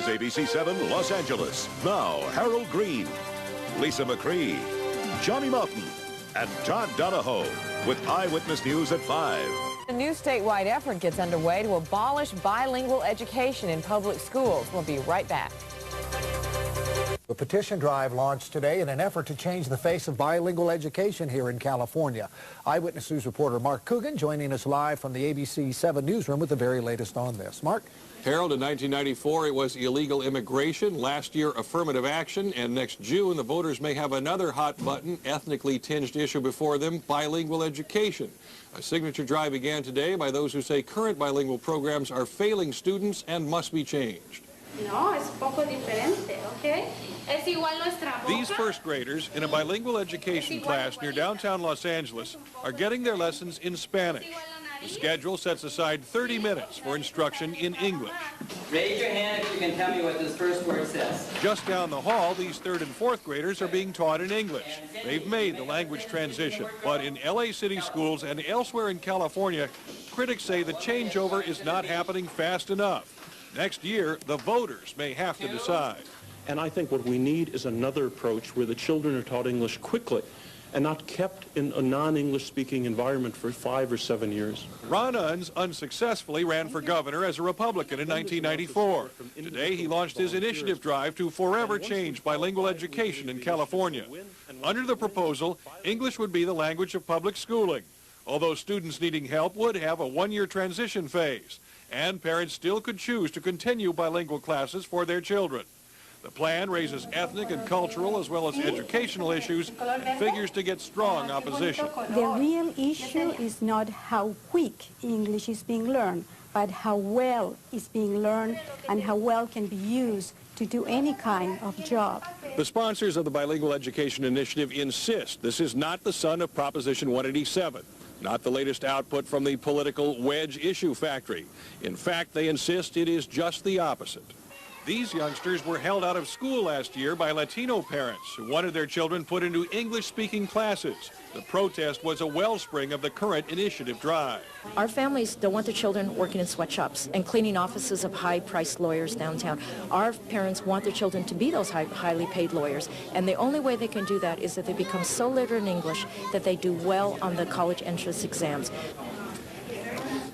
ABC7 Los Angeles. Now, Harold Green, Lisa McCree, Johnny Mountain, and Todd Donahoe with Eyewitness News at 5. A new statewide effort gets underway to abolish bilingual education in public schools. We'll be right back. A petition drive launched today in an effort to change the face of bilingual education here in California. Eyewitness News reporter Mark Coogan joining us live from the ABC 7 newsroom with the very latest on this. Mark? Harold, in 1994, it was illegal immigration. Last year, affirmative action. And next June, the voters may have another hot button, ethnically tinged issue before them, bilingual education. A signature drive began today by those who say current bilingual programs are failing students and must be changed. No, es poco diferente, okay? Es igual nuestra boca. These first graders in a bilingual education class near downtown Los Angeles are getting their lessons in Spanish. The schedule sets aside 30 minutes for instruction in English. Raise your hand if you can tell me what this first word says. Just down the hall, these third and fourth graders are being taught in English. They've made the language transition, but in LA City schools and elsewhere in California, critics say the changeover is not happening fast enough. Next year, the voters may have to decide. And I think what we need is another approach where the children are taught English quickly and not kept in a non-English speaking environment for 5 or 7 years. Ron Unz unsuccessfully ran for governor as a Republican in 1994. Today, he launched his initiative drive to forever change bilingual education in California. Under the proposal, English would be the language of public schooling, although students needing help would have a one-year transition phase, and parents still could choose to continue bilingual classes for their children. The plan raises ethnic and cultural as well as educational issues and figures to get strong opposition. The real issue is not how quick English is being learned, but how well it's being learned and how well can be used to do any kind of job. The sponsors of the Bilingual Education Initiative insist this is not the son of Proposition 187. Not the latest output from the political wedge issue factory. In fact, they insist it is just the opposite. These youngsters were held out of school last year by Latino parents who wanted their children put into English-speaking classes. The protest was a wellspring of the current initiative drive. Our families don't want their children working in sweatshops and cleaning offices of high-priced lawyers downtown. Our parents want their children to be those highly paid lawyers, and the only way they can do that is that they become so literate in English that they do well on the college entrance exams.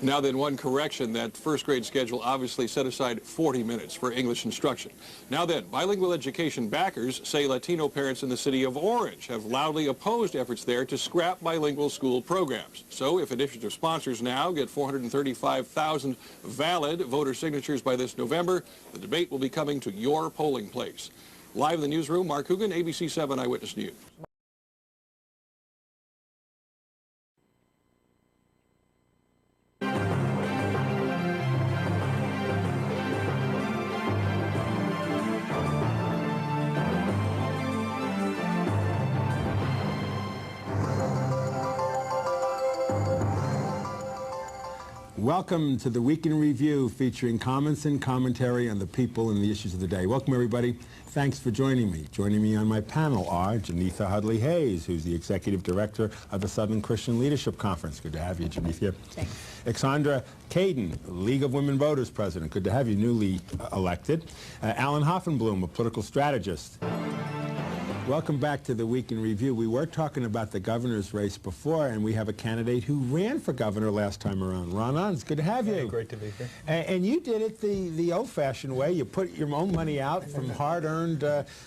Now then, one correction, that first grade schedule obviously set aside 40 minutes for English instruction. Now then, bilingual education backers say Latino parents in the city of Orange have loudly opposed efforts there to scrap bilingual school programs. So if initiative sponsors now get 435,000 valid voter signatures by this November, the debate will be coming to your polling place. Live in the newsroom, Mark Coogan, ABC 7 Eyewitness News. Welcome to the Week in Review, featuring comments and commentary on the people and the issues of the day. Welcome, everybody. Thanks for joining me. Joining me on my panel are Janitha Hudley Hayes, who's the Executive Director of the Southern Christian Leadership Conference. Good to have you, Janitha. Thanks. Exandra Caden, League of Women Voters President. Good to have you, newly elected. Alan Hoffenblum, a political strategist. Welcome back to the Week in Review. We were talking about the governor's race before, and we have a candidate who ran for governor last time around. Ron Unz, good to have you. Great to be here. And you did it the old-fashioned way. You put your own money out from hard-earned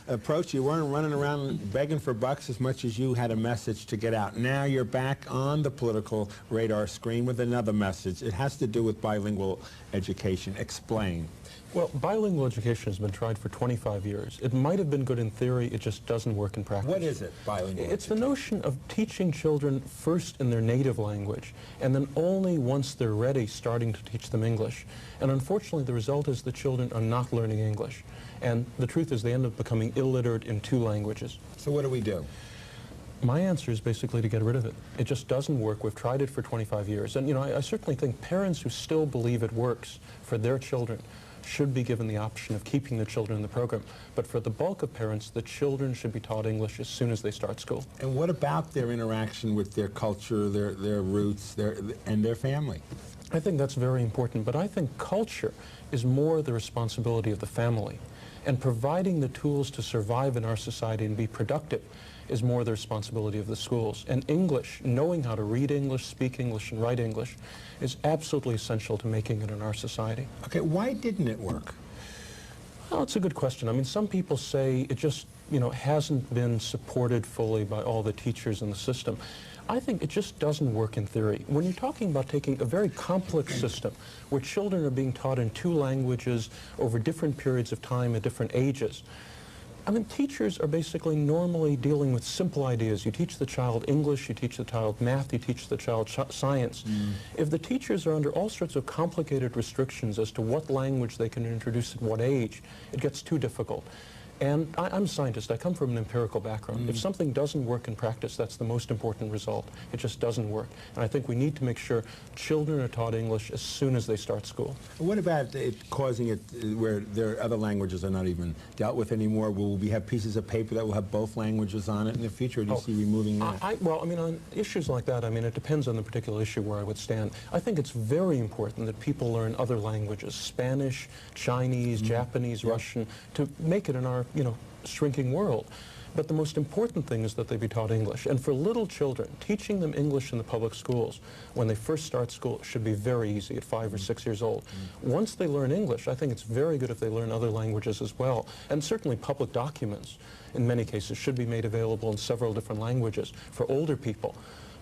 approach. You weren't running around begging for bucks as much as you had a message to get out. Now you're back on the political radar screen with another message. It has to do with bilingual education. Explain. Well, bilingual education has been tried for 25 years. It might have been good in theory, it just doesn't work in practice. What is it, bilingual It's education? the notion of teaching children first in their native language, and then only once they're ready starting to teach them English. And unfortunately, the result is the children are not learning English. And the truth is they end up becoming illiterate in 2 languages. So what do we do? My answer is basically to get rid of it. It just doesn't work. We've tried it for 25 years. And, you know, I certainly think parents who still believe it works for their children should be given the option of keeping the children in the program. But for the bulk of parents, the children should be taught English as soon as they start school. And what about their interaction with their culture, their roots, and their family? I think that's very important, but I think culture is more the responsibility of the family. And providing the tools to survive in our society and be productive is more the responsibility of the schools. And English, knowing how to read English, speak English, and write English is absolutely essential to making it in our society. Okay, why didn't it work? Well, it's a good question. I mean, some people say it just, hasn't been supported fully by all the teachers in the system. I think it just doesn't work in theory. When you're talking about taking a very complex system where children are being taught in 2 languages over different periods of time at different ages, I mean, teachers are basically normally dealing with simple ideas. You teach the child English, you teach the child math, you teach the child science. If the teachers are under all sorts of complicated restrictions as to what language they can introduce at what age, it gets too difficult. And I'm a scientist. I come from an empirical background. If something doesn't work in practice, that's the most important result. It just doesn't work. And I think we need to make sure children are taught English as soon as they start school. What about it causing it where their other languages are not even dealt with anymore? Will we have pieces of paper that will have both languages on it in the future, or do you see removing that? Well, I mean, on issues like that, I mean, it depends on the particular issue where I would stand. I think it's very important that people learn other languages, Spanish, Chinese, Japanese, Russian, to make it in our shrinking world. But the most important thing is that they be taught English. And for little children, teaching them English in the public schools when they first start school should be very easy at 5 or 6 years old. Once they learn English, I think it's very good if they learn other languages as well. And certainly public documents, in many cases, should be made available in several different languages for older people.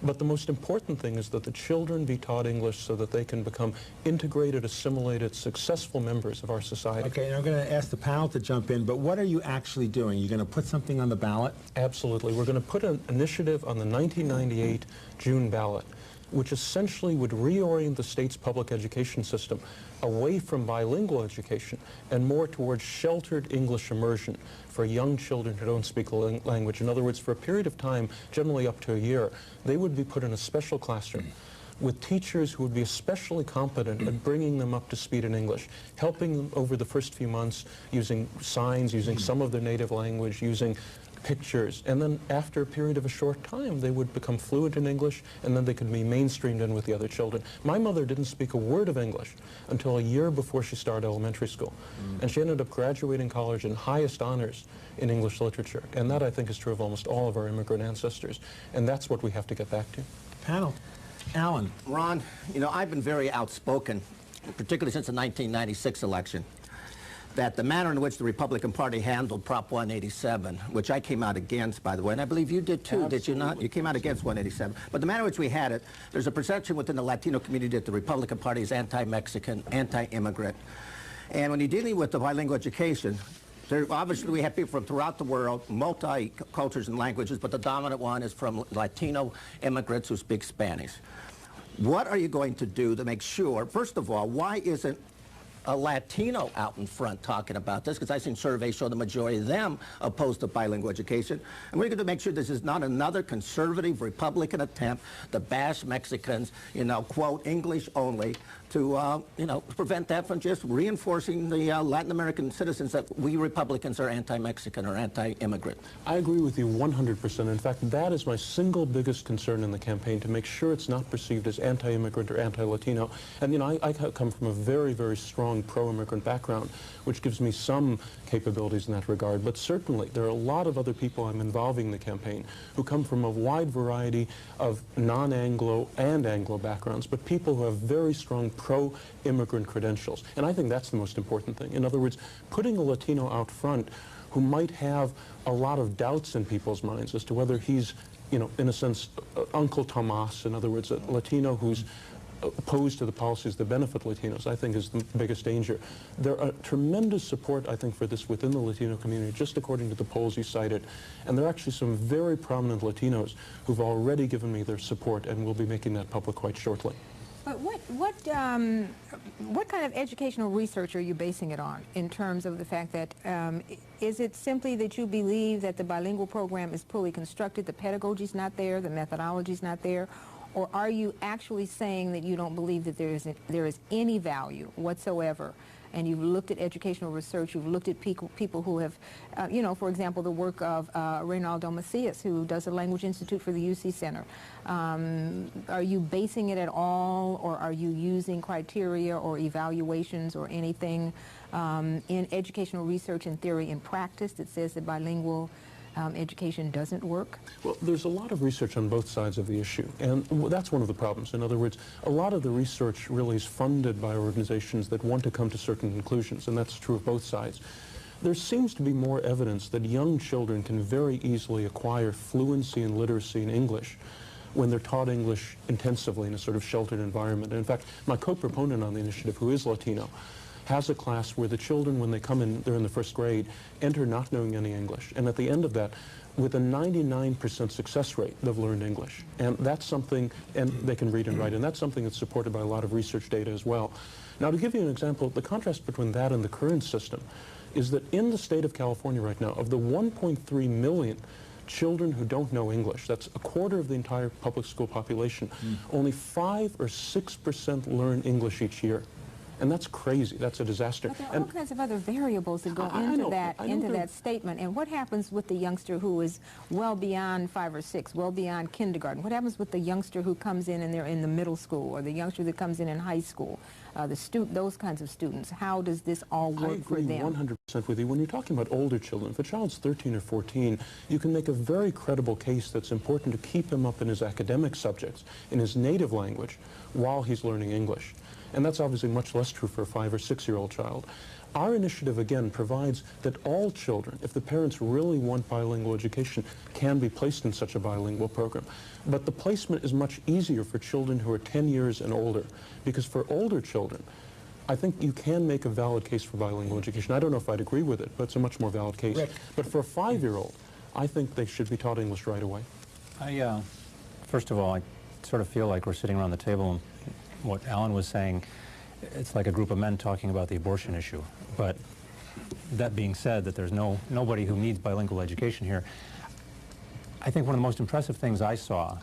But the most important thing is that the children be taught English so that they can become integrated, assimilated, successful members of our society. Okay, and I'm going to ask the panel to jump in, but what are you actually doing? You're going to put something on the ballot? Absolutely. We're going to put an initiative on the 1998 June ballot, which essentially would reorient the state's public education system away from bilingual education and more towards sheltered English immersion for young children who don't speak the language. In other words, for a period of time, generally up to a year, they would be put in a special classroom with teachers who would be especially competent at bringing them up to speed in English, helping them over the first few months using signs, using some of their native language, using pictures, and then after a period of a short time they would become fluent in English, and then they could be mainstreamed in with the other children. My mother didn't speak a word of English until a year before she started elementary school, and she ended up graduating college in highest honors in English literature, and that I think is true of almost all of our immigrant ancestors, and that's what we have to get back to. Panel. Alan. Ron, I've been very outspoken, particularly since the 1996 election, that the manner in which the Republican Party handled Prop 187, which I came out against, by the way, and I believe you did too, Absolutely. Did you not? You came out against 187. But the manner in which we had it, there's a perception within the Latino community that the Republican Party is anti-Mexican, anti-immigrant. And when you're dealing with the bilingual education, obviously we have people from throughout the world, multi-cultures and languages, but the dominant one is from Latino immigrants who speak Spanish. What are you going to do to make sure, first of all, why isn't a Latino out in front talking about this? Because I've seen surveys show the majority of them opposed to bilingual education. And we're going to make sure this is not another conservative Republican attempt to bash Mexicans, quote, English only, to, prevent that from just reinforcing the Latin American citizens that we Republicans are anti-Mexican or anti-immigrant. I agree with you 100%. In fact, that is my single biggest concern in the campaign, to make sure it's not perceived as anti-immigrant or anti-Latino. And, I come from a very, very strong pro-immigrant background, which gives me some capabilities in that regard. But certainly, there are a lot of other people I'm involving in the campaign who come from a wide variety of non-Anglo and Anglo backgrounds, but people who have very strong pro-immigrant credentials. And I think that's the most important thing. In other words, putting a Latino out front who might have a lot of doubts in people's minds as to whether he's, in a sense, Uncle Tomas, in other words, a Latino who's opposed to the policies that benefit Latinos, I think is the biggest danger. There are tremendous support, I think, for this within the Latino community, just according to the polls you cited. And there are actually some very prominent Latinos who've already given me their support, and we'll be making that public quite shortly. But what kind of educational research are you basing it on, in terms of the fact that, is it simply that you believe that the bilingual program is poorly constructed, the pedagogy's not there, the methodology's not there, or are you actually saying that you don't believe that there is any value whatsoever and you've looked at educational research, you've looked at people who have, you know, for example, the work of Reynaldo Macias, who does the Language Institute for the UC Center. Are you basing it at all, or are you using criteria or evaluations or anything in educational research and theory and practice that says that bilingual education doesn't work? Well, there's a lot of research on both sides of the issue, and that's one of the problems. In other words, a lot of the research really is funded by organizations that want to come to certain conclusions, and that's true of both sides. There seems to be more evidence that young children can very easily acquire fluency and literacy in English when they're taught English intensively in a sort of sheltered environment. And in fact, my co-proponent on the initiative, who is Latino, has a class where the children, when they come in, they're in the first grade, enter not knowing any English. And at the end of that, with a 99% success rate, they've learned English. And that's something, and they can read and write, and that's something that's supported by a lot of research data as well. Now, to give you an example, the contrast between that and the current system is that in the state of California right now, of the 1.3 million children who don't know English, that's a quarter of the entire public school population, only 5 or 6% learn English each year. And that's crazy. That's a disaster. But there are all kinds of other variables that go into that statement. And what happens with the youngster who is well beyond 5 or 6, well beyond kindergarten? What happens with the youngster who comes in and they're in the middle school, or the youngster that comes in high school? Those kinds of students. How does this all work for them? I agree 100% with you. When you're talking about older children, if a child's 13 or 14, you can make a very credible case that's important to keep him up in his academic subjects, in his native language, while he's learning English. And that's obviously much less true for a 5 or 6-year-old child. Our initiative, again, provides that all children, if the parents really want bilingual education, can be placed in such a bilingual program. But the placement is much easier for children who are 10 years and older, because for older children, I think you can make a valid case for bilingual education. I don't know if I'd agree with it, but it's a much more valid case. Rick. But for a 5-year-old, I think they should be taught English right away. First of all, I sort of feel like we're sitting around the table and what Alan was saying, it's like a group of men talking about the abortion issue. But that being said, that there's nobody who needs bilingual education here, I think one of the most impressive things I saw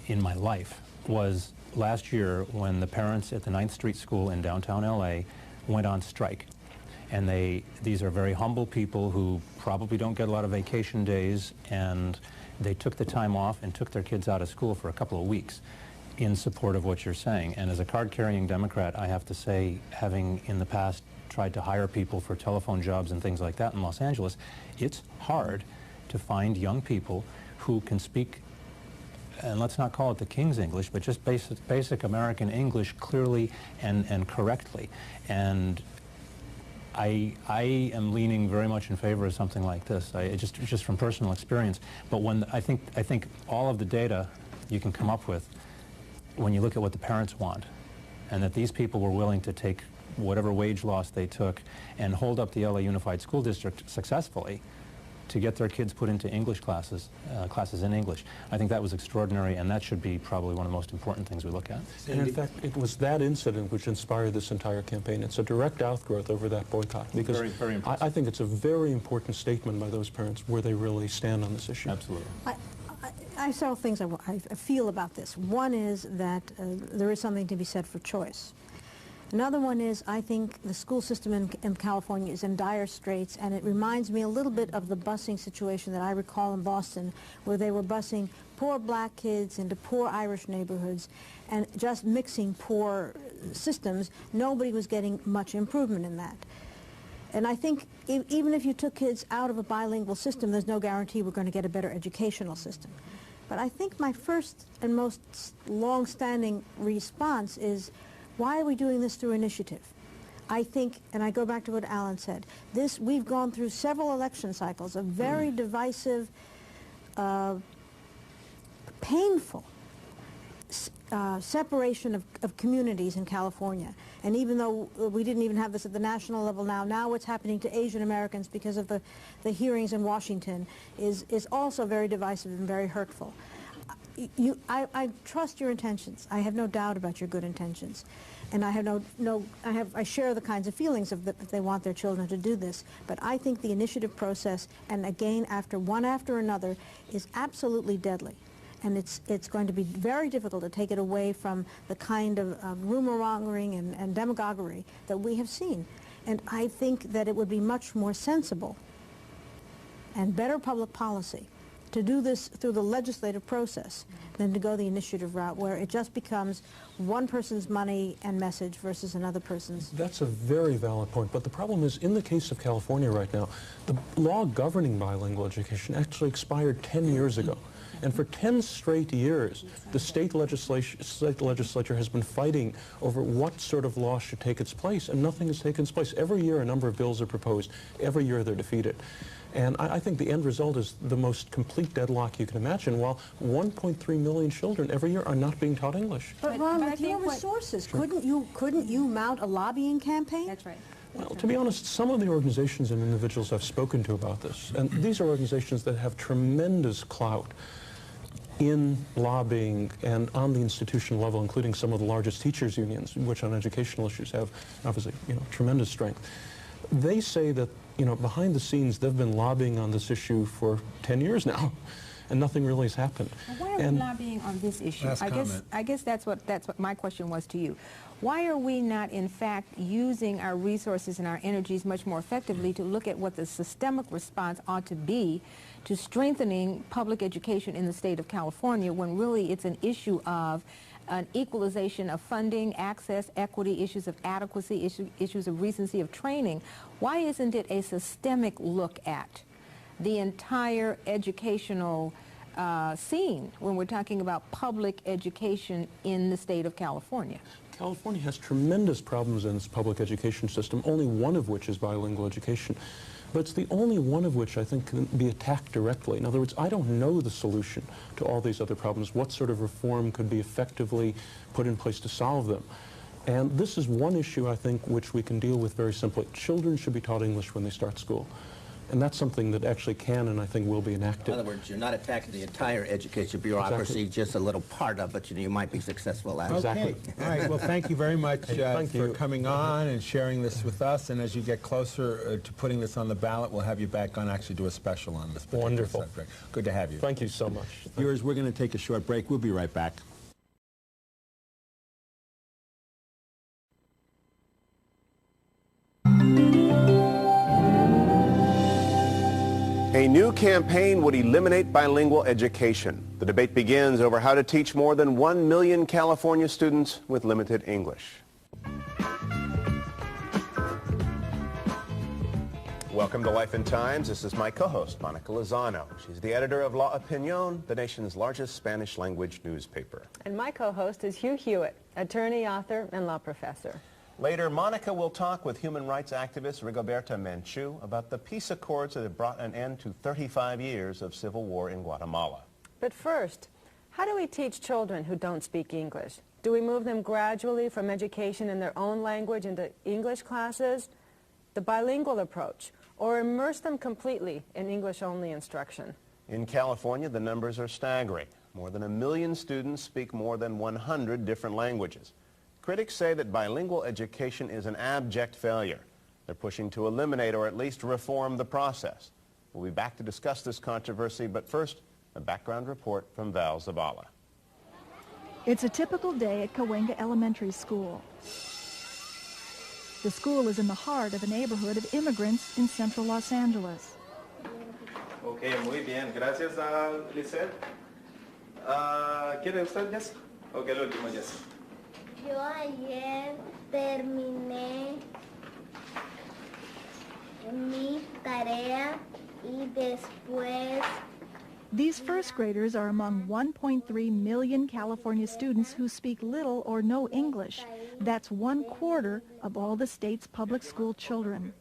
in my life was last year when the parents at the 9th Street School in downtown LA went on strike. And these are very humble people who probably don't get a lot of vacation days, and they took the time off and took their kids out of school for a couple of weeks in support of what you're saying. And as a card-carrying Democrat, I have to say, having in the past tried to hire people for telephone jobs and things like that in Los Angeles, it's hard to find young people who can speak, and let's not call it the King's English, but just basic American English clearly and correctly. And I am leaning very much in favor of something like this, just from personal experience. But when I think all of the data you can come up with, when you look at what the parents want, and that these people were willing to take whatever wage loss they took and hold up the LA Unified School District successfully to get their kids put into English classes in English. I think that was extraordinary, and that should be probably one of the most important things we look at. And in fact, it was that incident which inspired this entire campaign. It's a direct outgrowth over that boycott, because very I think it's a very important statement by those parents where they really stand on this issue. Absolutely. I have several things I feel about this. One is that there is something to be said for choice. Another one is I think the school system in California is in dire straits, and it reminds me a little bit of the busing situation that I recall in Boston, where they were busing poor black kids into poor Irish neighborhoods and just mixing poor systems. Nobody was getting much improvement in that. And I think even if you took kids out of a bilingual system, there's no guarantee we're going to get a better educational system. But I think my first and most long-standing response is, why are we doing this through initiative? I think, and I go back to what Alan said, we've gone through several election cycles of very divisive, painful separation of communities in California. And even though we didn't even have this at the national level now what's happening to Asian Americans because of the hearings in Washington is also very divisive and very hurtful. I trust your intentions. I have no doubt about your good intentions. And I have I share the kinds of feelings of if they want their children to do this. But I think the initiative process, and again one after another, is absolutely deadly. And it's going to be very difficult to take it away from the kind of rumor-mongering and demagoguery that we have seen. And I think that it would be much more sensible and better public policy to do this through the legislative process than to go the initiative route where it just becomes one person's money and message versus another person's. That's a very valid point, but the problem is, in the case of California right now, the law governing bilingual education actually expired 10 years ago. And for 10 straight years, the state legislature has been fighting over what sort of law should take its place, and nothing has taken its place. Every year a number of bills are proposed. Every year they're defeated. And I think the end result is the most complete deadlock you can imagine, while 1.3 million children every year are not being taught English. But Ron, with your resources, couldn't you mount a lobbying campaign? That's right. Well, to be honest, some of the organizations and individuals I've spoken to about this, and these are organizations that have tremendous clout in lobbying and on the institutional level, including some of the largest teachers' unions, which on educational issues have, obviously, tremendous strength. They say that, behind the scenes, they've been lobbying on this issue for 10 years now, and nothing really has happened. Why are we lobbying on this issue? I guess that's what my question was to you. Why are we not, in fact, using our resources and our energies much more effectively to look at what the systemic response ought to be to strengthening public education in the state of California, when really it's an issue of an equalization of funding, access, equity, issues of adequacy, issues of recency of training? Why isn't it a systemic look at the entire educational scene when we're talking about public education in the state of California? California has tremendous problems in its public education system, only one of which is bilingual education. But it's the only one of which I think can be attacked directly. In other words, I don't know the solution to all these other problems. What sort of reform could be effectively put in place to solve them? And this is one issue, I think, which we can deal with very simply. Children should be taught English when they start school. And that's something that actually can and I think will be enacted. In other words, you're not attacking the entire education bureaucracy, Exactly. just a little part of it. You might be successful at it. Okay. All right. Well, thank you very much for coming on and sharing this with us. And as you get closer to putting this on the ballot, we'll have you back on, actually do a special on this particular Wonderful. subject. Good to have you. Thank you so much. Viewers, we're going to take a short break. We'll be right back. A new campaign would eliminate bilingual education. The debate begins over how to teach more than 1 million California students with limited English. Welcome to Life and Times. This is my co-host, Monica Lozano. She's the editor of La Opinión, the nation's largest Spanish language newspaper. And my co-host is Hugh Hewitt, attorney, author, and law professor. Later, Monica will talk with human rights activist Rigoberta Menchú about the peace accords that have brought an end to 35 years of civil war in Guatemala. But first, how do we teach children who don't speak English? Do we move them gradually from education in their own language into English classes, the bilingual approach, or immerse them completely in English-only instruction? In California, the numbers are staggering. More than 1 million students speak more than 100 different languages. Critics say that bilingual education is an abject failure. They're pushing to eliminate or at least reform the process. We'll be back to discuss this controversy, but first, a background report from Val Zabala. It's a typical day at Cahuenga Elementary School. The school is in the heart of a neighborhood of immigrants in central Los Angeles. Okay, muy bien. Gracias, Lisette. ¿Quiere usted, Jess? Okay, el último, Jess. Yo ayer terminé mi tarea y después. These first graders are among 1.3 million California students who speak little or no English. That's 1/4 of all the state's public school children.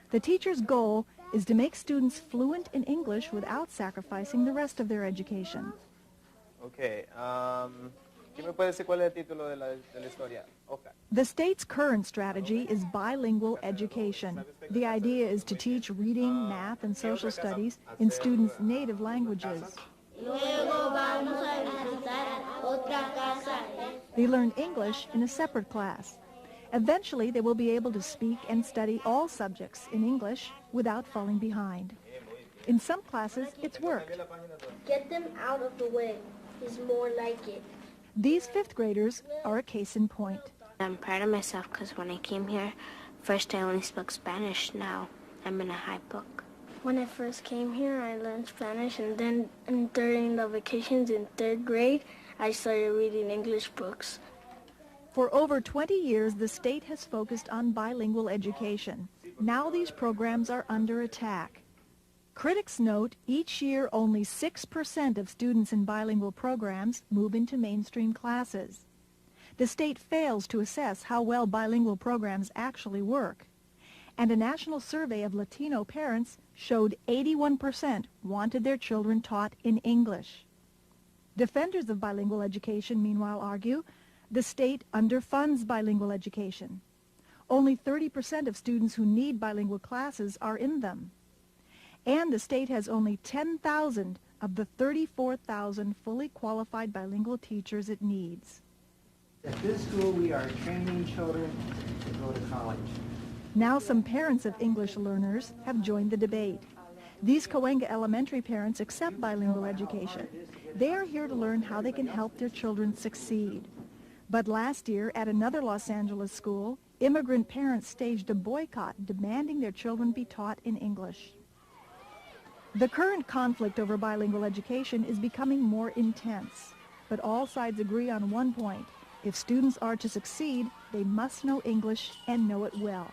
The teacher's goal is to make students fluent in English without sacrificing the rest of their education. Okay, ¿quién me puede decir cuál es el título de la historia? Okay. The state's current strategy is bilingual education. The idea is to teach reading, math, and social studies in students' native languages. They learn English in a separate class. Eventually, they will be able to speak and study all subjects in English without falling behind. In some classes, it's worked. Get them out of the way. is more like it. These fifth graders are a case in point. I'm proud of myself because when I came here, first I only spoke Spanish. Now I'm in a high book. When I first came here, I learned Spanish, and then during the vacations in third grade, I started reading English books. For over 20 years, the state has focused on bilingual education. Now these programs are under attack. Critics note each year only 6% of students in bilingual programs move into mainstream classes. The state fails to assess how well bilingual programs actually work. And a national survey of Latino parents showed 81% wanted their children taught in English. Defenders of bilingual education, meanwhile, argue the state underfunds bilingual education. Only 30% of students who need bilingual classes are in them. And the state has only 10,000 of the 34,000 fully qualified bilingual teachers it needs. At this school, we are training children to go to college. Now some parents of English learners have joined the debate. These Cahuenga Elementary parents accept bilingual education. They are here to learn how they can help their children succeed. But last year, at another Los Angeles school, immigrant parents staged a boycott demanding their children be taught in English. The current conflict over bilingual education is becoming more intense, but all sides agree on one point. If students are to succeed, they must know English and know it well.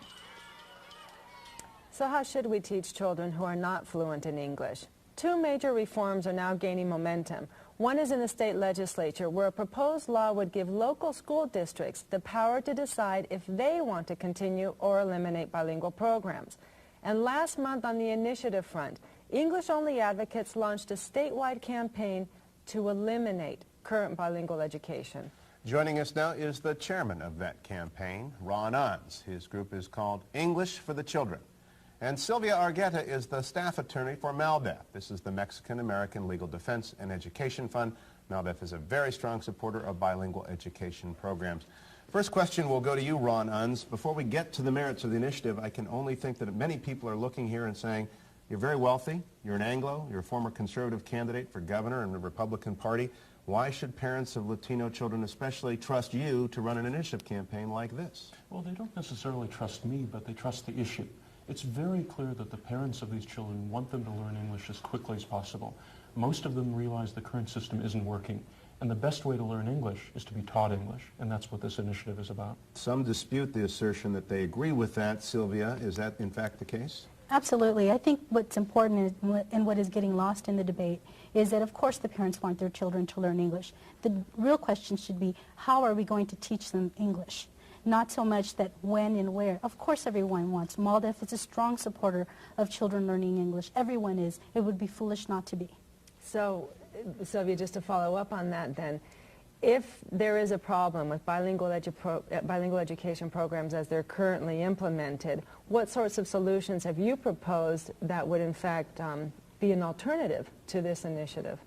So how should we teach children who are not fluent in English? Two major reforms are now gaining momentum. One is in the state legislature, where a proposed law would give local school districts the power to decide if they want to continue or eliminate bilingual programs. And last month on the initiative front, English-only advocates launched a statewide campaign to eliminate current bilingual education. Joining us now is the chairman of that campaign, Ron Unz. His group is called English for the Children. And Sylvia Argueta is the staff attorney for MALDEF. This is the Mexican-American Legal Defense and Education Fund. MALDEF is a very strong supporter of bilingual education programs. First question will go to you, Ron Unz. Before we get to the merits of the initiative, I can only think that many people are looking here and saying, you're very wealthy, you're an Anglo, you're a former conservative candidate for governor in the Republican Party. Why should parents of Latino children especially trust you to run an initiative campaign like this? Well, they don't necessarily trust me, but they trust the issue. It's very clear that the parents of these children want them to learn English as quickly as possible. Most of them realize the current system isn't working, and the best way to learn English is to be taught English, and that's what this initiative is about. Some dispute the assertion that they agree with that. Sylvia, is that in fact the case? Absolutely. I think what's important is, and what is getting lost in the debate is that, of course, the parents want their children to learn English. The real question should be, how are we going to teach them English? Not so much that when and where. Of course everyone wants. MALDEF is a strong supporter of children learning English. Everyone is. It would be foolish not to be. So, Sylvia, just to follow up on that then, if there is a problem with bilingual education programs as they're currently implemented, what sorts of solutions have you proposed that would in fact be an alternative to this initiative?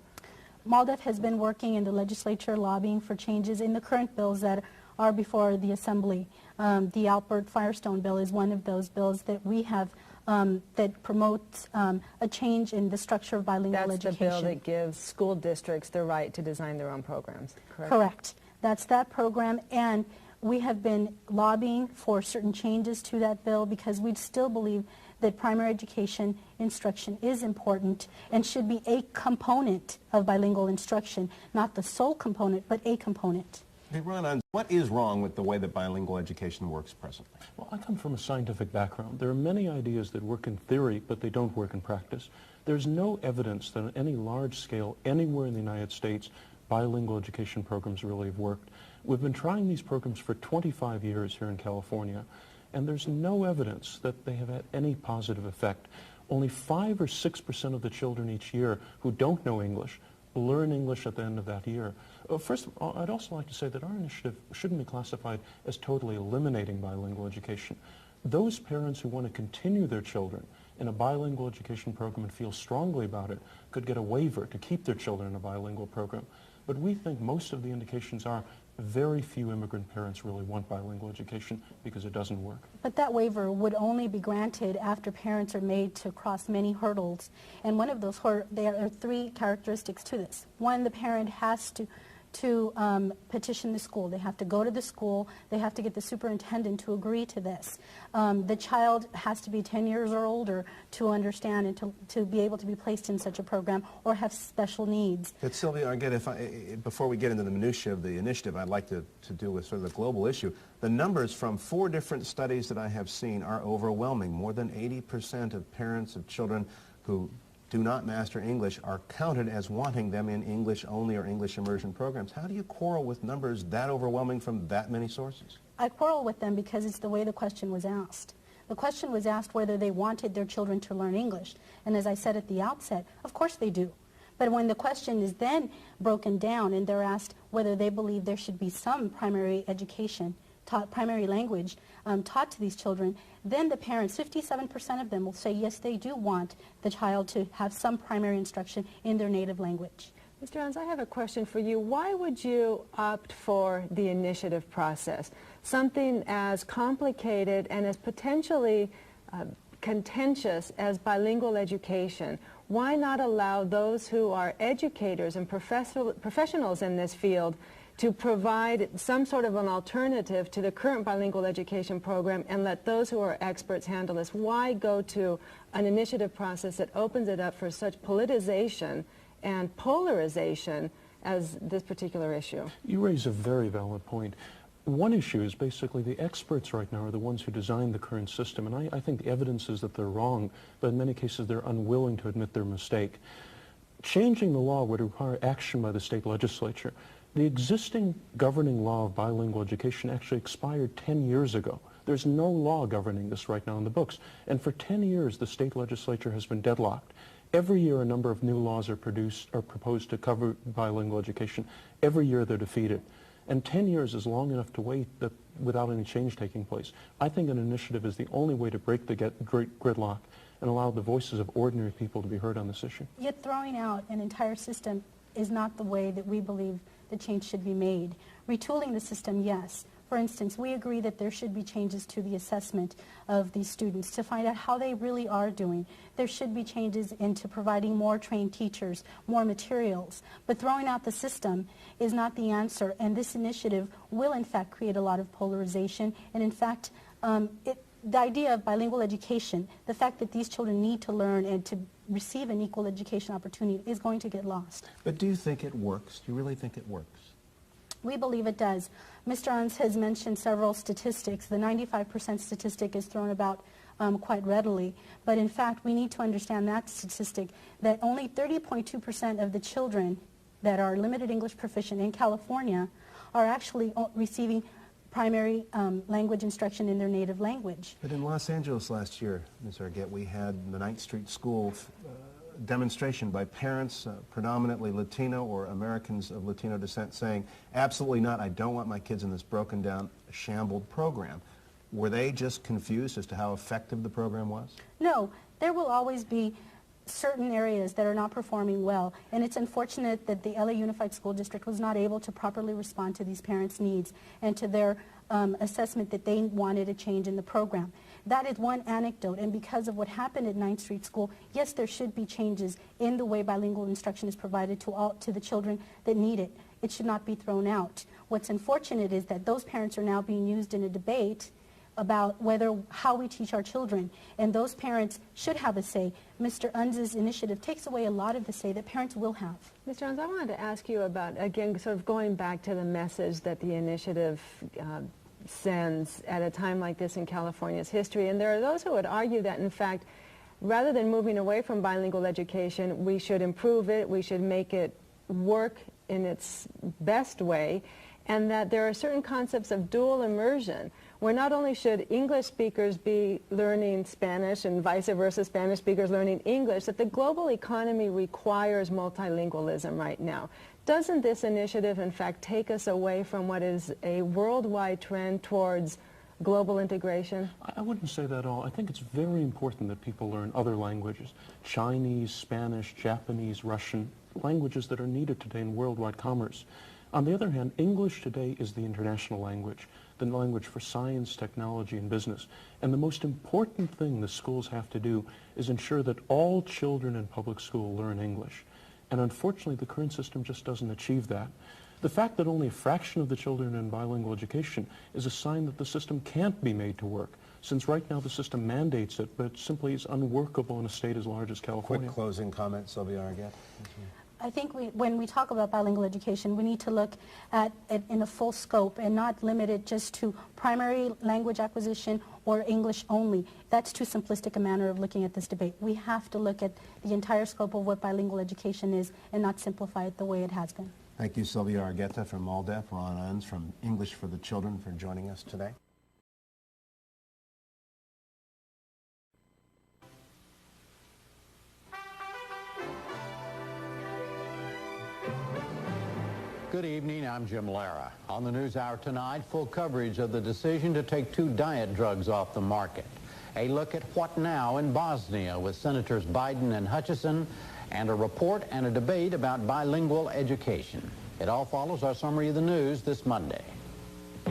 MALDEF has been working in the legislature lobbying for changes in the current bills that are before the Assembly. The Albert Firestone bill is one of those bills that we have that promotes a change in the structure of bilingual education. That's the bill that gives school districts the right to design their own programs, correct? Correct. That's that program, and we have been lobbying for certain changes to that bill because we still believe that primary education instruction is important and should be a component of bilingual instruction, not the sole component, but a component. Hey, Ron, what is wrong with the way that bilingual education works presently? Well, I come from a scientific background. There are many ideas that work in theory, but they don't work in practice. There's no evidence that on any large scale, anywhere in the United States, bilingual education programs really have worked. We've been trying these programs for 25 years here in California, and there's no evidence that they have had any positive effect. Only 5 or 6% of the children each year who don't know English learn English at the end of that year. First of all, I'd also like to say that our initiative shouldn't be classified as totally eliminating bilingual education. Those parents who want to continue their children in a bilingual education program and feel strongly about it could get a waiver to keep their children in a bilingual program. But we think most of the indications are very few immigrant parents really want bilingual education because it doesn't work. But that waiver would only be granted after parents are made to cross many hurdles. And one of those there are three characteristics to this. One, the parent has to petition the school. They have to go to the school. They have to get the superintendent to agree to this. The child has to be 10 years or older to understand and to be able to be placed in such a program or have special needs. But Sylvia, again, before we get into the minutiae of the initiative, I'd like to deal with sort of the global issue. The numbers from 4 different studies that I have seen are overwhelming. More than 80% of parents of children who do not master English are counted as wanting them in English only or English immersion programs. How do you quarrel with numbers that overwhelming from that many sources? I quarrel with them because it's the way the question was asked. The question was asked whether they wanted their children to learn English. And as I said at the outset, of course they do. But when the question is then broken down and they're asked whether they believe there should be some primary education, primary language taught to these children, then the parents, 57% of them will say yes, they do want the child to have some primary instruction in their native language. Mr. Hans, I have a question for you. Why would you opt for the initiative process? Something as complicated and as potentially contentious as bilingual education. Why not allow those who are educators and professionals in this field to provide some sort of an alternative to the current bilingual education program and let those who are experts handle this? Why go to an initiative process that opens it up for such politicization and polarization as this particular issue? You raise a very valid point. One issue is basically the experts right now are the ones who designed the current system, and I think the evidence is that they're wrong, but in many cases they're unwilling to admit their mistake. Changing the law would require action by the state legislature. The existing governing law of bilingual education actually expired 10 years ago. There's no law governing this right now in the books. And for 10 years, the state legislature has been deadlocked. Every year, a number of new laws are proposed to cover bilingual education. Every year, they're defeated. And 10 years is long enough to wait without any change taking place. I think an initiative is the only way to break the gridlock and allow the voices of ordinary people to be heard on this issue. Yet throwing out an entire system is not the way that we believe the change should be made. Retooling the system, yes. For instance, we agree that there should be changes to the assessment of these students to find out how they really are doing. There should be changes into providing more trained teachers, more materials. But throwing out the system is not the answer, and this initiative will in fact create a lot of polarization. And in fact, the idea of bilingual education, the fact that these children need to learn and to receive an equal education opportunity is going to get lost. But do you think it works? Do you really think it works? We believe it does. Mr. Hans has mentioned several statistics. The 95% statistic is thrown about quite readily. But in fact, we need to understand that statistic, that only 30.2% of the children that are limited English proficient in California are actually receiving primary language instruction in their native language. But in Los Angeles last year, Ms. Arguet, we had the 9th Street School demonstration by parents, predominantly Latino or Americans of Latino descent, saying, absolutely not, I don't want my kids in this broken down, shambled program. Were they just confused as to how effective the program was? No, there will always be certain areas that are not performing well, and it's unfortunate that the LA Unified School District was not able to properly respond to these parents' needs and to their assessment that they wanted a change in the program. That is one anecdote, and because of what happened at 9th Street School, yes, there should be changes in the way bilingual instruction is provided to the children that need it. It should not be thrown out. What's unfortunate is that those parents are now being used in a debate about how we teach our children, and those parents should have a say. Mr. Unz's initiative takes away a lot of the say that parents will have. Mr. Unz, I wanted to ask you about, again, sort of going back to the message that the initiative sends at a time like this in California's history. And there are those who would argue that, in fact, rather than moving away from bilingual education, we should improve it, we should make it work in its best way, and that there are certain concepts of dual immersion, where not only should English speakers be learning Spanish and vice versa, Spanish speakers learning English, that the global economy requires multilingualism right now. Doesn't this initiative, in fact, take us away from what is a worldwide trend towards global integration? I wouldn't say that at all. I think it's very important that people learn other languages, Chinese, Spanish, Japanese, Russian. languages that are needed today in worldwide commerce. On the other hand, English today is the international language, the language for science, technology, and business. And the most important thing the schools have to do is ensure that all children in public school learn English. And unfortunately, the current system just doesn't achieve that. The fact that only a fraction of the children in bilingual education is a sign that the system can't be made to work, since right now the system mandates it, but it simply is unworkable in a state as large as California. Quick closing comment, Sylvia Argueta. I think when we talk about bilingual education, we need to look at it in a full scope and not limit it just to primary language acquisition or English only. That's too simplistic a manner of looking at this debate. We have to look at the entire scope of what bilingual education is and not simplify it the way it has been. Thank you, Sylvia Argueta from MALDEF, Ron Unz from English for the Children for joining us today. Good evening, I'm Jim Lara. On the NewsHour tonight, full coverage of the decision to take 2 diet drugs off the market. A look at what now in Bosnia with Senators Biden and Hutchison, and a report and a debate about bilingual education. It all follows our summary of the news this Monday.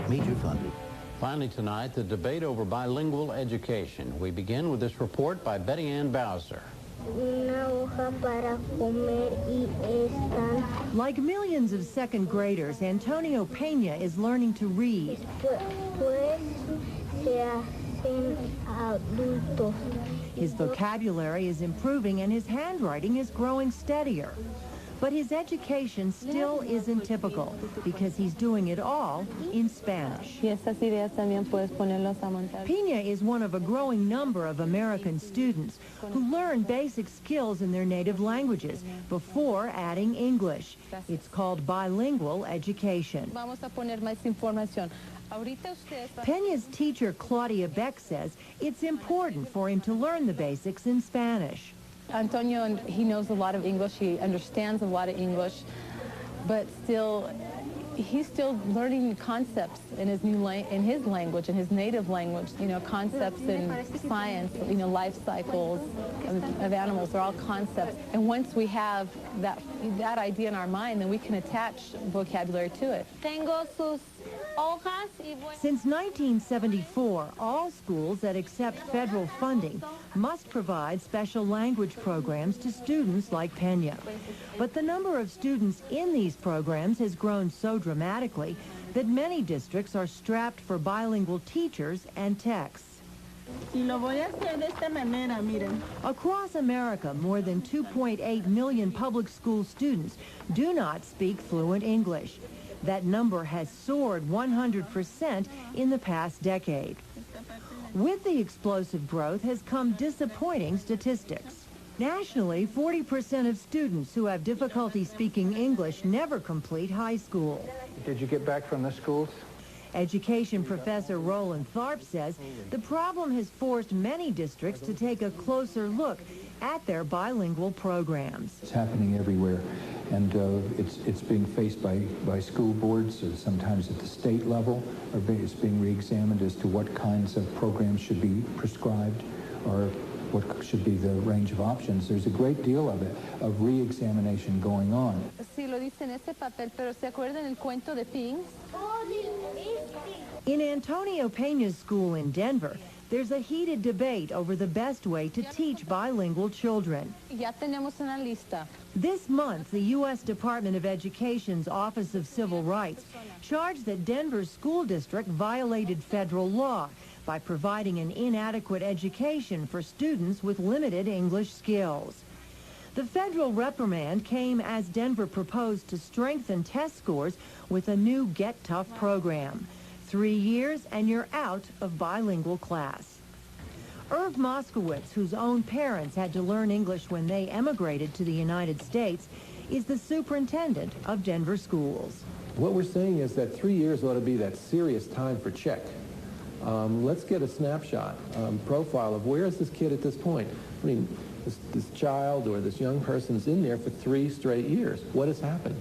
Major funded. Finally tonight, the debate over bilingual education. We begin with this report by Betty Ann Bowser. Like millions of second graders, Antonio Peña is learning to read. His vocabulary is improving and his handwriting is growing steadier. But his education still isn't typical because he's doing it all in Spanish. Peña is one of a growing number of American students who learn basic skills in their native languages before adding English. It's called bilingual education. Peña's teacher, Claudia Beck, says it's important for him to learn the basics in Spanish. Antonio, he knows a lot of English, he understands a lot of English, but still, he's still learning concepts in his language, in his native language, you know, concepts in science, you know, life cycles of animals are all concepts. And once we have that idea in our mind, then we can attach vocabulary to it. Since 1974, all schools that accept federal funding must provide special language programs to students like Peña. But the number of students in these programs has grown so dramatically that many districts are strapped for bilingual teachers and techs. Across America, more than 2.8 million public school students do not speak fluent English. That number has soared 100% in the past decade. With the explosive growth has come disappointing statistics. Nationally, 40% of students who have difficulty speaking English never complete high school. Did you get back from the schools? Education professor Roland Tharp says the problem has forced many districts to take a closer look at their bilingual programs. It's happening everywhere, and it's being faced by school boards, sometimes at the state level, or it's being re-examined as to what kinds of programs should be prescribed or what should be the range of options. There's a great deal of it, of re-examination going on. Sí, lo dice en ese papel, pero ¿se acuerdan el cuento de Pings? In Antonio Peña's school in Denver, there's a heated debate over the best way to teach bilingual children. Ya tenemos una lista. This month, the U.S. Department of Education's Office of Civil Rights charged that Denver's school district violated federal law by providing an inadequate education for students with limited English skills. The federal reprimand came as Denver proposed to strengthen test scores with a new Get Tough program. 3 years and you're out of bilingual class. Irv Moskowitz, whose own parents had to learn English when they emigrated to the United States, is the superintendent of Denver schools. What we're saying is that 3 years ought to be that serious time for check. Let's get a snapshot, profile of where is this kid at this point. I mean, this child or this young person's in there for 3 straight years. What has happened?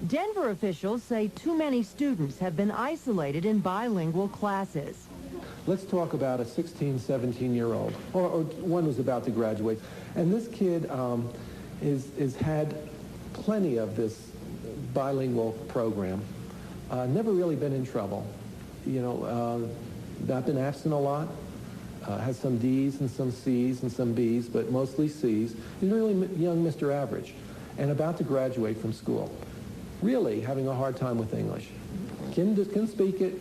Denver officials say too many students have been isolated in bilingual classes. Let's talk about a 16, 17-year-old, or one who's about to graduate. And this kid has had plenty of this bilingual program. Never really been in trouble. You know, not been absent a lot. Has some D's and some C's and some B's, but mostly C's. He's really young Mr. Average and about to graduate from school. Really having a hard time with English. Can speak it,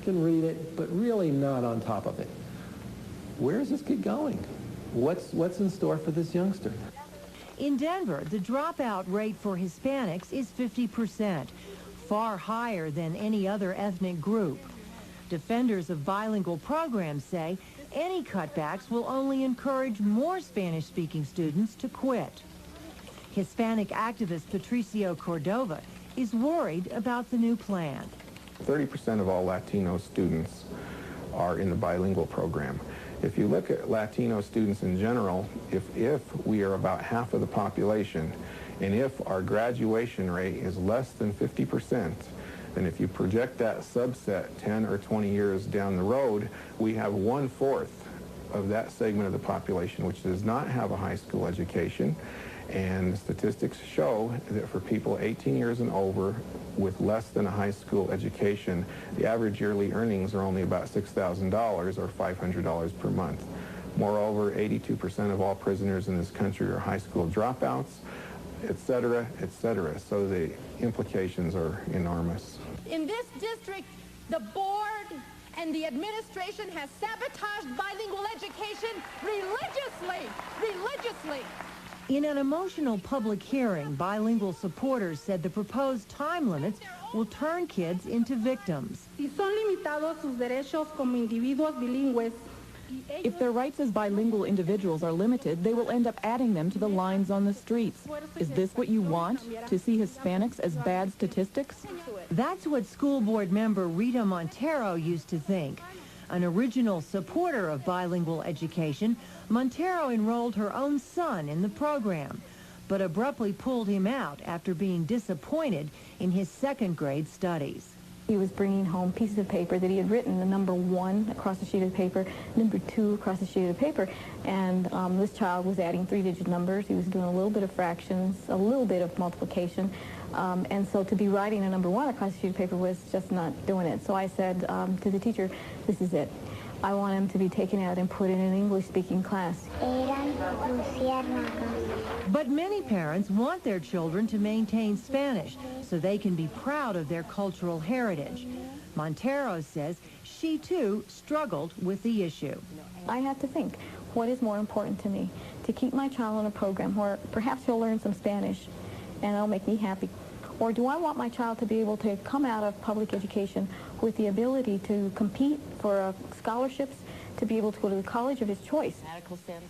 can read it, but really not on top of it. Where is this kid going? What's in store for this youngster? In Denver, the dropout rate for Hispanics is 50%, far higher than any other ethnic group. Defenders of bilingual programs say any cutbacks will only encourage more Spanish-speaking students to quit. Hispanic activist Patricio Cordova is worried about the new plan. 30% of all Latino students are in the bilingual program. If you look at Latino students in general, if we are about half of the population, and if our graduation rate is less than 50%, then if you project that subset 10 or 20 years down the road, we have 1/4 of that segment of the population which does not have a high school education. And statistics show that for people 18 years and over with less than a high school education, the average yearly earnings are only about $6,000 or $500 per month. Moreover, 82% of all prisoners in this country are high school dropouts, et cetera, et cetera. So the implications are enormous. In this district, the board and the administration has sabotaged bilingual education religiously. In an emotional public hearing, bilingual supporters said the proposed time limits will turn kids into victims. Si son limitados sus derechos como individuos bilingües, if their rights as bilingual individuals are limited, they will end up adding them to the lines on the streets. Is this what you want, to see Hispanics as bad statistics? That's what school board member Rita Montero used to think. An original supporter of bilingual education, Montero enrolled her own son in the program, but abruptly pulled him out after being disappointed in his second grade studies. He was bringing home pieces of paper that he had written, the number 1 across the sheet of paper, number 2 across the sheet of paper, and this child was adding 3-digit numbers. He was doing a little bit of fractions, a little bit of multiplication, and so to be writing a number 1 across the sheet of paper was just not doing it. So I said to the teacher, this is it. I want him to be taken out and put in an English-speaking class. But many parents want their children to maintain Spanish so they can be proud of their cultural heritage. Montero says she, too, struggled with the issue. I had to think, what is more important to me? To keep my child in a program where perhaps he'll learn some Spanish and it'll make me happy. Or do I want my child to be able to come out of public education with the ability to compete for scholarships, to be able to go to the college of his choice?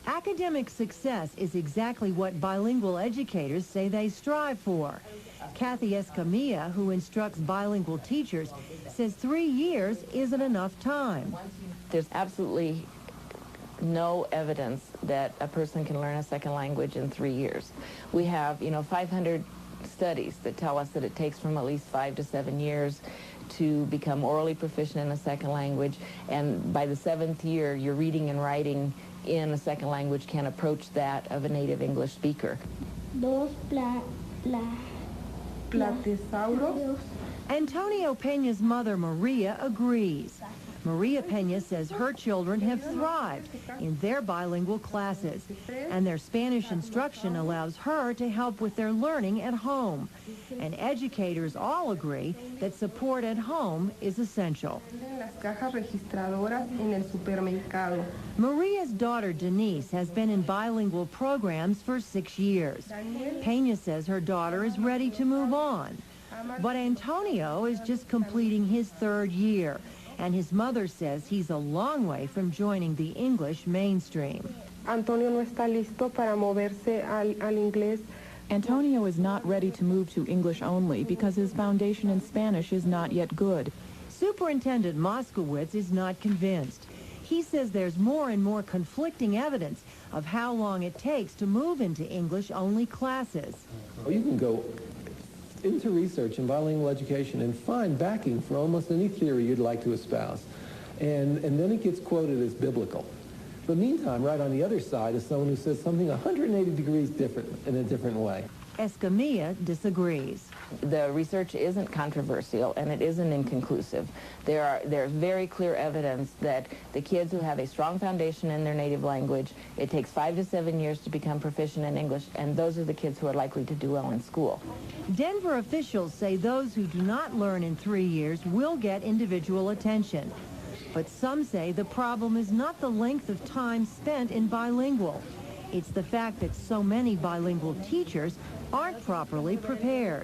Academic success is exactly what bilingual educators say they strive for. Kathy Escamilla, who instructs bilingual teachers, says 3 years isn't enough time. There's absolutely no evidence that a person can learn a second language in 3 years. We have, 500 studies that tell us that it takes from at least 5 to 7 years to become orally proficient in a second language, and by the 7th year, your reading and writing in a second language can approach that of a native English speaker. Antonio Peña's mother, Maria, agrees. Maria Peña says her children have thrived in their bilingual classes, and their Spanish instruction allows her to help with their learning at home. And educators all agree that support at home is essential. Maria's daughter, Denise, has been in bilingual programs for 6 years. Peña says her daughter is ready to move on. But Antonio is just completing his 3rd year, and his mother says he's a long way from joining the English mainstream. Antonio no está listo para moverse al inglés. Antonio is not ready to move to English only because his foundation in Spanish is not yet good. Superintendent Moskowitz is not convinced. He says there's more and more conflicting evidence of how long it takes to move into English-only classes. You can go into research in bilingual education and find backing for almost any theory you'd like to espouse. And then it gets quoted as biblical. But meantime, right on the other side is someone who says something 180 degrees different in a different way. Escamilla disagrees. The research isn't controversial and it isn't inconclusive. There's very clear evidence that the kids who have a strong foundation in their native language, it takes 5 to 7 years to become proficient in English, and those are the kids who are likely to do well in school. Denver officials say those who do not learn in 3 years will get individual attention. But some say the problem is not the length of time spent in bilingual. It's the fact that so many bilingual teachers aren't properly prepared.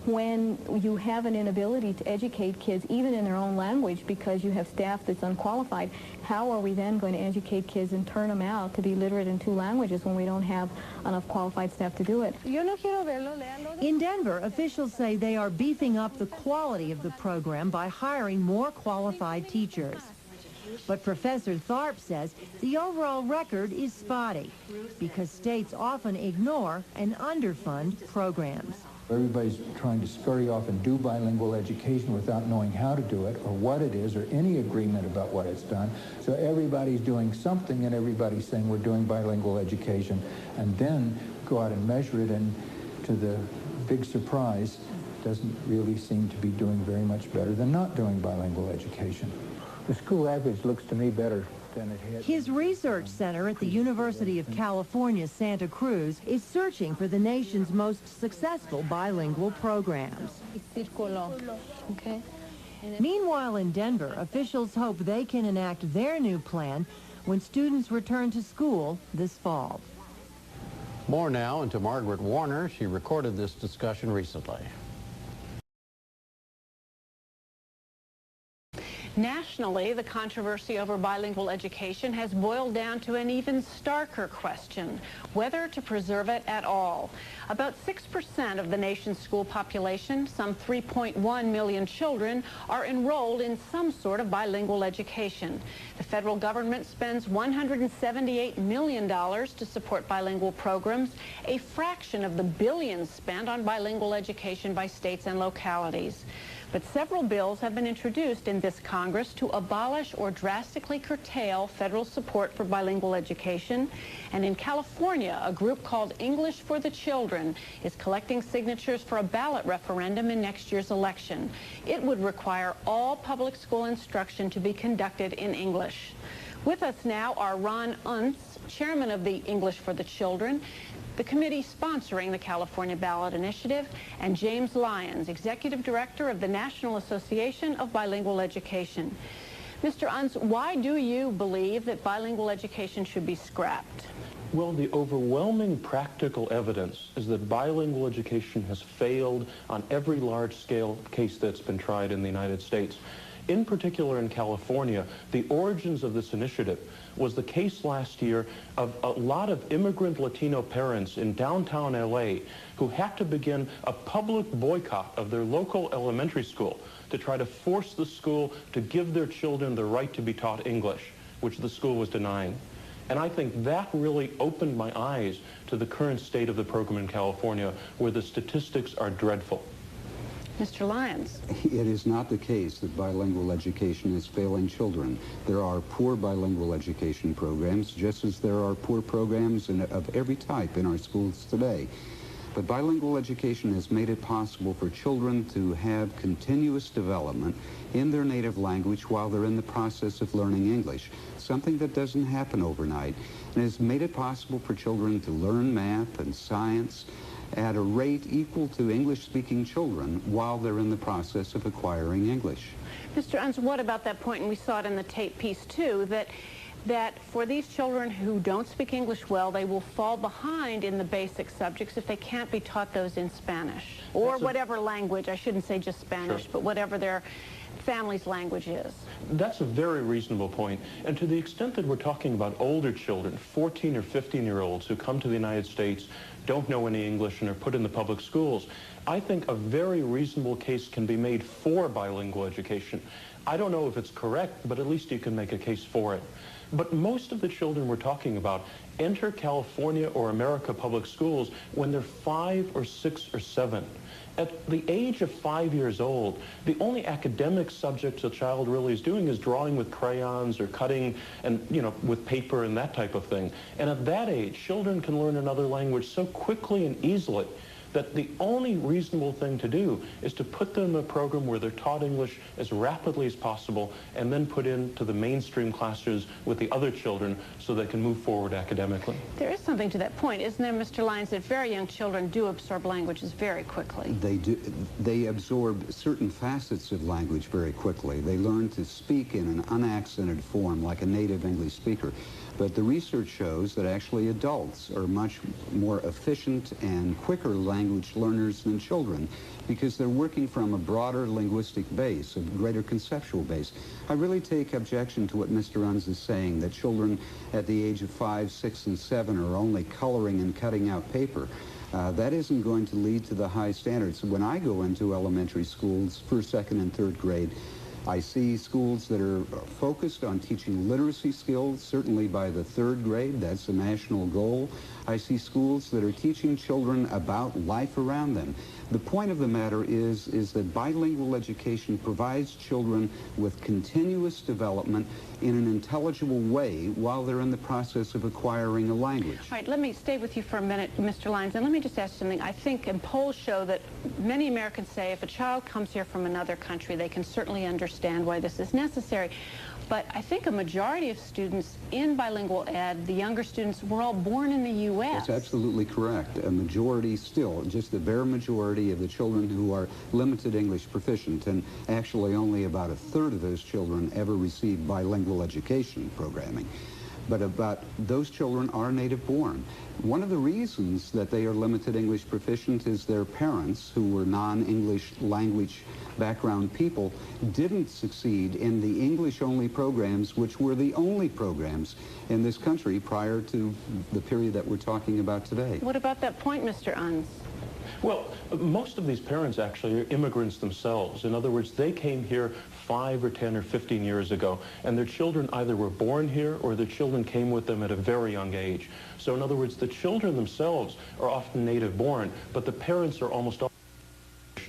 When you have an inability to educate kids even in their own language because you have staff that's unqualified, how are we then going to educate kids and turn them out to be literate in 2 languages when we don't have enough qualified staff to do it? In Denver, officials say they are beefing up the quality of the program by hiring more qualified teachers. But Professor Tharp says the overall record is spotty because states often ignore and underfund programs. Everybody's trying to scurry off and do bilingual education without knowing how to do it or what it is or any agreement about what it's done. So everybody's doing something and everybody's saying we're doing bilingual education, and then go out and measure it, and to the big surprise, doesn't really seem to be doing very much better than not doing bilingual education. The school average looks to me better than it had. His research center at the University of California, Santa Cruz, is searching for the nation's most successful bilingual programs. Meanwhile, in Denver, officials hope they can enact their new plan when students return to school this fall. More now, and to Margaret Warner. She recorded this discussion recently. Nationally, the controversy over bilingual education has boiled down to an even starker question, whether to preserve it at all. About 6% of the nation's school population, some 3.1 million children, are enrolled in some sort of bilingual education. The federal government spends $178 million to support bilingual programs, a fraction of the billions spent on bilingual education by states and localities. But several bills have been introduced in this Congress to abolish or drastically curtail federal support for bilingual education. And in California, a group called English for the Children is collecting signatures for a ballot referendum in next year's election. It would require all public school instruction to be conducted in English. With us now are Ron Unz, chairman of the English for the Children, the committee sponsoring the California Ballot Initiative, and James Lyons, executive director of the National Association of Bilingual Education. Mr. Unz, why do you believe that bilingual education should be scrapped? Well, the overwhelming practical evidence is that bilingual education has failed on every large-scale case that's been tried in the United States. In particular in California, the origins of this initiative was the case last year of a lot of immigrant Latino parents in downtown LA who had to begin a public boycott of their local elementary school to try to force the school to give their children the right to be taught English, which the school was denying. And I think that really opened my eyes to the current state of the program in California, where the statistics are dreadful. Mr. Lyons. It is not the case that bilingual education is failing children. There are poor bilingual education programs, just as there are poor programs of every type in our schools today. But bilingual education has made it possible for children to have continuous development in their native language while they're in the process of learning English, something that doesn't happen overnight, and has made it possible for children to learn math and science at a rate equal to English-speaking children while they're in the process of acquiring English. Mr. Unz, what about that point, and we saw it in the tape piece too, that for these children who don't speak English well, they will fall behind in the basic subjects if they can't be taught those in Spanish, or whatever language, I shouldn't say just Spanish, but whatever their family's language is. That's a very reasonable point. And to the extent that we're talking about older children, 14 or 15-year-olds who come to the United States, don't know any English, and are put in the public schools, I think a very reasonable case can be made for bilingual education. I don't know if it's correct, but at least you can make a case for it. But most of the children we're talking about enter California or America public schools when they're 5 or 6 or 7. At the age of 5 years old, the only academic subjects a child really is doing is drawing with crayons or cutting and, with paper and that type of thing. And at that age, children can learn another language so quickly and easily that the only reasonable thing to do is to put them in a program where they're taught English as rapidly as possible and then put into the mainstream classes with the other children so they can move forward academically. There is something to that point, isn't there, Mr. Lyons, that very young children do absorb languages very quickly? They do. They absorb certain facets of language very quickly. They learn to speak in an unaccented form like a native English speaker. But the research shows that actually adults are much more efficient and quicker language learners than children because they're working from a broader linguistic base, a greater conceptual base. I really take objection to what Mr. Unz is saying, that children at the age of 5, 6, and 7 are only coloring and cutting out paper. That isn't going to lead to the high standards. When I go into elementary schools, first, second, and third grade, I see schools that are focused on teaching literacy skills, certainly by the third grade. That's the national goal. I see schools that are teaching children about life around them. The point of the matter is that bilingual education provides children with continuous development in an intelligible way while they're in the process of acquiring a language. All right, let me stay with you for a minute, Mr. Lyons, and let me just ask something. I think, and polls show that many Americans say if a child comes here from another country, they can certainly understand why this is necessary. But I think a majority of students in bilingual ed, the younger students, were all born in the U.S. That's absolutely correct. A majority still, just the bare majority of the children who are limited English proficient, and actually only about a third of those children ever receive bilingual education programming. But about those children are native born. One of the reasons that they are limited English proficient is their parents, who were non-English language background people, didn't succeed in the English-only programs, which were the only programs in this country prior to the period that we're talking about today. What about that point, Mr. Unz? Well, most of these parents actually are immigrants themselves. In other words, they came here 5 or 10 or 15 years ago, and their children either were born here or their children came with them at a very young age. So in other words, the children themselves are often native born, but the parents are almost all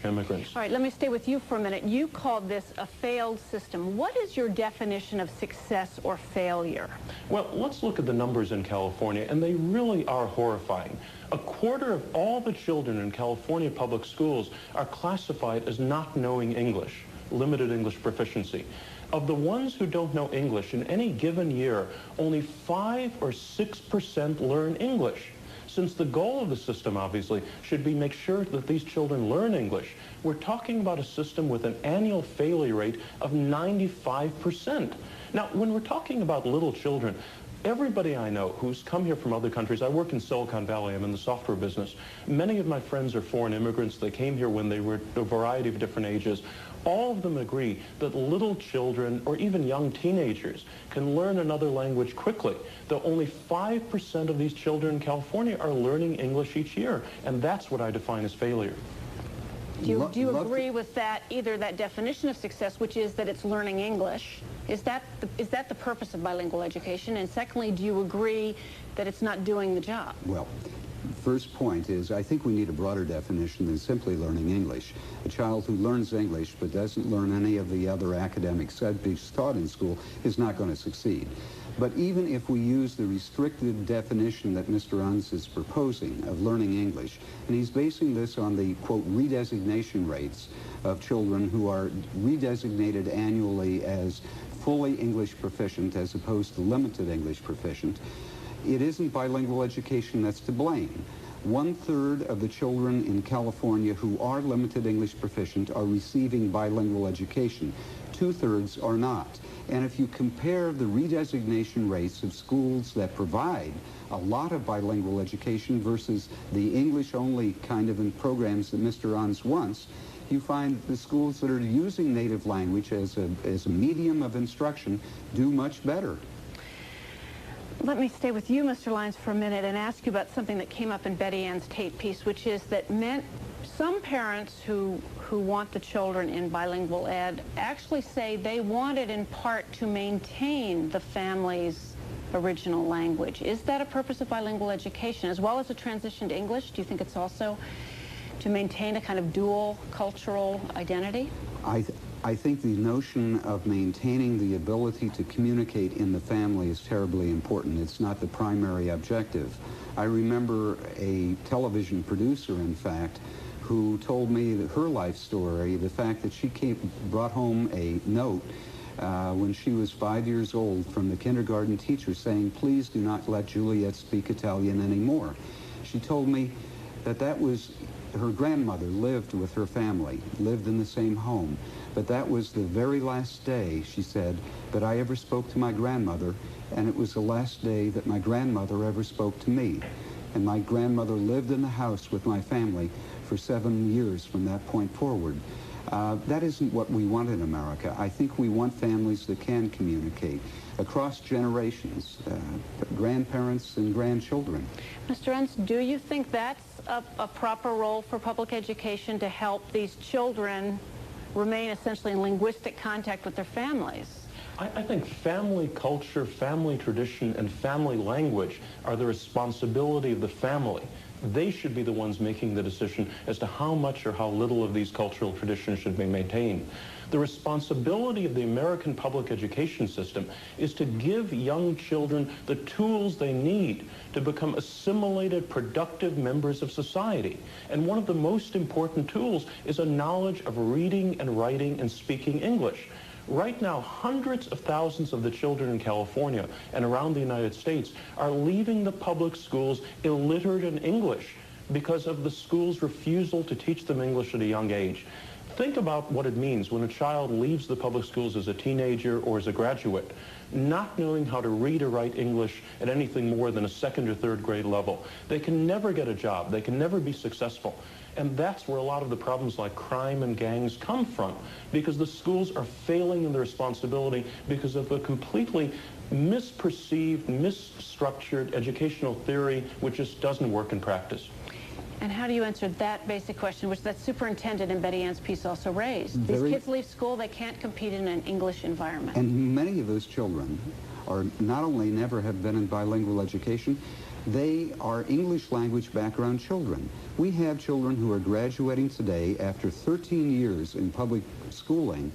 immigrants. All right, let me stay with you for a minute. You called this a failed system. What is your definition of success or failure? Well, let's look at the numbers in California, and they really are horrifying. A quarter of all the children in California public schools are classified as not knowing English, limited English proficiency. Of the ones who don't know English, in any given year, only 5 or 6% learn English. Since the goal of the system, obviously, should be make sure that these children learn English, we're talking about a system with an annual failure rate of 95%. Now, when we're talking about little children, everybody I know who's come here from other countries, I work in Silicon Valley, I'm in the software business. Many of my friends are foreign immigrants. They came here when they were a variety of different ages. All of them agree that little children, or even young teenagers, can learn another language quickly, though only 5% of these children in California are learning English each year, and that's what I define as failure. Do you agree with that, either that definition of success, which is that it's learning English? Is that the purpose of bilingual education? And secondly, do you agree that it's not doing the job? Well, first point is I think we need a broader definition than simply learning English. A child who learns English but doesn't learn any of the other academic subjects taught in school is not going to succeed. But even if we use the restricted definition that Mr. Unz is proposing of learning English, and he's basing this on the, quote, redesignation rates of children who are redesignated annually as fully English proficient as opposed to limited English proficient, it isn't bilingual education that's to blame. 1/3 of the children in California who are limited English proficient are receiving bilingual education. 2/3 are not. And if you compare the redesignation rates of schools that provide a lot of bilingual education versus the English-only kind of programs that Mr. Unz wants, you find the schools that are using native language as a medium of instruction do much better. Let me stay with you, Mr. Lyons, for a minute and ask you about something that came up in Betty Ann's Tate piece, which is that some parents who want the children in bilingual ed actually say they want it in part to maintain the family's original language. Is that a purpose of bilingual education, as well as a transition to English? Do you think it's also to maintain a kind of dual cultural identity? I think the notion of maintaining the ability to communicate in the family is terribly important. It's not the primary objective. I remember a television producer, in fact, who told me that her life story, the fact that she brought home a note when she was 5 years old from the kindergarten teacher saying, "Please do not let Juliet speak Italian anymore." She told me that that was, her grandmother lived with her family, lived in the same home, but that was the very last day, she said, that I ever spoke to my grandmother, and it was the last day that my grandmother ever spoke to me. And my grandmother lived in the house with my family for 7 years from that point forward. That isn't what we want in America. I think we want families that can communicate across generations, grandparents and grandchildren. Mr. Enns, do you think that's a proper role for public education to help these children remain essentially in linguistic contact with their families? I think family culture, family tradition, and family language are the responsibility of the family. They should be the ones making the decision as to how much or how little of these cultural traditions should be maintained. The responsibility of the American public education system is to give young children the tools they need to become assimilated, productive members of society. And one of the most important tools is a knowledge of reading and writing and speaking English. Right now, hundreds of thousands of the children in California and around the United States are leaving the public schools illiterate in English because of the school's refusal to teach them English at a young age. Think about what it means when a child leaves the public schools as a teenager or as a graduate, not knowing how to read or write English at anything more than a second or third grade level. They can never get a job. They can never be successful. And that's where a lot of the problems like crime and gangs come from, because the schools are failing in their responsibility because of a completely misperceived, misstructured educational theory which just doesn't work in practice. And how do you answer that basic question, which that superintendent in Betty Ann's piece also raised? These kids leave school, they can't compete in an English environment. And many of those children are not only never have been in bilingual education, they are English language background children. We have children who are graduating today after 13 years in public schooling,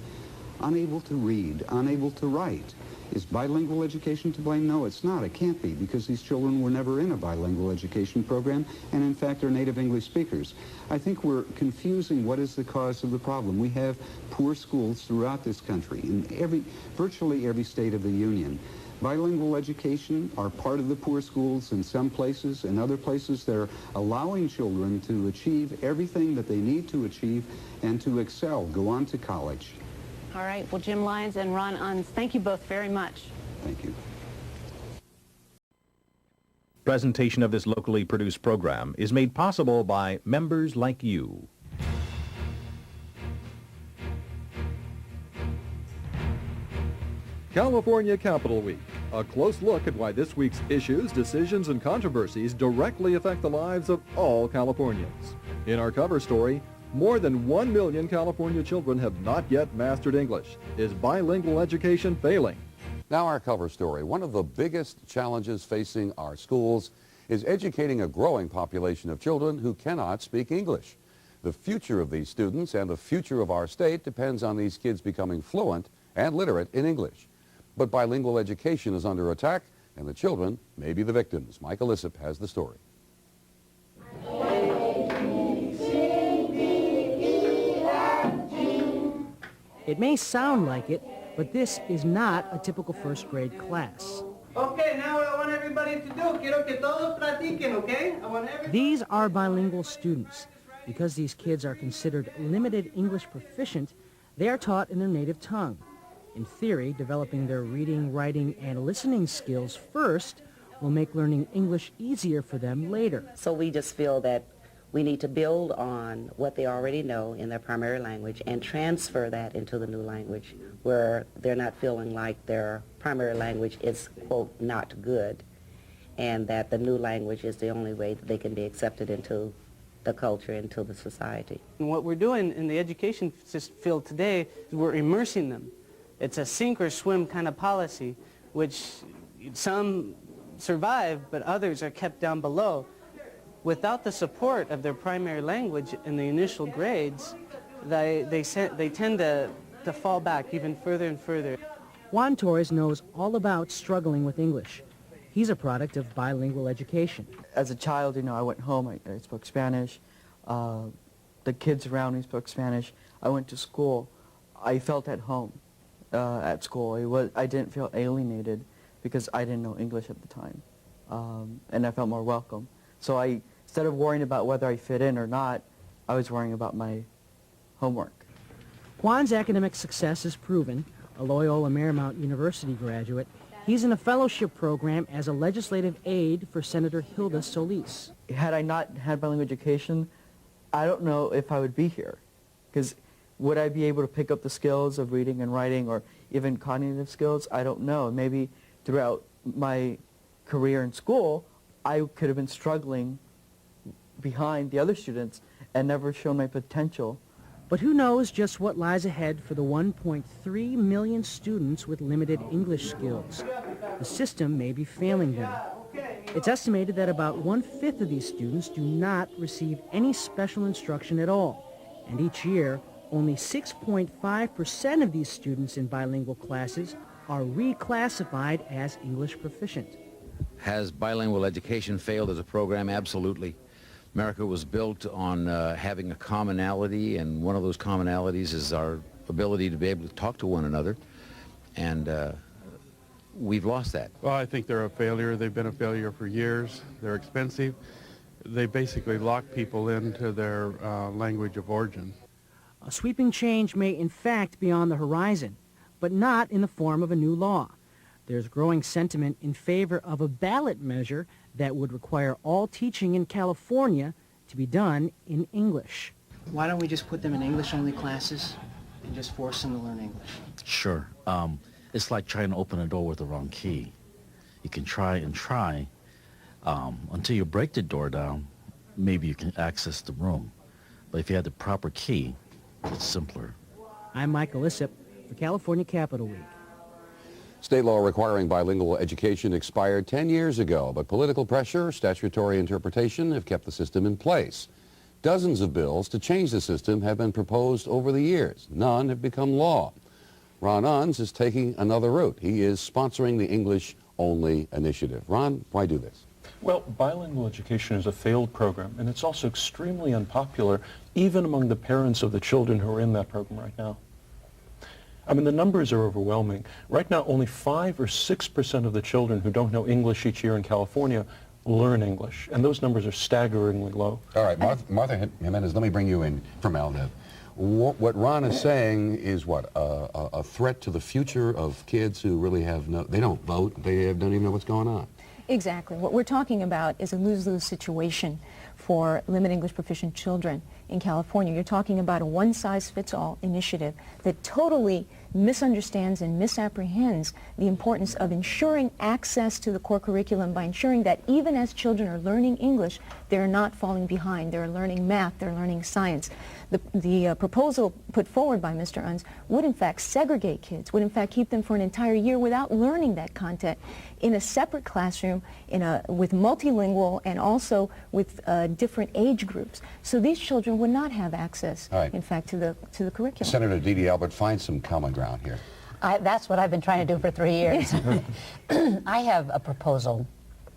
unable to read, unable to write. Is bilingual education to blame? No, it's not. It can't be, because these children were never in a bilingual education program, and in fact are native English speakers. I think we're confusing what is the cause of the problem. We have poor schools throughout this country, in virtually every state of the Union. Bilingual education are part of the poor schools in some places. In other places, they're allowing children to achieve everything that they need to achieve and to excel, go on to college. All right. Well, Jim Lyons and Ron Unz, thank you both very much. Thank you. Presentation of this locally produced program is made possible by members like you. California Capital Week. A close look at why this week's issues, decisions, and controversies directly affect the lives of all Californians. In our cover story, more than 1 million California children have not yet mastered English. Is bilingual education failing? Now our cover story. One of the biggest challenges facing our schools is educating a growing population of children who cannot speak English. The future of these students and the future of our state depends on these kids becoming fluent and literate in English. But bilingual education is under attack, and the children may be the victims. Michael Lissip has the story. It may sound like it, but this is not a typical first grade class. Okay, now what I want everybody to do, quiero que todos practiquen, okay? These are bilingual students. Because these kids are considered limited English proficient, they are taught in their native tongue. In theory, developing their reading, writing, and listening skills first will make learning English easier for them later. So we just feel that we need to build on what they already know in their primary language and transfer that into the new language where they're not feeling like their primary language is, quote, not good, and that the new language is the only way that they can be accepted into the culture, into the society. And what we're doing in the education field today is we're immersing them. It's a sink or swim kind of policy, which some survive, but others are kept down below. Without the support of their primary language in the initial grades, they tend to to fall back even further and further. Juan Torres knows all about struggling with English. He's a product of bilingual education. As a child, I went home, I spoke Spanish. The kids around me spoke Spanish. I went to school. I felt at home at school. I didn't feel alienated because I didn't know English at the time. And I felt more welcome. So instead of worrying about whether I fit in or not, I was worrying about my homework. Juan's academic success is proven. A Loyola Marymount University graduate, he's in a fellowship program as a legislative aide for Senator Hilda Solis. Had I not had bilingual education, I don't know if I would be here. Because would I be able to pick up the skills of reading and writing or even cognitive skills? I don't know. Maybe throughout my career in school, I could have been struggling behind the other students and never shown my potential. But who knows just what lies ahead for the 1.3 million students with limited English skills. The system may be failing them. It's estimated that about 1/5 of these students do not receive any special instruction at all. And each year, only 6.5% of these students in bilingual classes are reclassified as English proficient. Has bilingual education failed as a program? Absolutely. America was built on having a commonality, and one of those commonalities is our ability to be able to talk to one another, and we've lost that. Well, I think they're a failure. They've been a failure for years. They're expensive. They basically lock people into their language of origin. A sweeping change may in fact be on the horizon, but not in the form of a new law. There's growing sentiment in favor of a ballot measure that would require all teaching in California to be done in English. Why don't we just put them in English-only classes and just force them to learn English? Sure. It's like trying to open a door with the wrong key. You can try and try until you break the door down. Maybe you can access the room. But if you have the proper key, it's simpler. I'm Michael Issip for California Capital Week. State law requiring bilingual education expired 10 years ago, but political pressure, statutory interpretation have kept the system in place. Dozens of bills to change the system have been proposed over the years. None have become law. Ron Unz is taking another route. He is sponsoring the English-only initiative. Ron, why do this? Well, bilingual education is a failed program, and it's also extremely unpopular even among the parents of the children who are in that program right now. I mean, the numbers are overwhelming. Right now, only 5 or 6% of the children who don't know English each year in California learn English, and those numbers are staggeringly low. All right, Martha Jimenez, let me bring you in from ALNEV. What Ron is saying is what? A threat to the future of kids who really have they don't vote, they don't even know what's going on. Exactly. What we're talking about is a lose-lose situation for limited English proficient children in California. You're talking about a one-size-fits-all initiative that totally misunderstands and misapprehends the importance of ensuring access to the core curriculum by ensuring that even as children are learning English, they're not falling behind. They're learning math, they're learning science. The proposal put forward by Mr. Unz would in fact segregate kids, would in fact keep them for an entire year without learning that content in a separate classroom with multilingual and also with different age groups. So these children would not have access, in fact, to the curriculum. Senator Dede Albert, find some common ground here. That's what I've been trying to do for 3 years. I have a proposal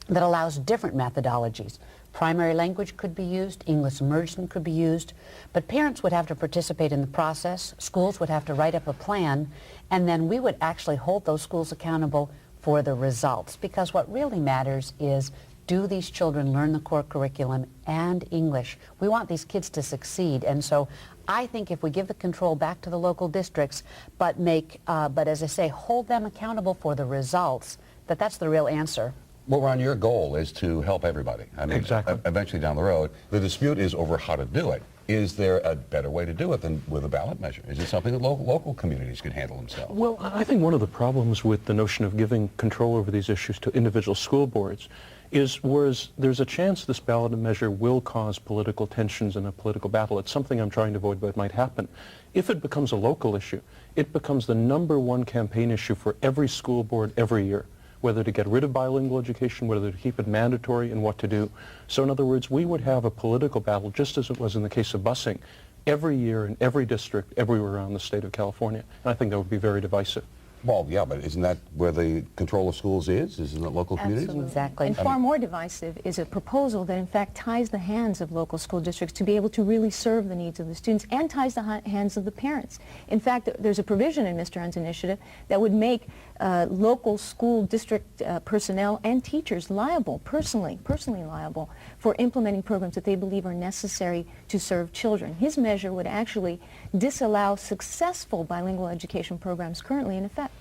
that allows different methodologies. Primary language could be used, English immersion could be used, but parents would have to participate in the process, schools would have to write up a plan, and then we would actually hold those schools accountable for the results, because what really matters is, do these children learn the core curriculum and English? We want these kids to succeed, and so I think if we give the control back to the local districts, but as I say, hold them accountable for the results, that's the real answer. Well, Ron, your goal is to help everybody. I mean, exactly. Eventually down the road, the dispute is over how to do it. Is there a better way to do it than with a ballot measure? Is it something that local communities can handle themselves? Well, I think one of the problems with the notion of giving control over these issues to individual school boards is, whereas there's a chance this ballot measure will cause political tensions in a political battle, it's something I'm trying to avoid, but it might happen. If it becomes a local issue, it becomes the #1 campaign issue for every school board every year, whether to get rid of bilingual education, whether to keep it mandatory, and what to do. So in other words, we would have a political battle, just as it was in the case of busing, every year in every district everywhere around the state of California. And I think that would be very divisive. Well, yeah, but isn't that where the control of schools is? Isn't it local communities? Absolutely. Exactly. And far more divisive is a proposal that in fact ties the hands of local school districts to be able to really serve the needs of the students and ties the hands of the parents. In fact, there's a provision in Mr. Hunn's initiative that would make local school district personnel and teachers liable, personally liable, for implementing programs that they believe are necessary to serve children. His measure would actually disallow successful bilingual education programs currently in effect.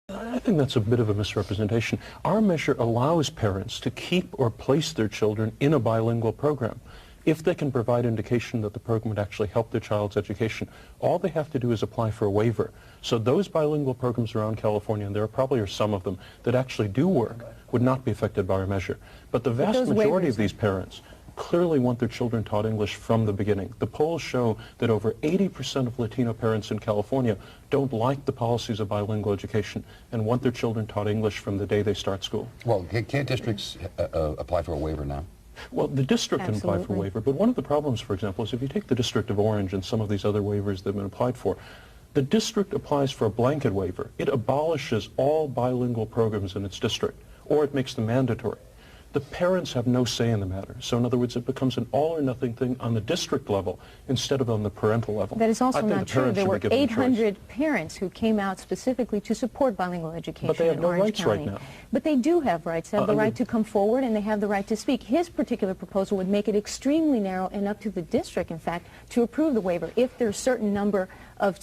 I think that's a bit of a misrepresentation. Our measure allows parents to keep or place their children in a bilingual program if they can provide indication that the program would actually help their child's education. All they have to do is apply for a waiver. So those bilingual programs around California, and there probably are some of them that actually do work, would not be affected by our measure. But the vast majority of these parents clearly want their children taught English from the beginning. The polls show that over 80% of Latino parents in California don't like the policies of bilingual education and want their children taught English from the day they start school. Well, can't districts apply for a waiver now? Well, the district can apply for a waiver, but one of the problems, for example, is if you take the District of Orange and some of these other waivers that have been applied for, the district applies for a blanket waiver. It abolishes all bilingual programs in its district, or it makes them mandatory. The parents have no say in the matter. So in other words, it becomes an all or nothing thing on the district level instead of on the parental level. That is also not true. There were 800 choice. Parents who came out specifically to support bilingual education But they have in no Orange rights County. right now. But they do have rights. They have the right to come forward and they have the right to speak. His particular proposal would make it extremely narrow and up to the district, in fact, to approve the waiver if there's a certain number of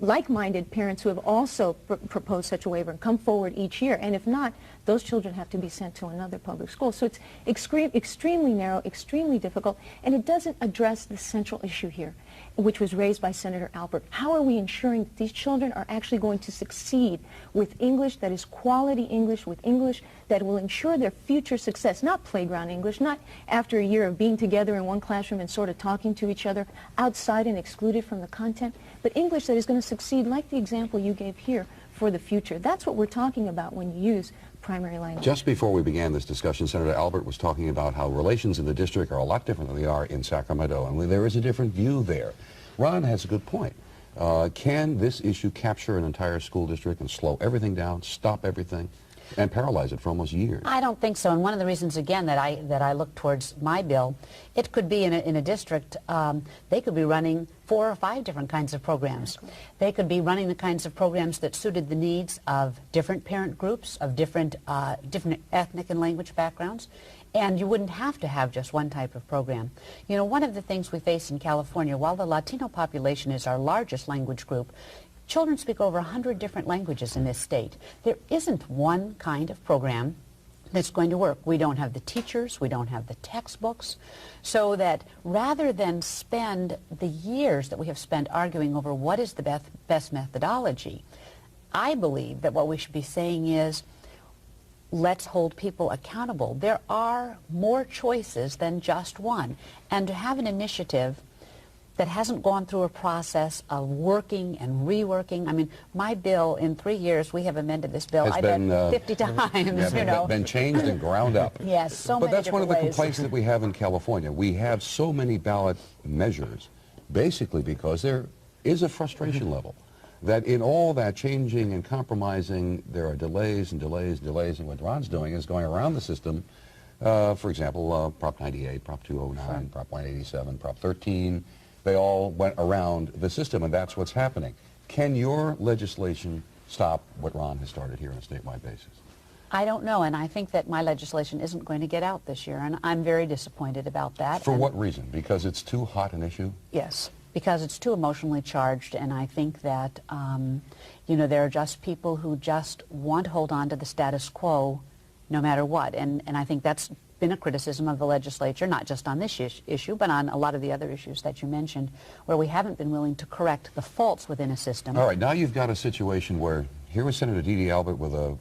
like-minded parents who have also proposed such a waiver and come forward each year. And if not, those children have to be sent to another public school. So it's extremely narrow, extremely difficult, and it doesn't address the central issue here, which was raised by Senator Albert. How are we ensuring that these children are actually going to succeed with English that is quality English, with English that will ensure their future success, not playground English, not after a year of being together in one classroom and sort of talking to each other outside and excluded from the content, but English that is going to succeed like the example you gave here for the future. That's what we're talking about when you use primary language. Just before we began this discussion, Senator Albert was talking about how relations in the district are a lot different than they are in Sacramento, and there is a different view there. Ron has a good point. Can this issue capture an entire school district and slow everything down, stop everything, and paralyze it for almost years? I don't think so, and one of the reasons, again, that I look towards my bill, it could be in a district, they could be running 4 or 5 different kinds of programs. They could be running the kinds of programs that suited the needs of different parent groups, of different ethnic and language backgrounds, and you wouldn't have to have just one type of program. You know, one of the things we face in California, while the Latino population is our largest language group, children speak over 100 different languages in this state. There isn't one kind of program that's going to work. We don't have the teachers, we don't have the textbooks, so that rather than spend the years that we have spent arguing over what is the best methodology, I believe that what we should be saying is, let's hold people accountable. There are more choices than just one, and to have an initiative that hasn't gone through a process of working and reworking. I mean, my bill, in 3 years, we have amended this bill, I bet 50 times, you know. Been changed and ground up. Yes, so many But that's one of the different ways. complaints that we have in California. We have so many ballot measures, basically because there is a frustration level that in all that changing and compromising, there are delays and delays and delays, and what Ron's doing is going around the system. For example, Prop 98, Prop 209, Prop 187, Prop 13, they all went around the system, and that's what's happening. Can your legislation stop what Ron has started here on a statewide basis? I don't know, and I think that my legislation isn't going to get out this year, and I'm very disappointed about that. For what reason? Because it's too hot an issue? Yes, because it's too emotionally charged, and I think that, you know, there are just people who just want to hold on to the status quo no matter what, and I think that's been a criticism of the legislature, not just on this issue, but on a lot of the other issues that you mentioned, where we haven't been willing to correct the faults within a system. All right, now you've got a situation where here was Senator Dee Dee Albert with a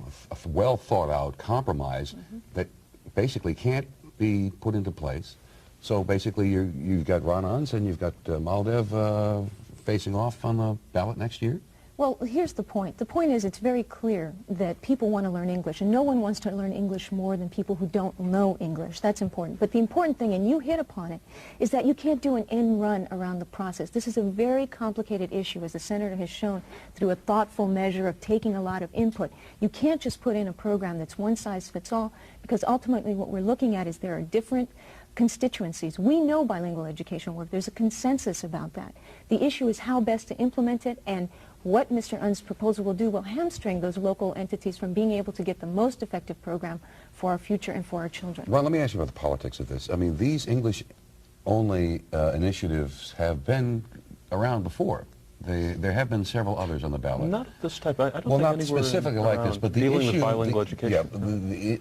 well-thought-out compromise that basically can't be put into place. So basically you've got Ron Unz and you've got Maldev facing off on the ballot next year? Well, here's the point. The point is it's very clear that people want to learn English, and no one wants to learn English more than people who don't know English. That's important. But the important thing, and you hit upon it, is that you can't do an end run around the process. This is a very complicated issue, as the Senator has shown, through a thoughtful measure of taking a lot of input. You can't just put in a program that's one size fits all, because ultimately what we're looking at is there are different constituencies. We know bilingual education works. There's a consensus about that. The issue is how best to implement it, and what Mr. Un's proposal will do will hamstring those local entities from being able to get the most effective program for our future and for our children. Well, let me ask you about the politics of this. I mean, these English-only initiatives have been around before. There have been several others on the ballot. Not this type. I don't well, think not anywhere specifically like this, but the dealing issue, with bilingual education. Yeah,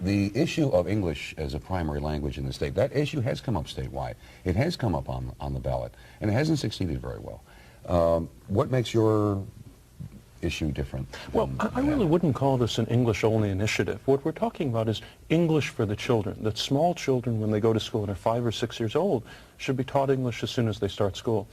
the issue of English as a primary language in the state, that issue has come up statewide. It has come up on the ballot, and it hasn't succeeded very well. What makes your issue different? Well, I really wouldn't call this an English-only initiative. What we're talking about is English for the children, that small children, when they go to school and are 5 or 6 years old, should be taught English as soon as they start school.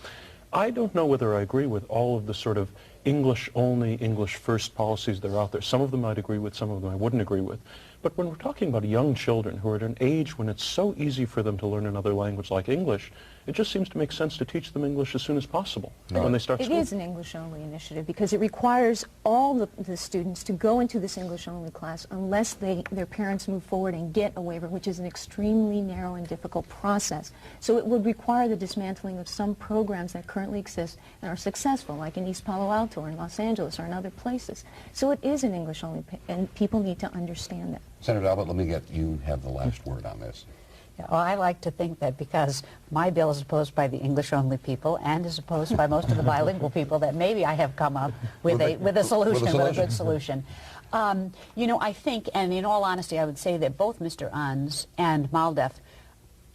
I don't know whether I agree with all of the sort of English-only, English-first policies that are out there. Some of them I'd agree with, some of them I wouldn't agree with. But when we're talking about young children who are at an age when it's so easy for them to learn another language like English, it just seems to make sense to teach them English as soon as possible when they start school. It is an English-only initiative because it requires all the students to go into this English-only class unless their parents move forward and get a waiver, which is an extremely narrow and difficult process. So it would require the dismantling of some programs that currently exist and are successful, like in East Palo Alto or in Los Angeles or in other places. So it is an English-only, and people need to understand that. Senator Albert, let me get you have the last word on this. Yeah, well, I like to think that because my bill is opposed by the English-only people and is opposed by most of the bilingual people, that maybe I have come up with a solution, with a good solution. You know, I think, and in all honesty, I would say that both Mr. Unz and MALDEF,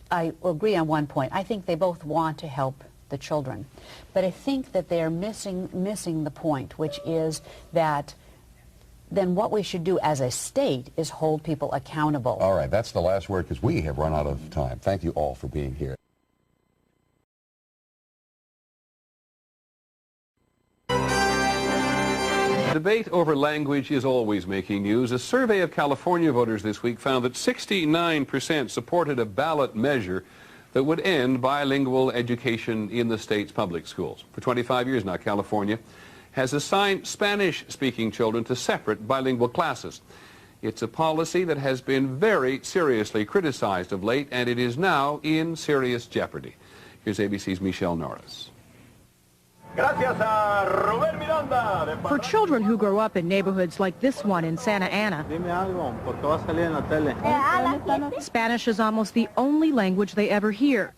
I agree on one point. I think they both want to help the children. But I think that they are missing the point, which is that then what we should do as a state is hold people accountable. All right, that's the last word because we have run out of time. Thank you all for being here. Debate over language is always making news. A survey of California voters this week found that 69% supported a ballot measure that would end bilingual education in the state's public schools. For 25 years now, California has assigned Spanish-speaking children to separate bilingual classes. It's a policy that has been very seriously criticized of late, and it is now in serious jeopardy. Here's ABC's Michelle Norris. For children who grow up in neighborhoods like this one in Santa Ana, Spanish is almost the only language they ever hear.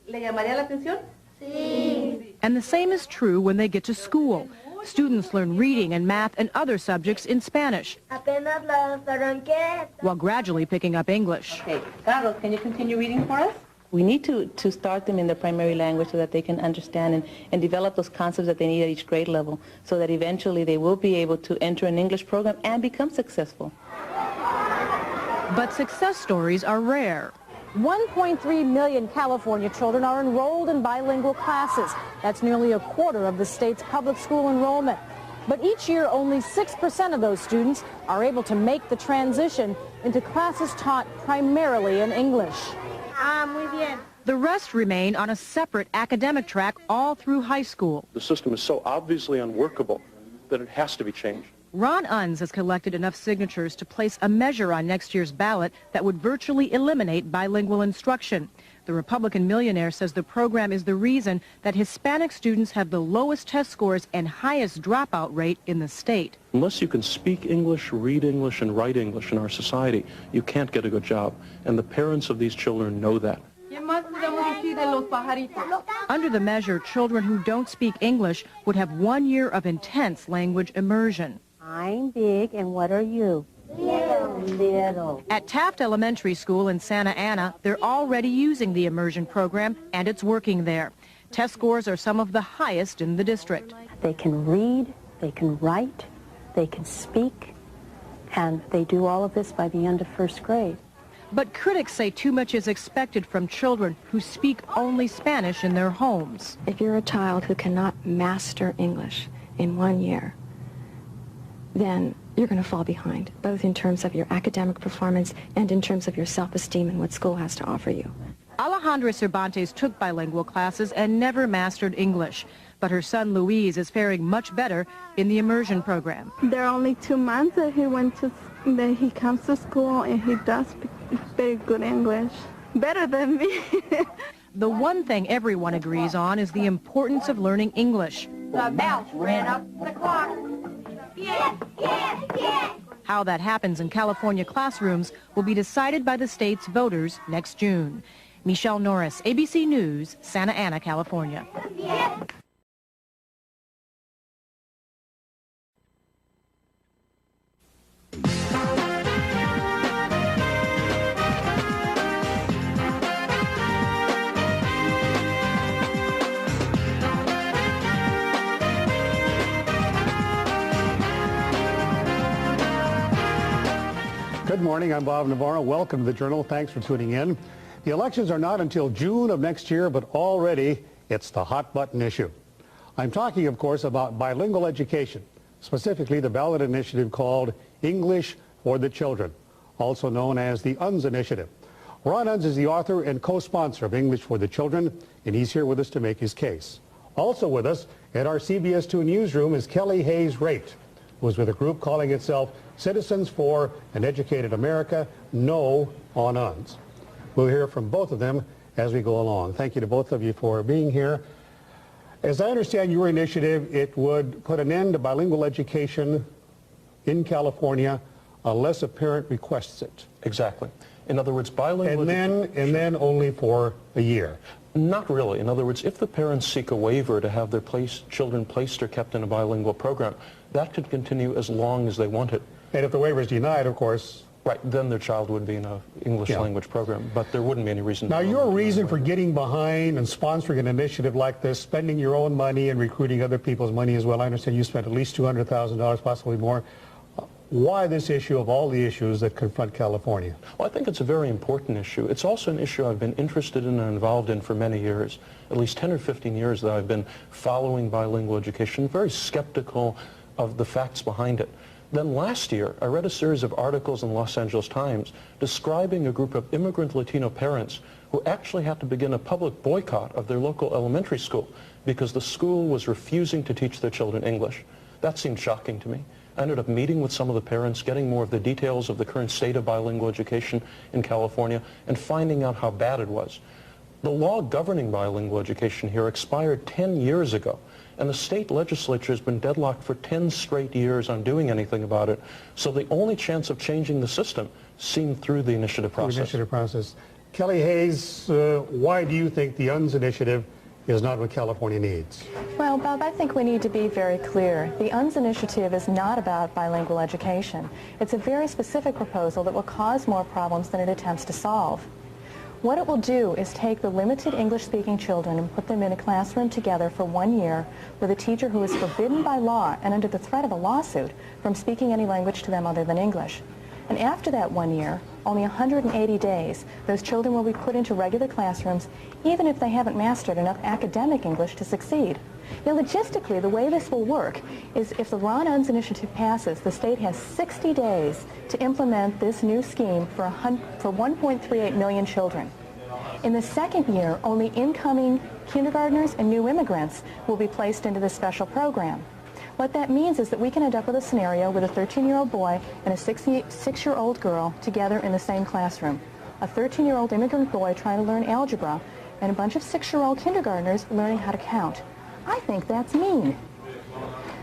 And the same is true when they get to school. Students learn reading and math and other subjects in Spanish, while gradually picking up English. Okay, Carlos, can you continue reading for us? We need to start them in their primary language so that they can understand and develop those concepts that they need at each grade level so that eventually they will be able to enter an English program and become successful. But success stories are rare. 1.3 million California children are enrolled in bilingual classes. That's nearly a quarter of the state's public school enrollment. But each year, only 6% of those students are able to make the transition into classes taught primarily in English. The rest remain on a separate academic track all through high school. The system is so obviously unworkable that it has to be changed. Ron Unz has collected enough signatures to place a measure on next year's ballot that would virtually eliminate bilingual instruction. The Republican millionaire says the program is the reason that Hispanic students have the lowest test scores and highest dropout rate in the state. Unless you can speak English, read English, and write English in our society, you can't get a good job. And the parents of these children know that. Under the measure, children who don't speak English would have 1 year of intense language immersion. I'm big, and what are you? Little. At Taft Elementary School in Santa Ana, they're already using the immersion program, and it's working there. Test scores are some of the highest in the district. They can read, they can write, they can speak, and they do all of this by the end of first grade. But critics say too much is expected from children who speak only Spanish in their homes. If you're a child who cannot master English in 1 year, then you're going to fall behind, both in terms of your academic performance and in terms of your self-esteem and what school has to offer you. Alejandra Cervantes took bilingual classes and never mastered English, but her son Luis is faring much better in the immersion program. There are only 2 months that he comes to school, and he does speak very good English, better than me. The one thing everyone agrees on is the importance of learning English. The mouse ran up the clock. Yes, yes, yes. How that happens in California classrooms will be decided by the state's voters next June. Michelle Norris, ABC News, Santa Ana, California. Yes. Good morning, I'm Bob Navarro. Welcome to the Journal. Thanks for tuning in. The elections are not until June of next year, but already it's the hot button issue. I'm talking, of course, about bilingual education, specifically the ballot initiative called English for the Children, also known as the UNS Initiative. Ron Unz is the author and co-sponsor of English for the Children, and he's here with us to make his case. Also with us at our CBS 2 newsroom is Kelly Hayes-Raitt, who is with a group calling itself Citizens for an Educated America, No on UNS. We'll hear from both of them as we go along. Thank you to both of you for being here. As I understand your initiative, it would put an end to bilingual education in California unless a parent requests it. Exactly. In other words, bilingual... And then only for a year. Not really. In other words, if the parents seek a waiver to have their children placed or kept in a bilingual program, that could continue as long as they want it. And if the waiver is denied, of course... Right, then their child would be in an English language program, but there wouldn't be any reason... Now, your reason for getting behind and sponsoring an initiative like this, spending your own money and recruiting other people's money as well, I understand you spent at least $200,000, possibly more. Why this issue of all the issues that confront California? Well, I think it's a very important issue. It's also an issue I've been interested in and involved in for many years, at least 10 or 15 years that I've been following bilingual education, very skeptical of the facts behind it. Then last year, I read a series of articles in the Los Angeles Times describing a group of immigrant Latino parents who actually had to begin a public boycott of their local elementary school because the school was refusing to teach their children English. That seemed shocking to me. I ended up meeting with some of the parents, getting more of the details of the current state of bilingual education in California, and finding out how bad it was. The law governing bilingual education here expired 10 years ago, and the state legislature has been deadlocked for 10 straight years on doing anything about it. So the only chance of changing the system seemed through the initiative process. Kelly Hayes, why do you think the UNS Initiative is not what California needs? Well, Bob, I think we need to be very clear. The UNS Initiative is not about bilingual education. It's a very specific proposal that will cause more problems than it attempts to solve. What it will do is take the limited English-speaking children and put them in a classroom together for 1 year with a teacher who is forbidden by law and under the threat of a lawsuit from speaking any language to them other than English. And after that 1 year, only 180 days, those children will be put into regular classrooms even if they haven't mastered enough academic English to succeed. Now, logistically, the way this will work is if the Ron Unz Initiative passes, the state has 60 days to implement this new scheme for 1.38 million children. In the second year, only incoming kindergartners and new immigrants will be placed into this special program. What that means is that we can end up with a scenario with a 13-year-old boy and a 6-year-old girl together in the same classroom. A 13-year-old immigrant boy trying to learn algebra and a bunch of 6-year-old kindergartners learning how to count. I think that's mean.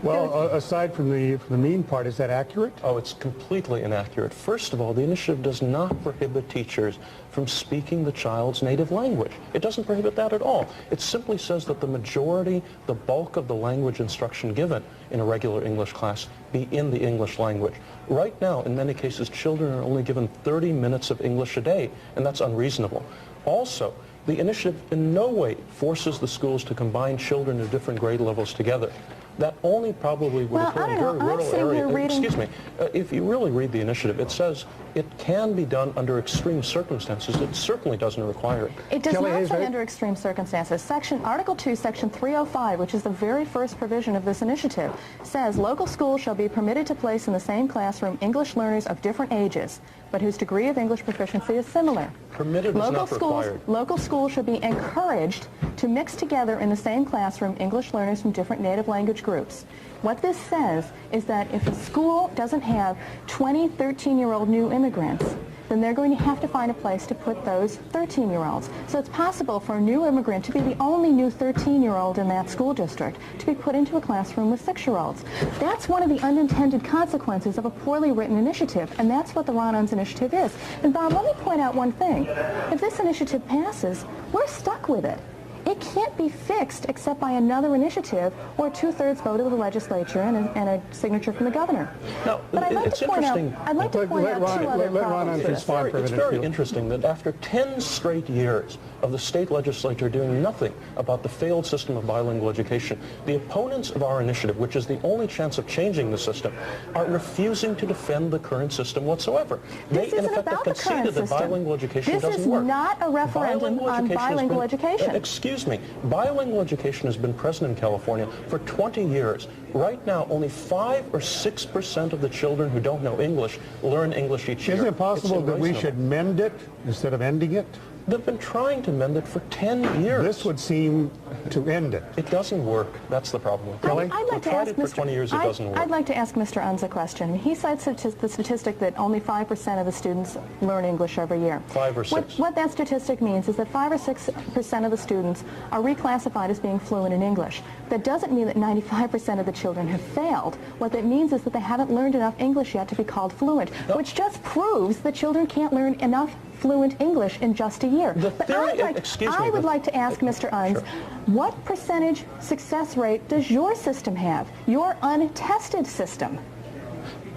Well, aside from the mean part, is that accurate? Oh, it's completely inaccurate. First of all, the initiative does not prohibit teachers from speaking the child's native language. It doesn't prohibit that at all. It simply says that the majority, the bulk of the language instruction given in a regular English class be in the English language. Right now, in many cases, children are only given 30 minutes of English a day, and that's unreasonable. Also, the initiative in no way forces the schools to combine children of different grade levels together. That only probably would occur in very rural areas. excuse me, if you really read the initiative, it says it can be done under extreme circumstances. It certainly doesn't require it. It does not say under extreme circumstances. Article 2, Section 305, which is the very first provision of this initiative, says local schools shall be permitted to place in the same classroom English learners of different ages, but whose degree of English proficiency is similar. Permitted is not required. Local schools should be encouraged to mix together in the same classroom English learners from different native language groups. What this says is that if a school doesn't have 20 13-year-old new immigrants, then they're going to have to find a place to put those 13-year-olds. So it's possible for a new immigrant to be the only new 13-year-old in that school district, to be put into a classroom with 6-year-olds. That's one of the unintended consequences of a poorly written initiative, and that's what the Ron Unz initiative is. And Bob, let me point out one thing. If this initiative passes, we're stuck with it. It can't be fixed except by another initiative or a 2/3 vote of the legislature and a signature from the governor. No, but I'd like to point out, two other problems. It's very interesting that after 10 straight years of the state legislature doing nothing about the failed system of bilingual education, the opponents of our initiative, which is the only chance of changing the system, are refusing to defend the current system whatsoever. They, in effect, have conceded that bilingual education doesn't work. This is not a referendum on bilingual education. Excuse me, bilingual education has been present in California for 20 years. Right now, only 5 or 6% of the children who don't know English learn English each year. Isn't it possible that we should mend it instead of ending it? They've been trying to mend it for 10 years. This would seem to end it. It doesn't work. That's the problem. Kelly? We've tried it for 20 years. It doesn't work. I'd like to ask Mr. Unz a question. He cites the statistic that only 5% of the students learn English every year. 5 or 6. What that statistic means is that 5 or 6% of the students are reclassified as being fluent in English. That doesn't mean that 95% of the children have failed. What that means is that they haven't learned enough English yet to be called fluent, which just proves that children can't learn enough fluent English in just a year. I would like to ask Mr. Unz, what percentage success rate does your system have, your untested system?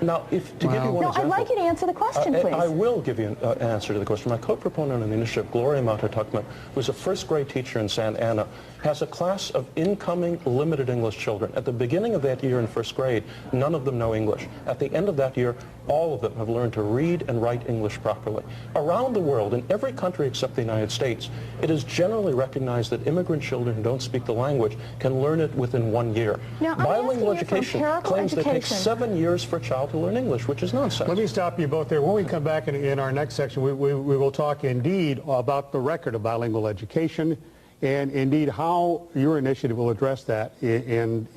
Now, to give you one example, I'd like you to answer the question, please. I will give you an answer to the question. My co-proponent in the initiative, Gloria Mata-Tuckman, who's a first-grade teacher in Santa Ana, has a class of incoming limited English children. At the beginning of that year in first grade, none of them know English. At the end of that year, all of them have learned to read and write English properly. Around the world, in every country except the United States, it is generally recognized that immigrant children who don't speak the language can learn it within 1 year. Now, bilingual education claims that it takes 7 years for a child to learn English, which is nonsense. Let me stop you both there. When we come back in our next section, we will talk indeed about the record of bilingual education and indeed how your initiative will address that and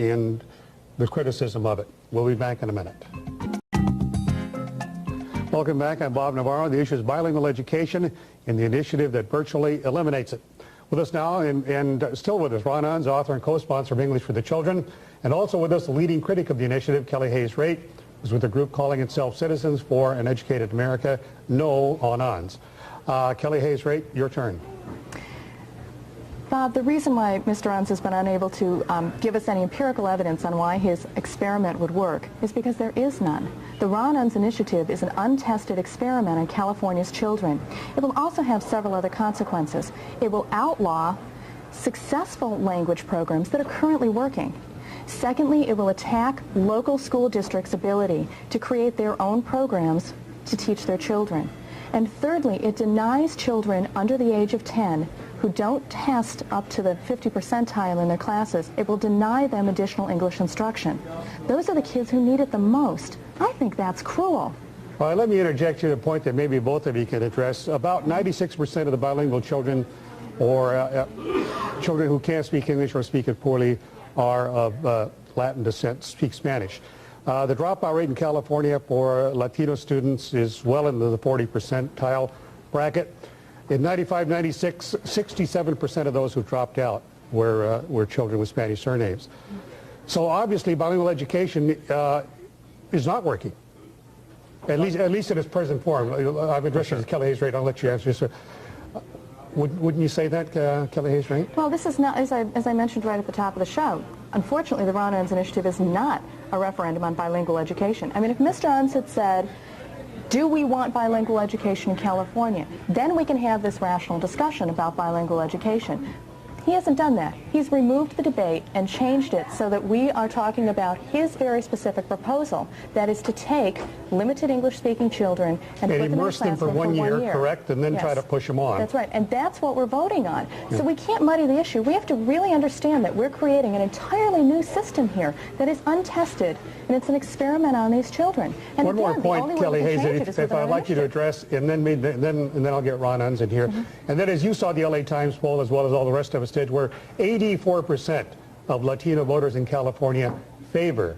the criticism of it. We'll be back in a minute. Welcome back. I'm Bob Navarro. The issue is bilingual education and the initiative that virtually eliminates it. With us now, and still with us, Ron Unz, author and co-sponsor of English for the Children, and also with us, the leading critic of the initiative, Kelly Hayes-Raitt, who's with a group calling itself Citizens for an Educated America, No on Unz. Kelly Hayes-Raitt, your turn. Bob, the reason why Mr. Unz has been unable to give us any empirical evidence on why his experiment would work is because there is none. The Ron Unz initiative is an untested experiment on California's children. It will also have several other consequences. It will outlaw successful language programs that are currently working. Secondly, it will attack local school districts' ability to create their own programs to teach their children. And thirdly, it denies children under the age of 10 who don't test up to the 50 percentile in their classes, it will deny them additional English instruction. Those are the kids who need it the most. I think that's cruel. All right, let me interject you to a point that maybe both of you can address. About 96% of the bilingual children or children who can't speak English or speak it poorly are of Latin descent, speak Spanish. The dropout rate in California for Latino students is well into the 40 percentile bracket. In 95, 96, 67% of those who dropped out were children with Spanish surnames. So obviously bilingual education is not working, at least in its present form. I'm addressing Kelly Hayes-Raitt. I'll let you answer this. Wouldn't you say that, Kelly Hayes-Raitt? Well, this is not, as I mentioned right at the top of the show, unfortunately the Ron Unz initiative is not a referendum on bilingual education. I mean, if Mr. Unz had said, do we want bilingual education in California? Then we can have this rational discussion about bilingual education. He hasn't done that. He's removed the debate and changed it so that we are talking about his very specific proposal, that is to take limited English-speaking children and put them in a immerse them for classroom 1 year, correct, and then Yes. try to push them on. That's right, and that's what we're voting on. So we can't muddy the issue. We have to really understand that we're creating an entirely new system here that is untested, and it's an experiment on these children. And One again, more the point, only way Kelly we can Hayes, change it is with if I'd an like you to initiative. address, and then I'll get Ron Unz in here. And that is, you saw the LA Times poll as well as all the rest of us did, where 84% of Latino voters in California favor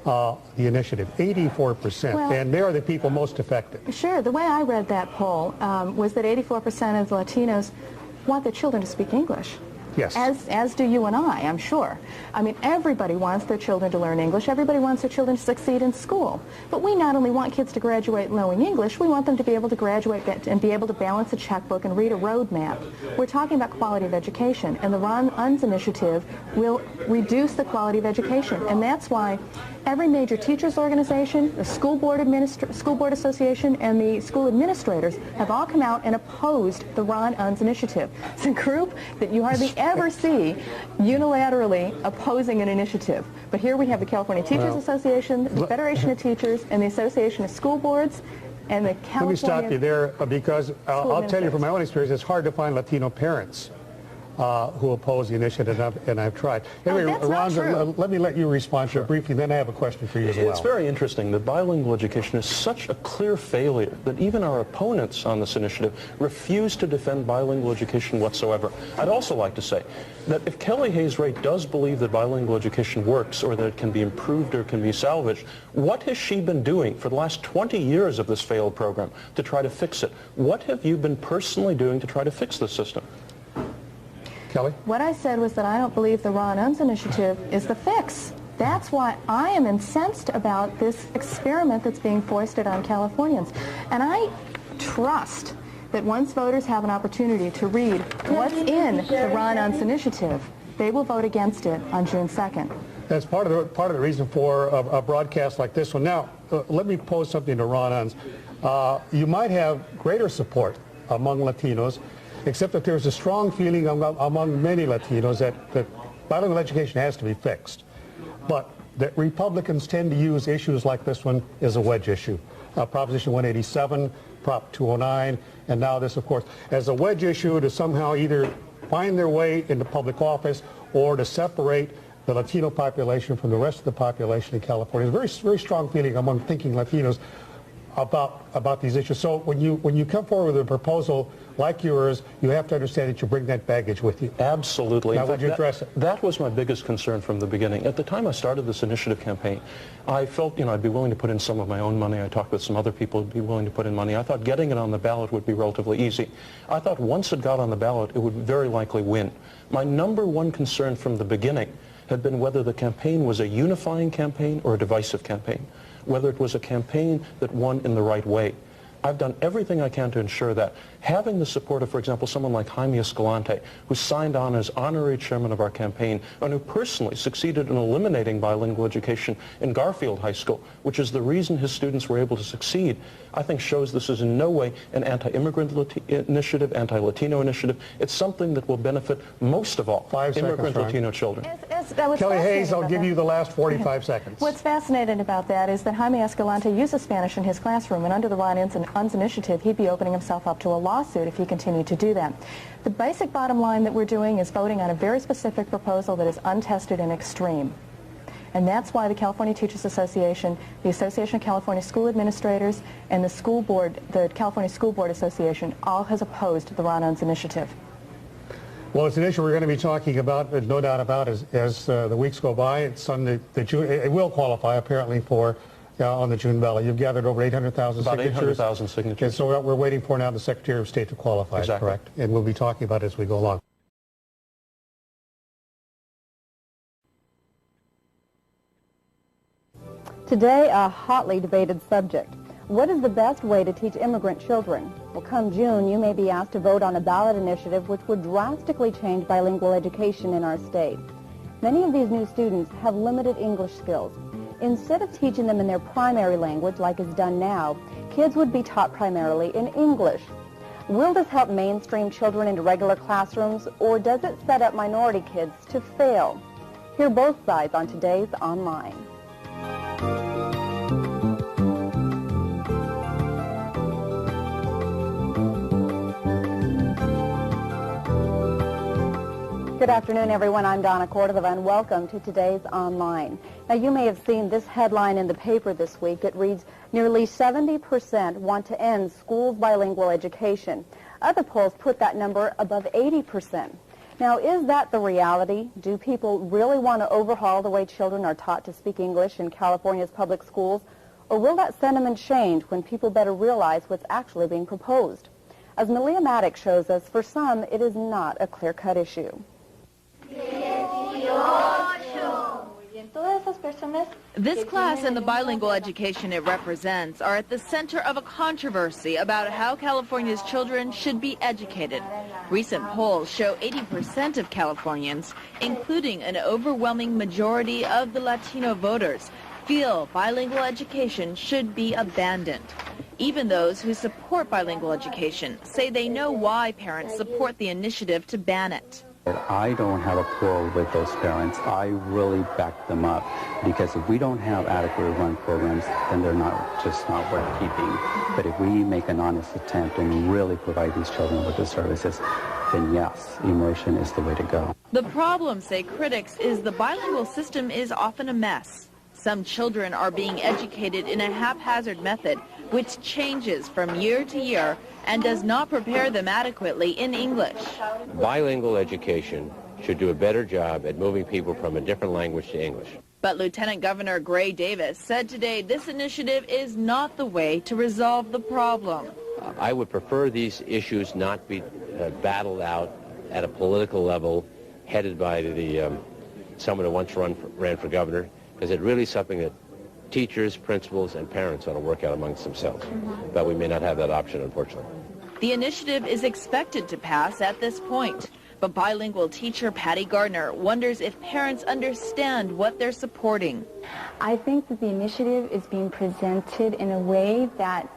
the initiative. 84%, Well- and they are the people most affected. Sure. The way I read that poll was that 84% of the Latinos want their children to speak English. Yes. As do you and I, I'm sure. I mean, everybody wants their children to learn English. Everybody wants their children to succeed in school. But we not only want kids to graduate knowing English, we want them to be able to graduate and be able to balance a checkbook and read a road map. We're talking about quality of education, and the Ron Unz initiative will reduce the quality of education. And that's why every major teachers organization, the school board association, and the school administrators have all come out and opposed the Ron Unz initiative. It's a group that you hardly ever see unilaterally opposing an initiative. But here we have the California Teachers Association, the Federation of Teachers, and the Association of School Boards, and the California... Let me stop you there, because I'll tell you from my own experience, it's hard to find Latino parents who oppose the initiative, and I've tried. Anyway, that's not true. Ron, let me let you respond to it briefly, then I have a question for you as well. It's very interesting that bilingual education is such a clear failure that even our opponents on this initiative refuse to defend bilingual education whatsoever. I'd also like to say that if Kelly Hayes Wright does believe that bilingual education works, or that it can be improved or can be salvaged, what has she been doing for the last 20 years of this failed program to try to fix it? What have you been personally doing to try to fix this system? Kelly? What I said was that I don't believe the Ron Unz initiative is the fix. That's why I am incensed about this experiment that's being foisted on Californians. And I trust that once voters have an opportunity to read what's in the Ron Unz initiative, they will vote against it on June 2nd. That's part of the reason for a broadcast like this one. Now, let me pose something to Ron Unz. You might have greater support among Latinos, except that there's a strong feeling among many Latinos that bilingual education has to be fixed. But that Republicans tend to use issues like this one as a wedge issue. Proposition 187, Prop 209, and now this, of course, as a wedge issue to somehow either find their way into public office or to separate the Latino population from the rest of the population in California. There's a very, very strong feeling among thinking Latinos about these issues. So when you come forward with a proposal like yours, you have to understand that you bring that baggage with you. Absolutely. Now, would you address it? That was my biggest concern from the beginning. At the time I started this initiative campaign, I felt, I'd be willing to put in some of my own money. I talked with some other people who'd be willing to put in money. I thought getting it on the ballot would be relatively easy. I thought once it got on the ballot, it would very likely win. My number one concern from the beginning had been whether the campaign was a unifying campaign or a divisive campaign, whether it was a campaign that won in the right way. I've done everything I can to ensure that. Having the support of, for example, someone like Jaime Escalante, who signed on as honorary chairman of our campaign and who personally succeeded in eliminating bilingual education in Garfield High School, which is the reason his students were able to succeed, I think shows this is in no way an anti-immigrant initiative, anti-Latino initiative. It's something that will benefit most of all immigrant Latino children. Kelly Hayes, I'll give you the last 45 seconds. What's fascinating about that is that Jaime Escalante uses Spanish in his classroom, and under the Ron Unz initiative, he'd be opening himself up to a lawsuit if he continued to do that. The basic bottom line that we're doing is voting on a very specific proposal that is untested and extreme. And that's why the California Teachers Association, the Association of California School Administrators, and the school board, the California School Board Association, all has opposed the Ron Unz initiative. Well, it's an issue we're going to be talking about, no doubt about, as the weeks go by. It's on the June. It will qualify apparently for on the June ballot. You've gathered over 800,000 signatures. About 800,000 signatures. And so we're waiting for now the Secretary of State to qualify. Exactly. Correct? And we'll be talking about it as we go along. Today, a hotly debated subject. What is the best way to teach immigrant children? Well, come June, you may be asked to vote on a ballot initiative which would drastically change bilingual education in our state. Many of these new students have limited English skills. Instead of teaching them in their primary language, like is done now, kids would be taught primarily in English. Will this help mainstream children into regular classrooms, or does it set up minority kids to fail? Hear both sides on today's Online. Good afternoon, everyone. I'm Donna Cordova, and welcome to today's Online. Now, you may have seen this headline in the paper this week. It reads, nearly 70% want to end schools' bilingual education. Other polls put that number above 80%. Now, is that the reality? Do people really want to overhaul the way children are taught to speak English in California's public schools? Or will that sentiment change when people better realize what's actually being proposed? As Malia Maddox shows us, for some, it is not a clear-cut issue. This class and the bilingual education it represents are at the center of a controversy about how California's children should be educated. Recent polls show 80% of Californians, including an overwhelming majority of the Latino voters, feel bilingual education should be abandoned. Even those who support bilingual education say they know why parents support the initiative to ban it. I don't have a quarrel with those parents. I really back them up, because if we don't have adequately run programs, then they're just not worth keeping. But if we make an honest attempt and really provide these children with the services, then yes, immersion is the way to go. The problem, say critics, is the bilingual system is often a mess. Some children are being educated in a haphazard method, which changes from year to year and does not prepare them adequately in English. Bilingual education should do a better job at moving people from a different language to English. But Lieutenant Governor Gray Davis said today this initiative is not the way to resolve the problem. I would prefer these issues not be battled out at a political level headed by someone who once ran for governor, because it really is something that teachers, principals, and parents ought to work out amongst themselves. But we may not have that option, unfortunately. The initiative is expected to pass at this point. But bilingual teacher Patty Gardner wonders if parents understand what they're supporting. I think that the initiative is being presented in a way that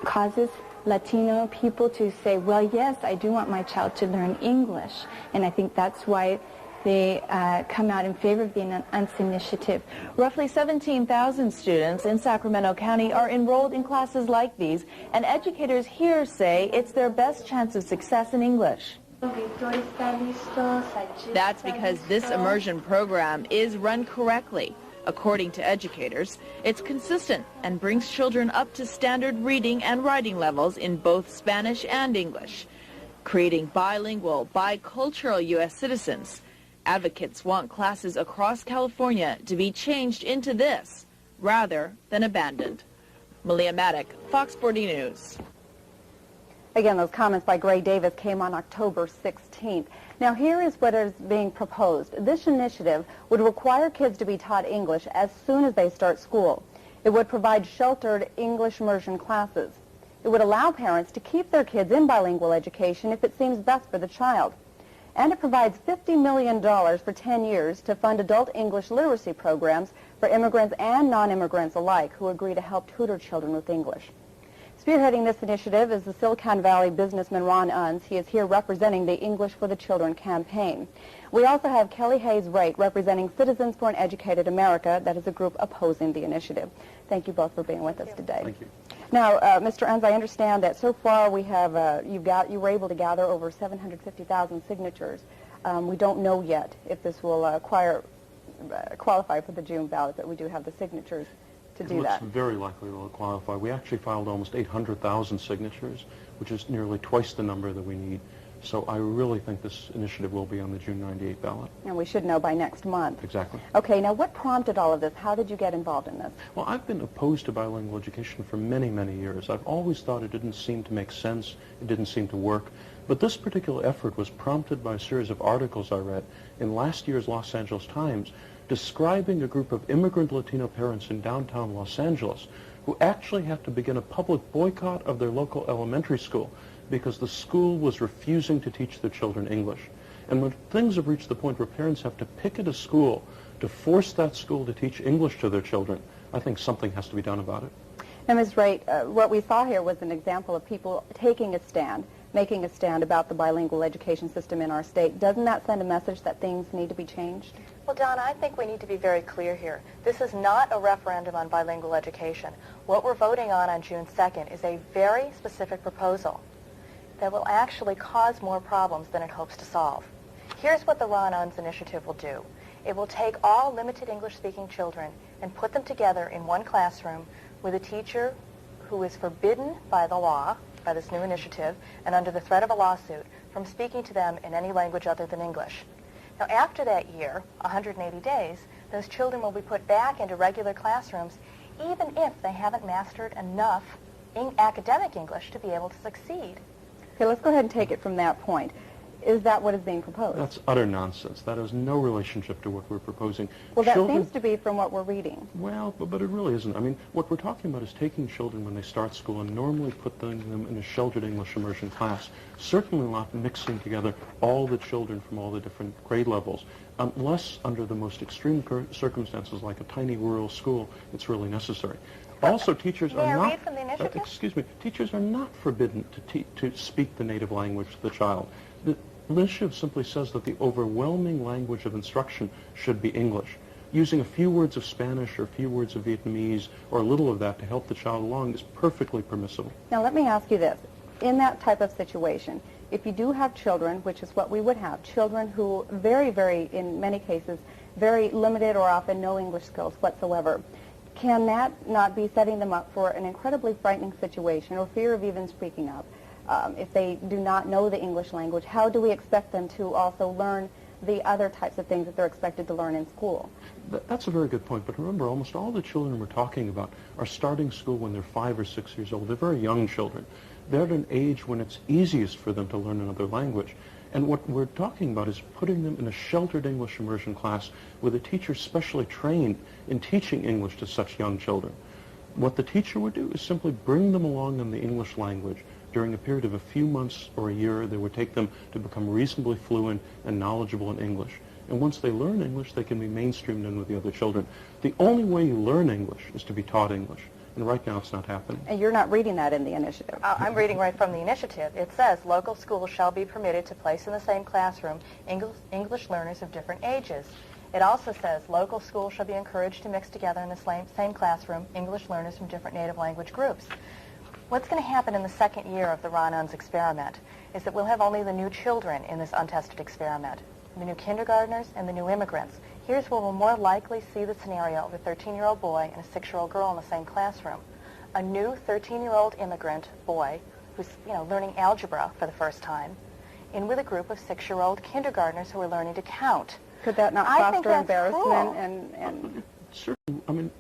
causes Latino people to say, well, yes, I do want my child to learn English. And I think that's why they come out in favor of the UNCE initiative. Roughly 17,000 students in Sacramento County are enrolled in classes like these, and educators here say it's their best chance of success in English. That's because this immersion program is run correctly. According to educators, it's consistent and brings children up to standard reading and writing levels in both Spanish and English, creating bilingual, bicultural U.S. citizens. Advocates want classes across California to be changed into this rather than abandoned. Malia Maddox, Fox 40 News. Again, those comments by Gray Davis came on October 16th. Now, here is what is being proposed. This initiative would require kids to be taught English as soon as they start school. It would provide sheltered English immersion classes. It would allow parents to keep their kids in bilingual education if it seems best for the child. And it provides $50 million for 10 years to fund adult English literacy programs for immigrants and non-immigrants alike who agree to help tutor children with English. Spearheading this initiative is the Silicon Valley businessman Ron Unz. He is here representing the English for the Children campaign. We also have Kelly Hayes Wright representing Citizens for an Educated America. That is a group opposing the initiative. Thank you both for being with us today. Thank you. Now, Mr. Unz, I understand that so far we have you were able to gather over 750,000 signatures. We don't know yet if this will qualify for the June ballot, but we do have the signatures to do that. It looks very likely it will qualify. We actually filed almost 800,000 signatures, which is nearly twice the number that we need. So I really think this initiative will be on the June 98 ballot. And we should know by next month. Exactly. Okay, now what prompted all of this? How did you get involved in this? Well, I've been opposed to bilingual education for many, many years. I've always thought it didn't seem to make sense. It didn't seem to work. But this particular effort was prompted by a series of articles I read in last year's Los Angeles Times describing a group of immigrant Latino parents in downtown Los Angeles who actually had to begin a public boycott of their local elementary school because the school was refusing to teach their children English. And when things have reached the point where parents have to picket a school to force that school to teach English to their children, I think something has to be done about it. Now, Ms. Wright, what we saw here was an example of people taking a stand, making a stand about the bilingual education system in our state. Doesn't that send a message that things need to be changed? Well, Donna, I think we need to be very clear here. This is not a referendum on bilingual education. What we're voting on June 2nd is a very specific proposal that will actually cause more problems than it hopes to solve. Here's what the Ron Unz initiative will do. It will take all limited English-speaking children and put them together in one classroom with a teacher who is forbidden by the law, by this new initiative, and under the threat of a lawsuit, from speaking to them in any language other than English. Now, after that year, 180 days, those children will be put back into regular classrooms, even if they haven't mastered enough academic English to be able to succeed. Okay, let's go ahead and take it from that point. Is that what is being proposed? That's utter nonsense. That has no relationship to what we're proposing. Well, that seems to be from what we're reading. Well, but it really isn't. I mean, what we're talking about is taking children when they start school and normally putting them in a sheltered English immersion class, certainly not mixing together all the children from all the different grade levels, unless under the most extreme circumstances like a tiny rural school, it's really necessary. Also, teachers are not, excuse me, teachers are not forbidden to speak the native language to the child. The initiative simply says that the overwhelming language of instruction should be English. Using a few words of Spanish or a few words of Vietnamese or a little of that to help the child along is perfectly permissible. Now, let me ask you this. In that type of situation, if you do have children, which is what we would have, children who very, in many cases, very limited or often no English skills whatsoever, can that not be setting them up for an incredibly frightening situation or fear of even speaking up? If they do not know the English language, how do we expect them to also learn the other types of things that they're expected to learn in school? That's a very good point, but remember, almost all the children we're talking about are starting school when they're 5 or 6 years old. They're very young children. They're at an age when it's easiest for them to learn another language. And what we're talking about is putting them in a sheltered English immersion class with a teacher specially trained in teaching English to such young children. What the teacher would do is simply bring them along in the English language. During a period of a few months or a year, they would take them to become reasonably fluent and knowledgeable in English. And once they learn English, they can be mainstreamed in with the other children. The only way you learn English is to be taught English. And right now it's not happening. And you're not reading that in the initiative. I'm reading right from the initiative. It says local schools shall be permitted to place in the same classroom English learners of different ages. It also says local schools shall be encouraged to mix together in the same classroom English learners from different native language groups. What's going to happen in the second year of the Ron Unz experiment is that we'll have only the new children in this untested experiment, the new kindergartners and the new immigrants. Here's where we'll more likely see the scenario of a 13-year-old boy and a 6-year-old girl in the same classroom. A new 13-year-old immigrant boy who's learning algebra for the first time in with a group of 6-year-old kindergartners who are learning to count. Could that not foster embarrassment and... Certainly, I mean,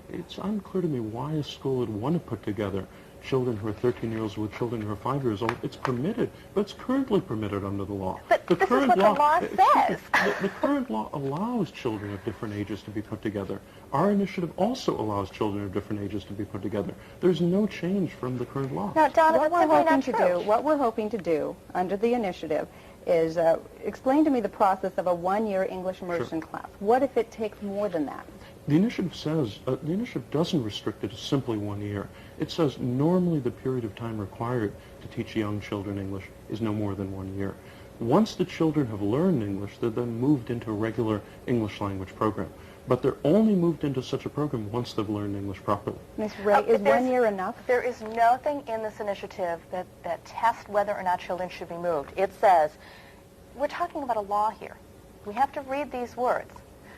it's unclear to me why a school would want to put together children who are 13 years old with children who are 5 years old. It's permitted, but it's currently permitted under the law. But this is what the law says. The current law allows children of different ages to be put together. Our initiative also allows children of different ages to be put together. There's no change from the current law. Now, Donna, what we're hoping to do under the initiative is explain to me the process of a 1-year English immersion class. What if it takes more than that? The initiative says, the initiative doesn't restrict it to simply 1 year. It says normally the period of time required to teach young children English is no more than 1 year. Once the children have learned English, they're then moved into a regular English language program. But they're only moved into such a program once they've learned English properly. Ms. Ray, is 1 year enough? There is nothing in this initiative that tests whether or not children should be moved. It says, we're talking about a law here. We have to read these words.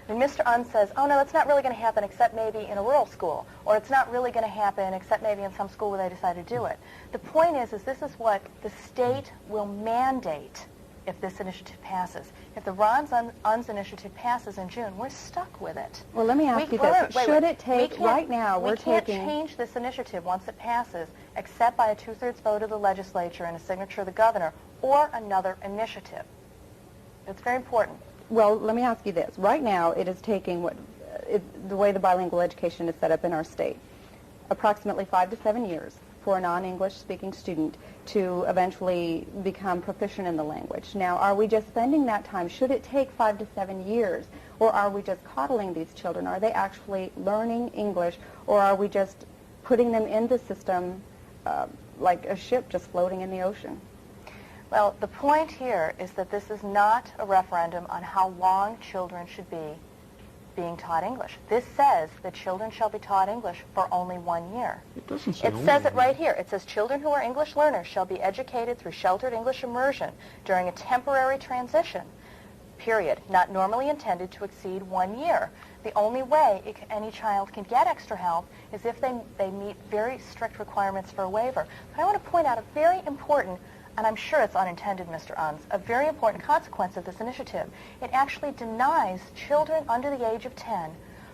And Mr. Unz says, oh no, that's not really going to happen except maybe in a rural school, or it's not really going to happen except maybe in some school where they decide to do it. The point is this is what the state will mandate if this initiative passes. If the Ron Unz initiative passes in June, we're stuck with it. Well, let me ask you this. Should it take, right now, we can't change this initiative once it passes, except by a 2/3 vote of the legislature and a signature of the governor, or another initiative. It's very important. Well, let me ask you this. Right now, it is taking the way the bilingual education is set up in our state, approximately 5 to 7 years for a non-English speaking student to eventually become proficient in the language. Now, are we just spending that time? Should it take 5 to 7 years? Or are we just coddling these children? Are they actually learning English? Or are we just putting them in the system like a ship just floating in the ocean? Well, the point here is that this is not a referendum on how long children should be being taught English. This says that children shall be taught English for only 1 year. It doesn't say It says it right here. It says children who are English learners shall be educated through sheltered English immersion during a temporary transition period, not normally intended to exceed 1 year. The only way any child can get extra help is if they meet very strict requirements for a waiver. But I want to point out a very important, and I'm sure it's unintended, Mr. Unz, a very important consequence of this initiative. It actually denies children under the age of 10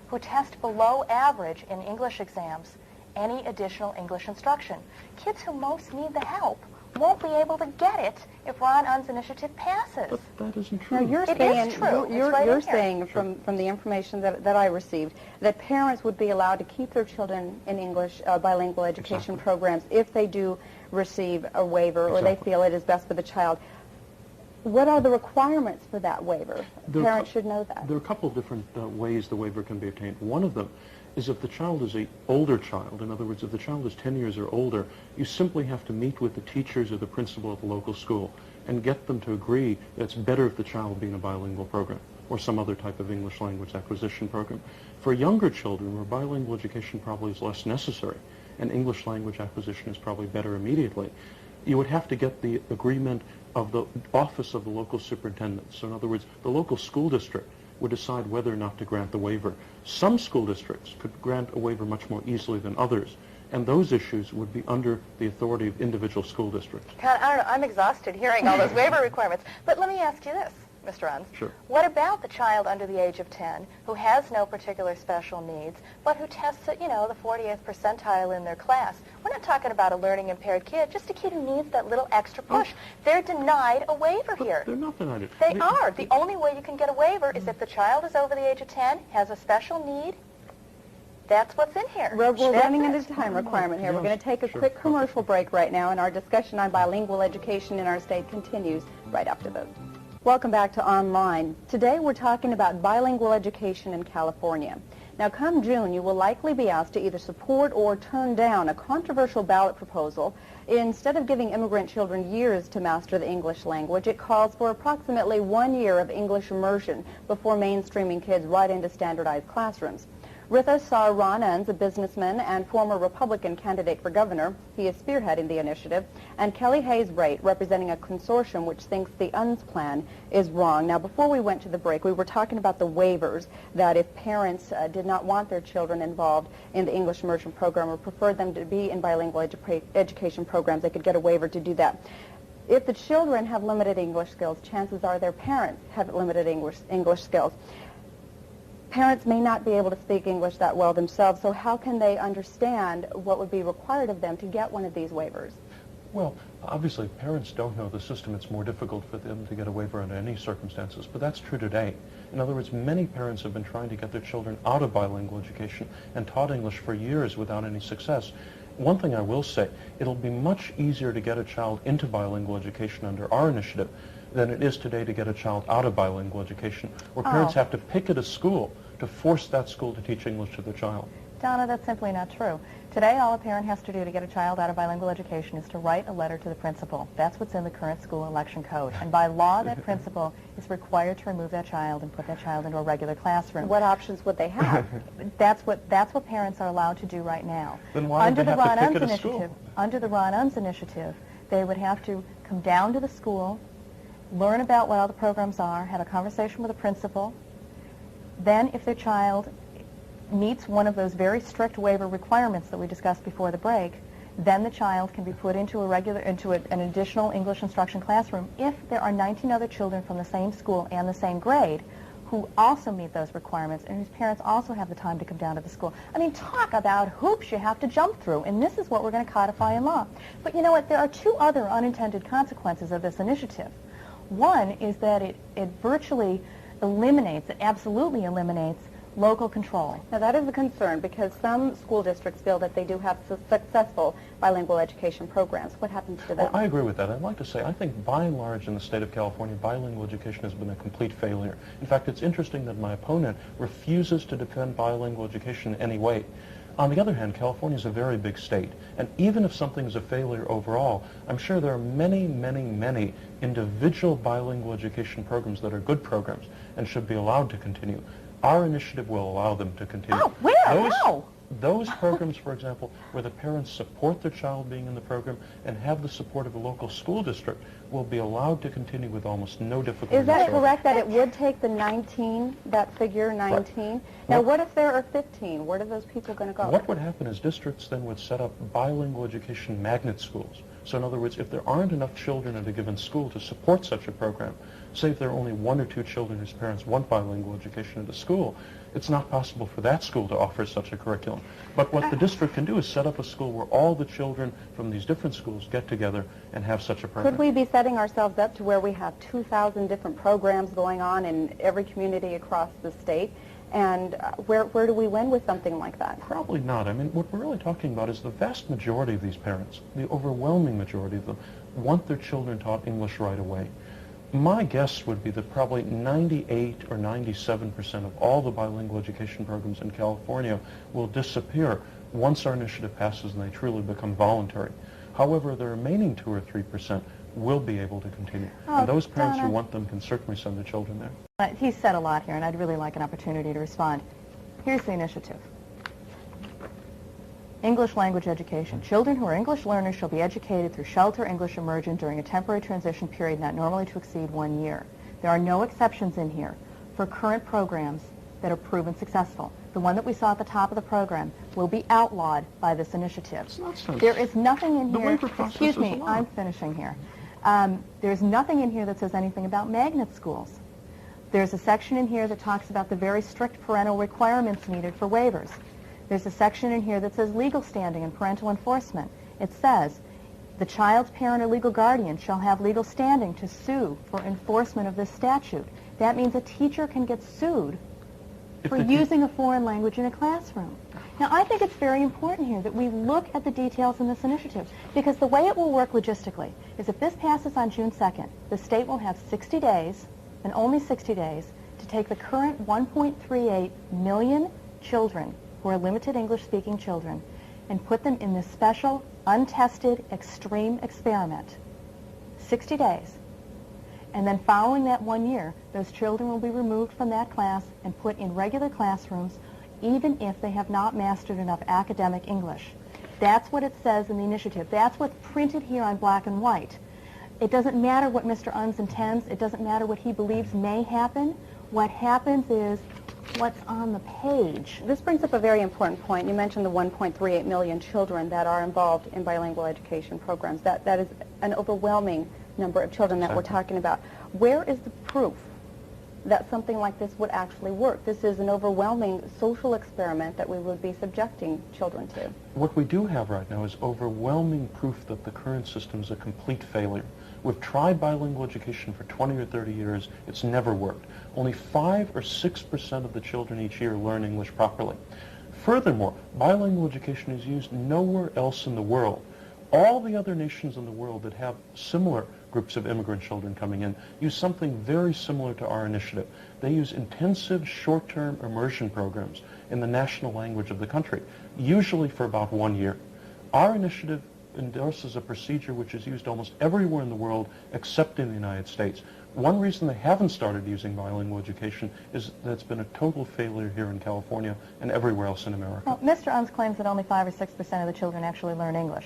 who test below average in English exams any additional English instruction. Kids who most need the help won't be able to get it if Ron Unn's initiative passes. But that isn't true. Now, you're It saying, is true. You're saying from the information that I received that parents would be allowed to keep their children in English bilingual education programs if they do receive a waiver or they feel it is best for the child. What are the requirements for that waiver? Parents should know that. There are a couple of different ways the waiver can be obtained. One of them is if the child is an older child. In other words, if the child is 10 years or older, you simply have to meet with the teachers or the principal of the local school and get them to agree that it's better if the child be in a bilingual program or some other type of English language acquisition program. For younger children, where bilingual education probably is less necessary and English language acquisition is probably better immediately, you would have to get the agreement of the office of the local superintendent. So in other words, the local school district would decide whether or not to grant the waiver. Some school districts could grant a waiver much more easily than others, and those issues would be under the authority of individual school districts. God, I don't know, I'm exhausted hearing all those waiver requirements. But let me ask you this, Mr. Unz. Sure. What about the child under the age of 10 who has no particular special needs, but who tests at, the 40th percentile in their class? We're not talking about a learning impaired kid, just a kid who needs that little extra push. They're denied a waiver here. They're not denied it. They are. The only way you can get a waiver is if the child is over the age of 10, has a special need. That's what's in here. We're running into time requirement here. We're going to take a quick commercial break right now, and our discussion on bilingual education in our state continues right after this. Welcome back to Online. Today we're talking about bilingual education in California. Now, come June, you will likely be asked to either support or turn down a controversial ballot proposal. Instead of giving immigrant children years to master the English language, it calls for approximately 1 year of English immersion before mainstreaming kids right into standardized classrooms. With us are Ron Unz, a businessman and former Republican candidate for governor. He is spearheading the initiative. And Kelly Hayes-Wright, representing a consortium which thinks the Unz plan is wrong. Now, before we went to the break, we were talking about the waivers, that if parents did not want their children involved in the English immersion program or preferred them to be in bilingual education programs, they could get a waiver to do that. If the children have limited English skills, chances are their parents have limited English skills. Parents may not be able to speak English that well themselves, so how can they understand what would be required of them to get one of these waivers? Well, obviously, if parents don't know the system, it's more difficult for them to get a waiver under any circumstances, but that's true today. In other words, many parents have been trying to get their children out of bilingual education and taught English for years without any success. One thing I will say, it'll be much easier to get a child into bilingual education under our initiative than it is today to get a child out of bilingual education, where parents have to pick at a school to force that school to teach English to their child. Donna, that's simply not true. Today, all a parent has to do to get a child out of bilingual education is to write a letter to the principal. That's what's in the current school election code. And by law, that principal is required to remove that child and put that child into a regular classroom. What options would they have? That's what parents are allowed to do right now. Then why would they have to pick at a school? Under the Ron Unz initiative, they would have to come down to the school, learn about what all the programs are, have a conversation with the principal. Then, if their child meets one of those very strict waiver requirements that we discussed before the break, then the child can be put into an additional English instruction classroom if there are 19 other children from the same school and the same grade who also meet those requirements and whose parents also have the time to come down to the school. I mean, talk about hoops you have to jump through, and this is what we're going to codify in law. But you know what? There are two other unintended consequences of this initiative. One is that it virtually eliminates, it absolutely eliminates local control. Now that is a concern because some school districts feel that they do have successful bilingual education programs. What happens to them? Well, I agree with that. I'd like to say I think by and large in the state of California, bilingual education has been a complete failure. In fact, it's interesting that my opponent refuses to defend bilingual education in any way. On the other hand, California is a very big state, and even if something is a failure overall, I'm sure there are many, many, many individual bilingual education programs that are good programs and should be allowed to continue. Our initiative will allow them to continue. Oh, where? How? Those programs, for example, where the parents support their child being in the program and have the support of a local school district, will be allowed to continue with almost no difficulty. Is that correct, that it would take the 19, that figure 19? Right. Now, what if there are 15? Where are those people going to go? What would happen is districts then would set up bilingual education magnet schools. So in other words, if there aren't enough children at a given school to support such a program, say if there are only 1 or 2 children whose parents want bilingual education at a school, it's not possible for that school to offer such a curriculum. But what the district can do is set up a school where all the children from these different schools get together and have such a program. Could we be setting ourselves up to where we have 2,000 different programs going on in every community across the state? And where do we win with something like that? Probably not. I mean, what we're really talking about is the vast majority of these parents, the overwhelming majority of them, want their children taught English right away. My guess would be that probably 98 or 97% of all the bilingual education programs in California will disappear once our initiative passes and they truly become voluntary. However, the remaining 2 or 3% will be able to continue. And those parents who want them can certainly send their children there. He said a lot here, and I'd really like an opportunity to respond. Here's the initiative. English language education. Children who are English learners shall be educated through shelter English immersion during a temporary transition period not normally to exceed 1 year. There are no exceptions in here for current programs that are proven successful. The one that we saw at the top of the program will be outlawed by this initiative. There is nothing in here. Excuse me, I'm finishing here. There's nothing in here that says anything about magnet schools. There's a section in here that talks about the very strict parental requirements needed for waivers. There's a section in here that says legal standing and parental enforcement. It says the child's parent or legal guardian shall have legal standing to sue for enforcement of this statute. That means a teacher can get sued for using a foreign language in a classroom. Now, I think it's very important here that we look at the details in this initiative, because the way it will work logistically is if this passes on June 2nd, the state will have 60 days, and only 60 days, to take the current 1.38 million children who are limited English-speaking children and put them in this special, untested, extreme experiment. 60 days. And then following that 1 year, those children will be removed from that class and put in regular classrooms, even if they have not mastered enough academic English. That's what it says in the initiative. That's what's printed here on black and white. It doesn't matter what Mr. Unz intends. It doesn't matter what he believes may happen. What happens is what's on the page. This brings up a very important point. You mentioned the 1.38 million children that are involved in bilingual education programs. That is an overwhelming number of children that we're talking about. Where is the proof that something like this would actually work? This is an overwhelming social experiment that we would be subjecting children to. What we do have right now is overwhelming proof that the current system is a complete failure. We've tried bilingual education for 20 or 30 years. It's never worked. Only 5 or 6% of the children each year learn English properly. Furthermore, bilingual education is used nowhere else in the world. All the other nations in the world that have similar groups of immigrant children coming in use something very similar to our initiative. They use intensive short-term immersion programs in the national language of the country, usually for about 1 year. Our initiative endorses a procedure which is used almost everywhere in the world except in the United States. One reason they haven't started using bilingual education is that it's been a total failure here in California and everywhere else in America. Well, Mr. Unz claims that only 5 or 6% of the children actually learn English.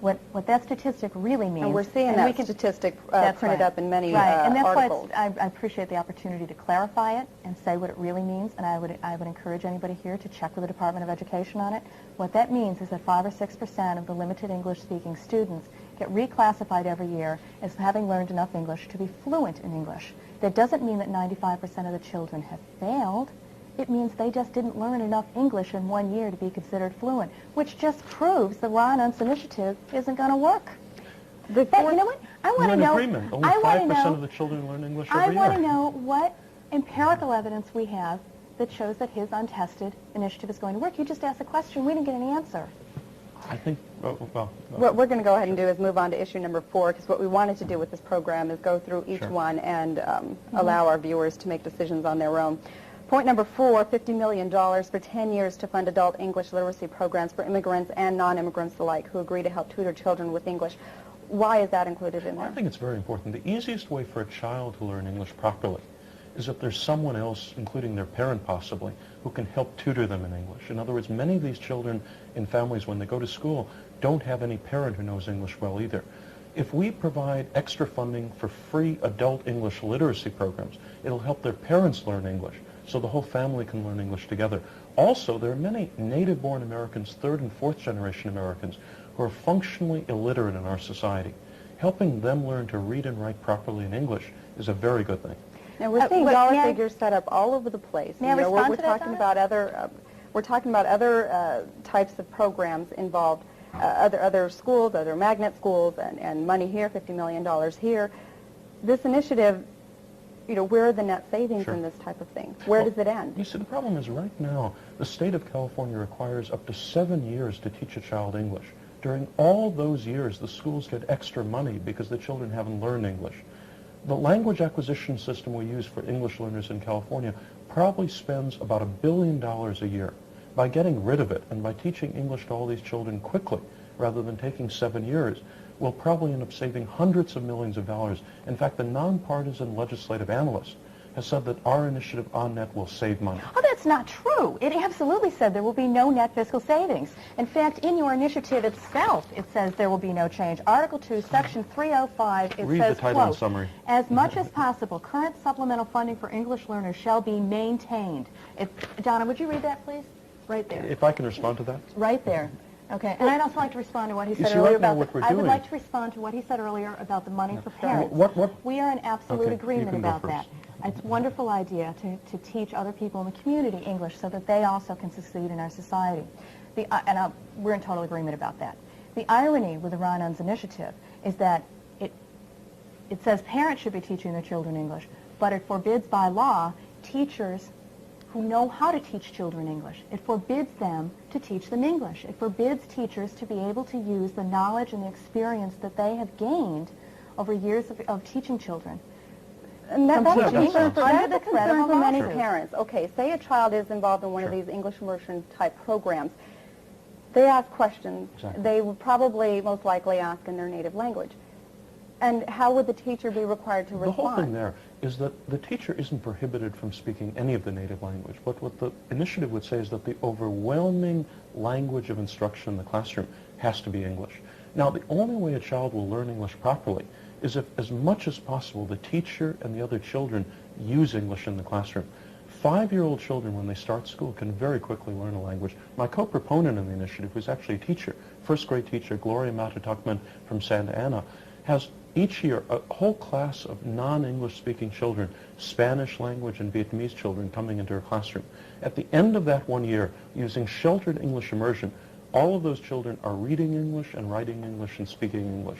What that statistic really means... And we're seeing that statistic printed up in many and that's articles. why I appreciate the opportunity to clarify it and say what it really means, and I would encourage anybody here to check with the Department of Education on it. What that means is that 5 or 6% of the limited English-speaking students get reclassified every year as having learned enough English to be fluent in English. That doesn't mean that 95% of the children have failed. It means they just didn't learn enough English in 1 year to be considered fluent, which just proves the Ron Unz initiative isn't going to work. You know what? I want to know. Only 5% of the children learn English every year. I want to know what empirical evidence we have that shows that his untested initiative is going to work. You just asked a question. We didn't get any answer. I think, What we're going to go ahead and do is move on to issue number 4, because what we wanted to do with this program is go through each one and allow our viewers to make decisions on their own. Point number 4, $50 million for 10 years to fund adult English literacy programs for immigrants and non-immigrants alike who agree to help tutor children with English. Why is that included in there? I think it's very important. The easiest way for a child to learn English properly is if there's someone else, including their parent possibly, who can help tutor them in English. In other words, many of these children in families, when they go to school, don't have any parent who knows English well either. If we provide extra funding for free adult English literacy programs, it'll help their parents learn English, so the whole family can learn English together. Also, there are many native-born Americans, third and fourth generation Americans, who are functionally illiterate in our society. Helping them learn to read and write properly in English is a very good thing. Now we're seeing dollar figures set up all over the place. May I respond to that, Donna? We're talking about other types of programs involved, other schools, other magnet schools, and money here, $50 million here. This initiative, you know, where are the net savings in this type of thing? Where does it end? You see, the problem is right now, the state of California requires up to 7 years to teach a child English. During all those years, the schools get extra money because the children haven't learned English. The language acquisition system we use for English learners in California probably spends about $1 billion a year. By getting rid of it and by teaching English to all these children quickly, rather than taking 7 years, we'll probably end up saving hundreds of millions of dollars. In fact, the nonpartisan legislative analyst has said that our initiative on net will save money. Oh, that's not true. It absolutely said there will be no net fiscal savings. In fact, in your initiative itself, it says there will be no change. Article 2, Section 305, it Read says, the title and quote, summary. as much as possible, current supplemental funding for English learners shall be maintained. Donna, would you read that, please? Right there. If I can respond to that? Right there. Okay, and I'd also like to respond to what he said see, earlier right now about what we're I would doing- like to respond to what he said earlier about the money for parents. What? We are in absolute Okay, agreement you can go about that. It's a wonderful idea to teach other people in the community English so that they also can succeed in our society. We're in total agreement about that. The irony with the Ron Unz initiative is that it says parents should be teaching their children English, but it forbids by law teachers who know how to teach children English. It forbids them to teach them English. It forbids teachers to be able to use the knowledge and the experience that they have gained over years of teaching children. And that's a concern for many lawsuit. parents. Okay, say a child is involved in one of these English immersion type programs. They ask questions. Exactly. They would probably most likely ask in their native language. And how would the teacher be required to respond? The whole thing there is that the teacher isn't prohibited from speaking any of the native language. But what the initiative would say is that the overwhelming language of instruction in the classroom has to be English. Now, the only way a child will learn English properly is if, as much as possible, the teacher and the other children use English in the classroom. 5-year-old children, when they start school, can very quickly learn a language. My co-proponent in the initiative, who's actually a teacher, first-grade teacher, Gloria Mata-Tuckman from Santa Ana, has each year a whole class of non-English speaking children, Spanish language and Vietnamese children, coming into her classroom. At the end of that 1 year, using sheltered English immersion, all of those children are reading English and writing English and speaking English.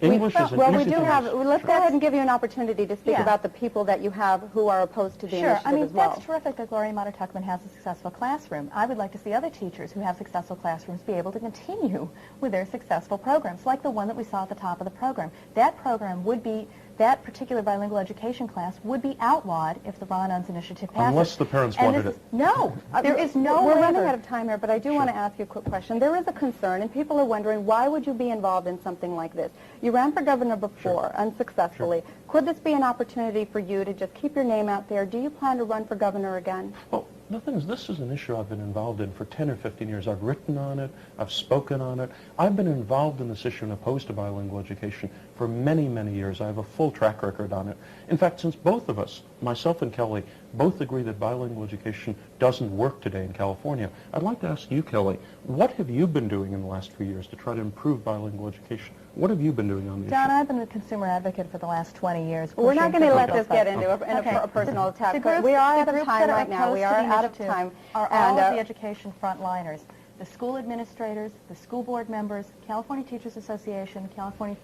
English is an easy thing. Let's go ahead and give you an opportunity to speak about the people that you have who are opposed to the initiative as well. That's terrific that Gloria Mata-Tuckman has a successful classroom. I would like to see other teachers who have successful classrooms be able to continue with their successful programs, like the one that we saw at the top of the program. That program would be, that particular bilingual education class would be outlawed if the Ron Unz initiative passes. Unless the parents wanted it. No, there is no We're running waiver. out of time here, but I do want to ask you a quick question. There is a concern, and people are wondering, why would you be involved in something like this? You ran for governor before, unsuccessfully. Could this be an opportunity for you to just keep your name out there? Do you plan to run for governor again? Well, the thing is, this is an issue I've been involved in for 10 or 15 years. I've written on it. I've spoken on it. I've been involved in this issue and opposed to bilingual education for many, many years. I have a full track record on it. In fact, since both of us, myself and Kelly, both agree that bilingual education doesn't work today in California, I'd like to ask you, Kelly, what have you been doing in the last few years to try to improve bilingual education? What have you been doing on the John, issue? I've been a consumer advocate for the last 20 years. We're not going to let this get into into a personal attack. We are out of time right now. We are out of time. Are all of the education frontliners, the school administrators, the school board members, California Teachers Association, California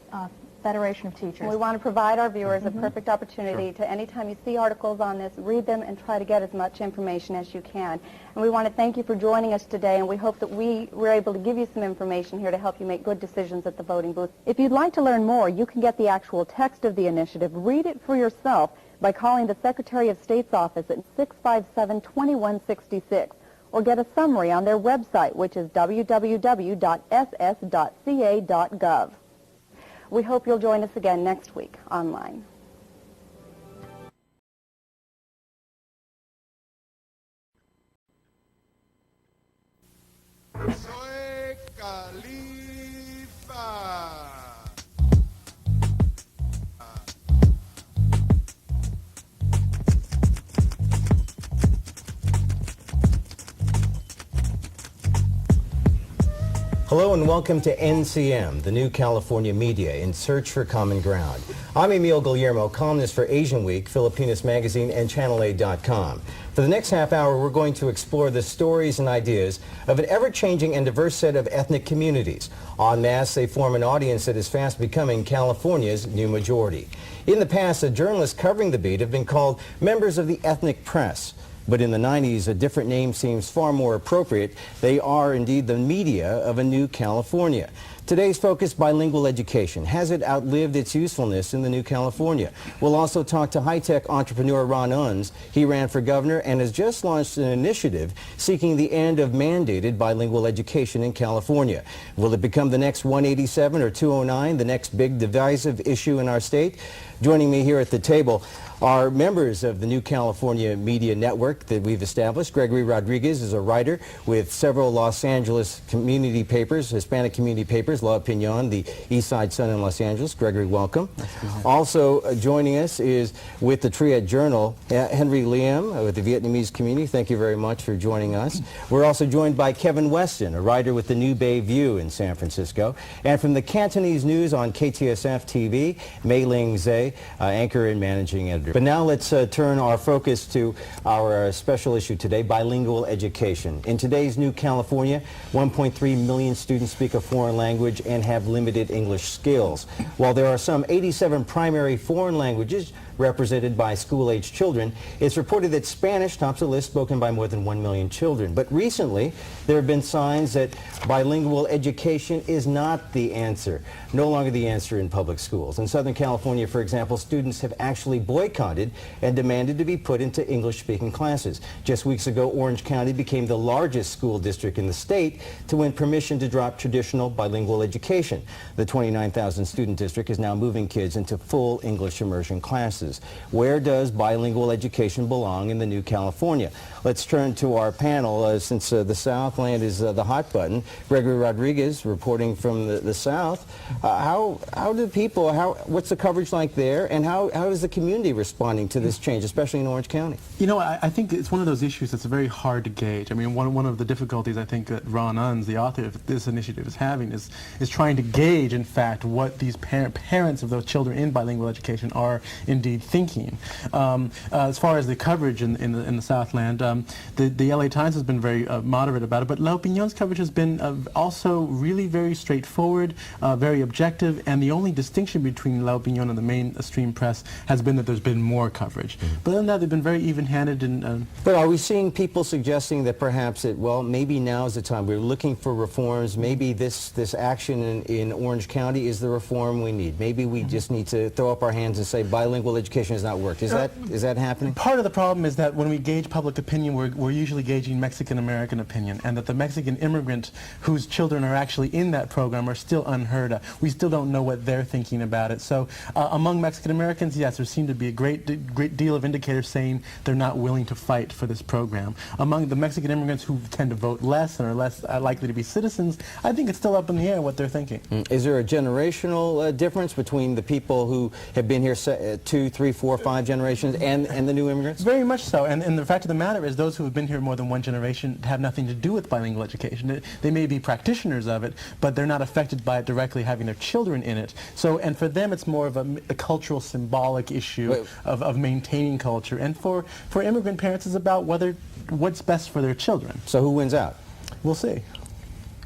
Federation of Teachers. We want to provide our viewers a perfect opportunity to, anytime you see articles on this, read them and try to get as much information as you can. And we want to thank you for joining us today, and we hope that we were able to give you some information here to help you make good decisions at the voting booth. If you'd like to learn more, you can get the actual text of the initiative, read it for yourself, by calling the Secretary of State's office at 657-2166 or get a summary on their website, which is www.ss.ca.gov. We hope you'll join us again next week online. Soy Califa. Hello and welcome to NCM, the New California Media in Search for Common Ground. I'm Emil Guillermo, columnist for Asian Week, Filipinas Magazine, and ChannelA.com. For the next half hour, we're going to explore the stories and ideas of an ever-changing and diverse set of ethnic communities. En masse, they form an audience that is fast becoming California's new majority. In the past, the journalists covering the beat have been called members of the ethnic press. But in the 90s, a different name seems far more appropriate. They are indeed the media of a new California. Today's focus, bilingual education. Has it outlived its usefulness in the new California? We'll also talk to high-tech entrepreneur Ron Unz. He ran for governor and has just launched an initiative seeking the end of mandated bilingual education in California. Will it become the next 187 or 209, the next big divisive issue in our state? Joining me here at the table are members of the New California Media Network that we've established. Gregory Rodriguez is a writer with several Los Angeles community papers, Hispanic community papers, La Opinion, the East Side Sun in Los Angeles. Gregory, welcome. Also joining us is with the Triad Journal, Henry Liam with the Vietnamese community. Thank you very much for joining us. We're also joined by Kevin Weston, a writer with the New Bay View in San Francisco. And from the Cantonese News on KTSF TV, Mei Ling Zhe, anchor and managing editor. But now let's turn our focus to our special issue today, bilingual education. In today's New California, 1.3 million students speak a foreign language and have limited English skills. While there are some 87 primary foreign languages represented by school-age children, it's reported that Spanish tops the list, spoken by more than 1 million children. But recently, there have been signs that bilingual education is not the answer, no longer the answer in public schools. In Southern California, for example, students have actually boycotted and demanded to be put into English-speaking classes. Just weeks ago, Orange County became the largest school district in the state to win permission to drop traditional bilingual education. The 29,000 student district is now moving kids into full English immersion classes. Where does bilingual education belong in the New California? Let's turn to our panel, since the Southland is the hot button. Gregory Rodriguez, reporting from the South. How do people, what's the coverage like there, and how is the community responding to this change, especially in Orange County? You know, I think it's one of those issues that's very hard to gauge. I mean, one of the difficulties I think that Ron Unz, the author of this initiative, is having is trying to gauge, in fact, what these parents of those children in bilingual education are indeed thinking. As far as the coverage in the Southland, the LA Times has been very moderate about it, but La Opinion's coverage has been also really very straightforward, very objective, and the only distinction between La Opinion and the mainstream press has been that there's been more coverage. But other than that, they've been very even-handed. But are we seeing people suggesting that perhaps maybe now is the time, we're looking for reforms, maybe this action in Orange County is the reform we need? Maybe we just need to throw up our hands and say bilingual education has not worked. Is that happening? Part of the problem is that when we gauge public opinion, we're usually gauging Mexican-American opinion, and that the Mexican immigrant whose children are actually in that program are still unheard of. We still don't know what they're thinking about it. So among Mexican-Americans, yes, there seem to be a great deal of indicators saying they're not willing to fight for this program. Among the Mexican immigrants who tend to vote less and are less likely to be citizens, I think it's still up in the air what they're thinking. Is there a generational difference between the people who have been here 2, 3, 4, 5 generations and the new immigrants? Very much so. And the fact of the matter is those who have been here more than one generation have nothing to do with bilingual education. They may be practitioners of it, but they're not affected by it directly, having their children in it. So, and for them, it's more of a cultural, symbolic issue of maintaining culture. And for immigrant parents, it's about what's best for their children. So who wins out? We'll see.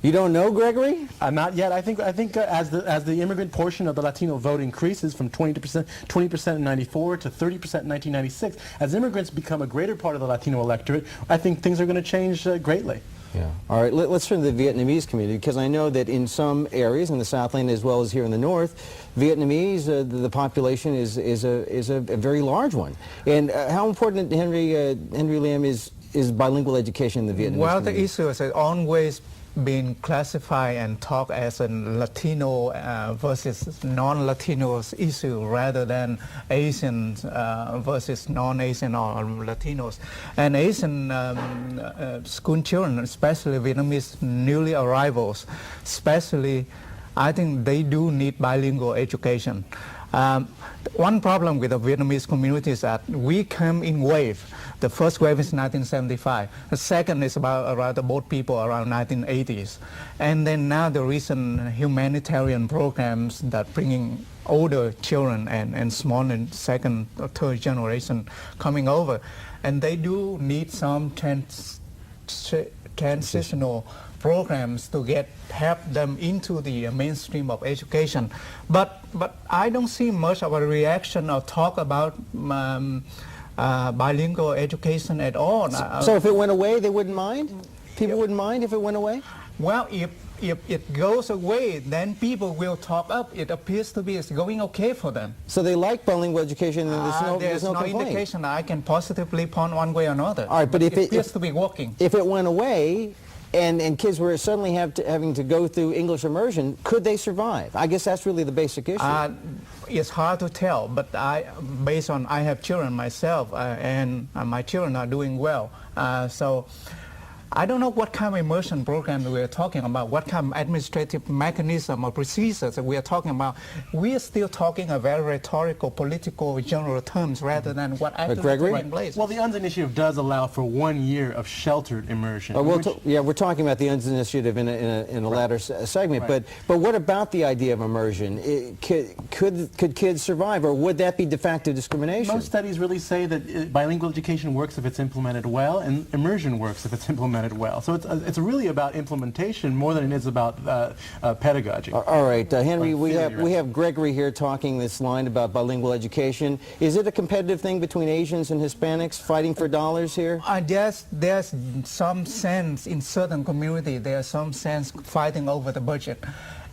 You don't know, Gregory? Not yet. I think as the immigrant portion of the Latino vote increases from 20% in '94 to 30% in 1996, as immigrants become a greater part of the Latino electorate, I think things are going to change greatly. Yeah. All right, let's turn to the Vietnamese community, because I know that in some areas in the Southland as well as here in the North, Vietnamese, the population is a very large one. And how important, Henry Lim, is bilingual education in the Vietnamese Well, community? the issue has always been classified and talked as a Latino versus non-Latinos issue rather than Asians versus non-Asian or Latinos. And Asian school children, especially Vietnamese newly arrivals, especially, I think they do need bilingual education. One problem with the Vietnamese community is that we come in wave. The first wave is 1975. The second is around the boat people around 1980s. And then now the recent humanitarian programs that bringing older children and small and second or third generation coming over. And they do need some transitional programs to help them into the mainstream of education. But I don't see much of a reaction or talk about bilingual education at all. So if it went away, they wouldn't mind? People wouldn't mind if it went away? Well, if it goes away, then people will talk up. It appears to be it's going okay for them. So they like bilingual education, and there's no complaint. Indication I can positively point one way or another. All right, but if it appears to be working. If it went away, and kids were suddenly having to go through English immersion, could they survive? I guess that's really the basic issue. It's hard to tell, but I have children myself, and my children are doing well. So I don't know what kind of immersion program we're talking about, what kind of administrative mechanism or procedures that we are talking about. We are still talking a very rhetorical, political, general terms rather than what actually taking place. Well, the UNS initiative does allow for 1 year of sheltered immersion. We're talking about the UNS initiative in a latter segment, but what about the idea of immersion? Could kids survive, or would that be de facto discrimination? Most studies really say that bilingual education works if it's implemented well, and immersion works if it's implemented well. So it's really about implementation more than it is about pedagogy. All right, Henry, we have Gregory here talking this line about bilingual education. Is it a competitive thing between Asians and Hispanics fighting for dollars here? There's some sense in certain community, there's some sense fighting over the budget.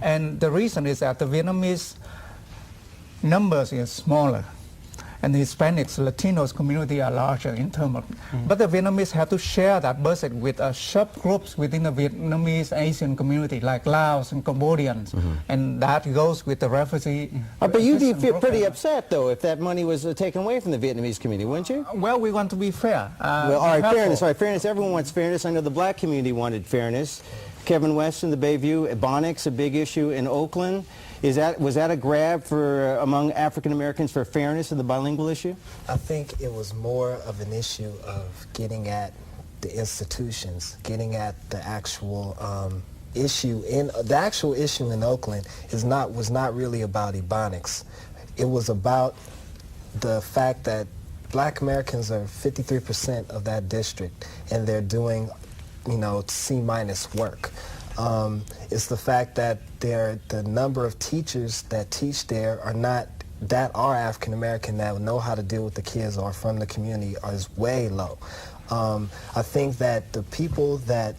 And the reason is that the Vietnamese numbers is smaller, and the Hispanics, Latinos community are larger in terms of, but the Vietnamese have to share that budget with subgroups within the Vietnamese Asian community, like Laos and Cambodians, and that goes with the refugee. But you'd feel pretty upset, though, if that money was taken away from the Vietnamese community, wouldn't you? Well, we want to be fair. Well, all right, fairness. All right, fairness. Everyone wants fairness. I know the black community wanted fairness. Kevin Weston, the Bayview, Ebonics, a big issue in Oakland. Was that a grab for among African Americans for fairness of the bilingual issue? I think it was more of an issue of getting at the institutions, getting at the actual issue in Oakland was not really about Ebonics. It was about the fact that Black Americans are 53% of that district, and they're doing, C- work. It's the fact that the number of teachers that teach there that are African American that know how to deal with the kids or from the community is way low. I think that the people that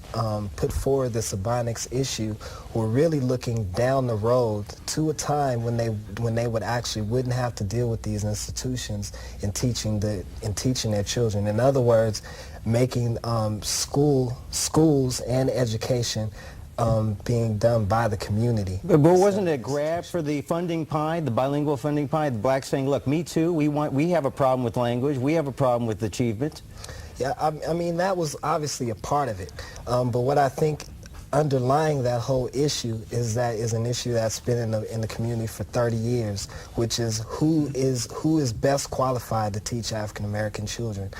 put forward this Ebonics issue were really looking down the road to a time when they wouldn't have to deal with these institutions in teaching their children. In other words, making schools and education being done by the community. But wasn't it a grab for the funding pie, the bilingual funding pie? The blacks saying, "Look, me too. We have a problem with language. We have a problem with achievement." Yeah, I mean that was obviously a part of it. But what I think underlying that whole issue is an issue that's been in the community for 30 years, which is who is best qualified to teach African American children,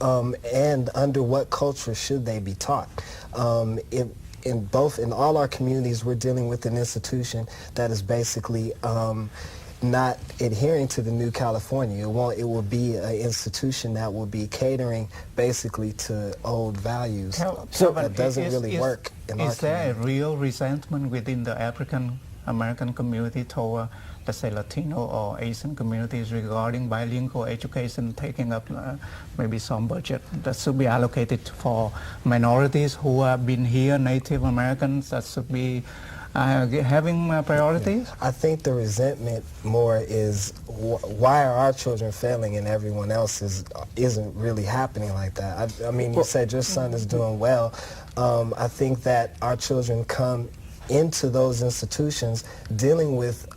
and under what culture should they be taught. In all our communities, we're dealing with an institution that is basically not adhering to the New California. It will be an institution that will be catering basically to old values. So that doesn't really work in our community. Is there a real resentment within the African American community toward, let's say, Latino or Asian communities regarding bilingual education, taking up maybe some budget that should be allocated for minorities who have been here, Native Americans, that should be having priorities? I think the resentment more is why are our children failing and everyone else isn't really happening like that. I mean, you said your son is doing well. I think that our children come into those institutions dealing with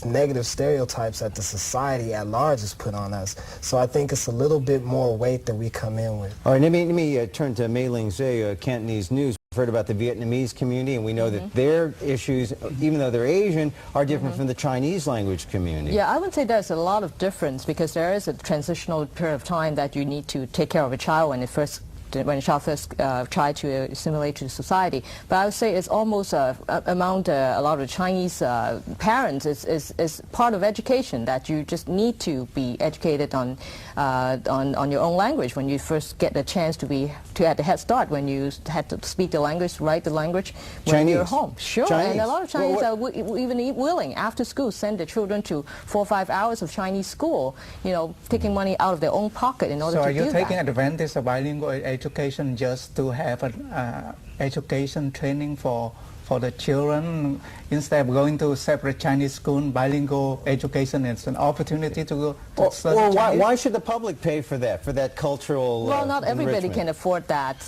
negative stereotypes that the society at large has put on us. So I think it's a little bit more weight that we come in with. All right, let me turn to Mei Ling Zhe, Cantonese News. We've heard about the Vietnamese community, and we know that their issues, even though they're Asian, are different from the Chinese language community. Yeah, I would say there's a lot of difference because there is a transitional period of time that you need to take care of a child when a child first try to assimilate to society. But I would say it's almost among a lot of Chinese parents, it's part of education that you just need to be educated on your own language when you first get the chance to have the head start when you had to speak the language, write the language when you're home. Sure, Chinese. And a lot of Chinese are even willing after school send their children to 4 or 5 hours of Chinese school, you know, taking money out of their own pocket in order to do that. So are you taking advantage of bilingual education just to have an education training for the children instead of going to separate Chinese school? Bilingual education is an opportunity to go to study Chinese. Why should the public pay for that cultural Well, not everybody enrichment? can afford that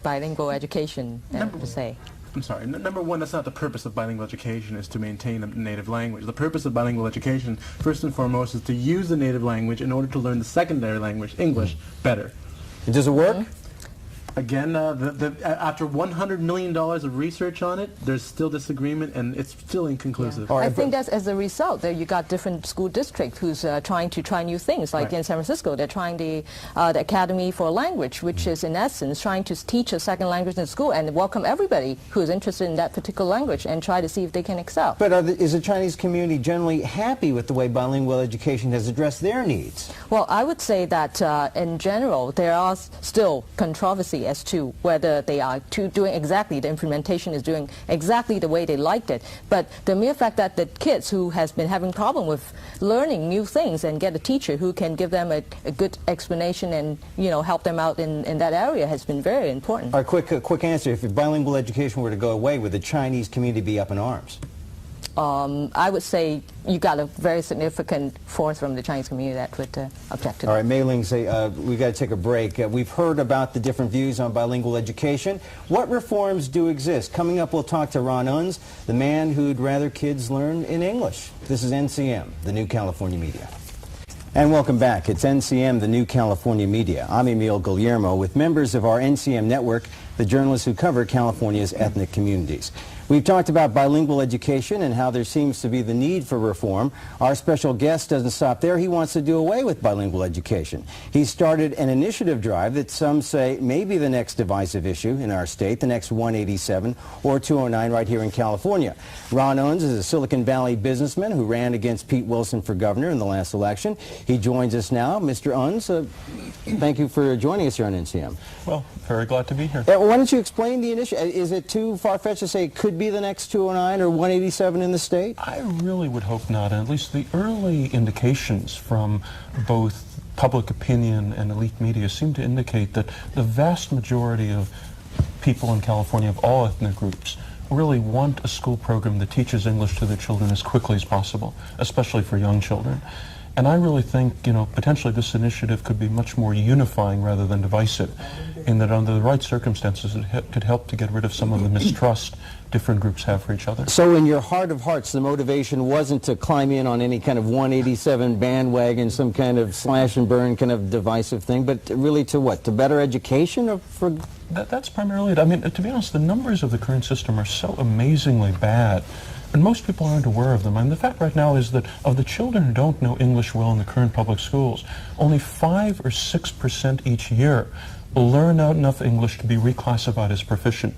bilingual education, per se. I'm sorry. Number one, that's not the purpose of bilingual education, is to maintain a native language. The purpose of bilingual education, first and foremost, is to use the native language in order to learn the secondary language, English, better. Does it work? Again, after $100 million of research on it, there's still disagreement, and it's still inconclusive. I think that's as a result. There you got different school districts who's trying to try new things. Like in San Francisco, they're trying the Academy for Language, which is in essence trying to teach a second language in school and welcome everybody who's interested in that particular language and try to see if they can excel. But is the Chinese community generally happy with the way bilingual education has addressed their needs? Well, I would say that in general, there are still controversy as to whether they are doing exactly, the implementation is doing exactly the way they liked it. But the mere fact that the kids who has been having problem with learning new things and get a teacher who can give them a good explanation and, you know, help them out in that area has been very important. All right, quick answer. If bilingual education were to go away, would the Chinese community be up in arms? I would say you got a very significant force from the Chinese community that would object to that. All right, Mei Ling, we've got to take a break. We've heard about the different views on bilingual education. What reforms do exist? Coming up, we'll talk to Ron Unz, the man who'd rather kids learn in English. This is NCM, the New California Media. And welcome back. It's NCM, the New California Media. I'm Emil Guillermo with members of our NCM network, the journalists who cover California's ethnic communities. We've talked about bilingual education and how there seems to be the need for reform. Our special guest doesn't stop there. He wants to do away with bilingual education. He started an initiative drive that some say may be the next divisive issue in our state, the next 187 or 209 right here in California. Ron Unz is a Silicon Valley businessman who ran against Pete Wilson for governor in the last election. He joins us now. Mr. Unz, thank you for joining us here on NCM. Well, very glad to be here. Why don't you explain the initiative? Is it too far-fetched to say it could be the next 209 or 187 in the state? I really would hope not. At least the early indications from both public opinion and elite media seem to indicate that the vast majority of people in California of all ethnic groups really want a school program that teaches English to their children as quickly as possible, especially for young children. And I really think, you know, potentially this initiative could be much more unifying rather than divisive, in that under the right circumstances it could help to get rid of some of the mistrust different groups have for each other. So in your heart of hearts, the motivation wasn't to climb in on any kind of 187 bandwagon, some kind of slash and burn kind of divisive thing, but really to what? To better education? Or for That's primarily it. I mean, to be honest, the numbers of the current system are so amazingly bad. And most people aren't aware of them. And the fact right now is that of the children who don't know English well in the current public schools, only 5 or 6% each year learn out enough English to be reclassified as proficient.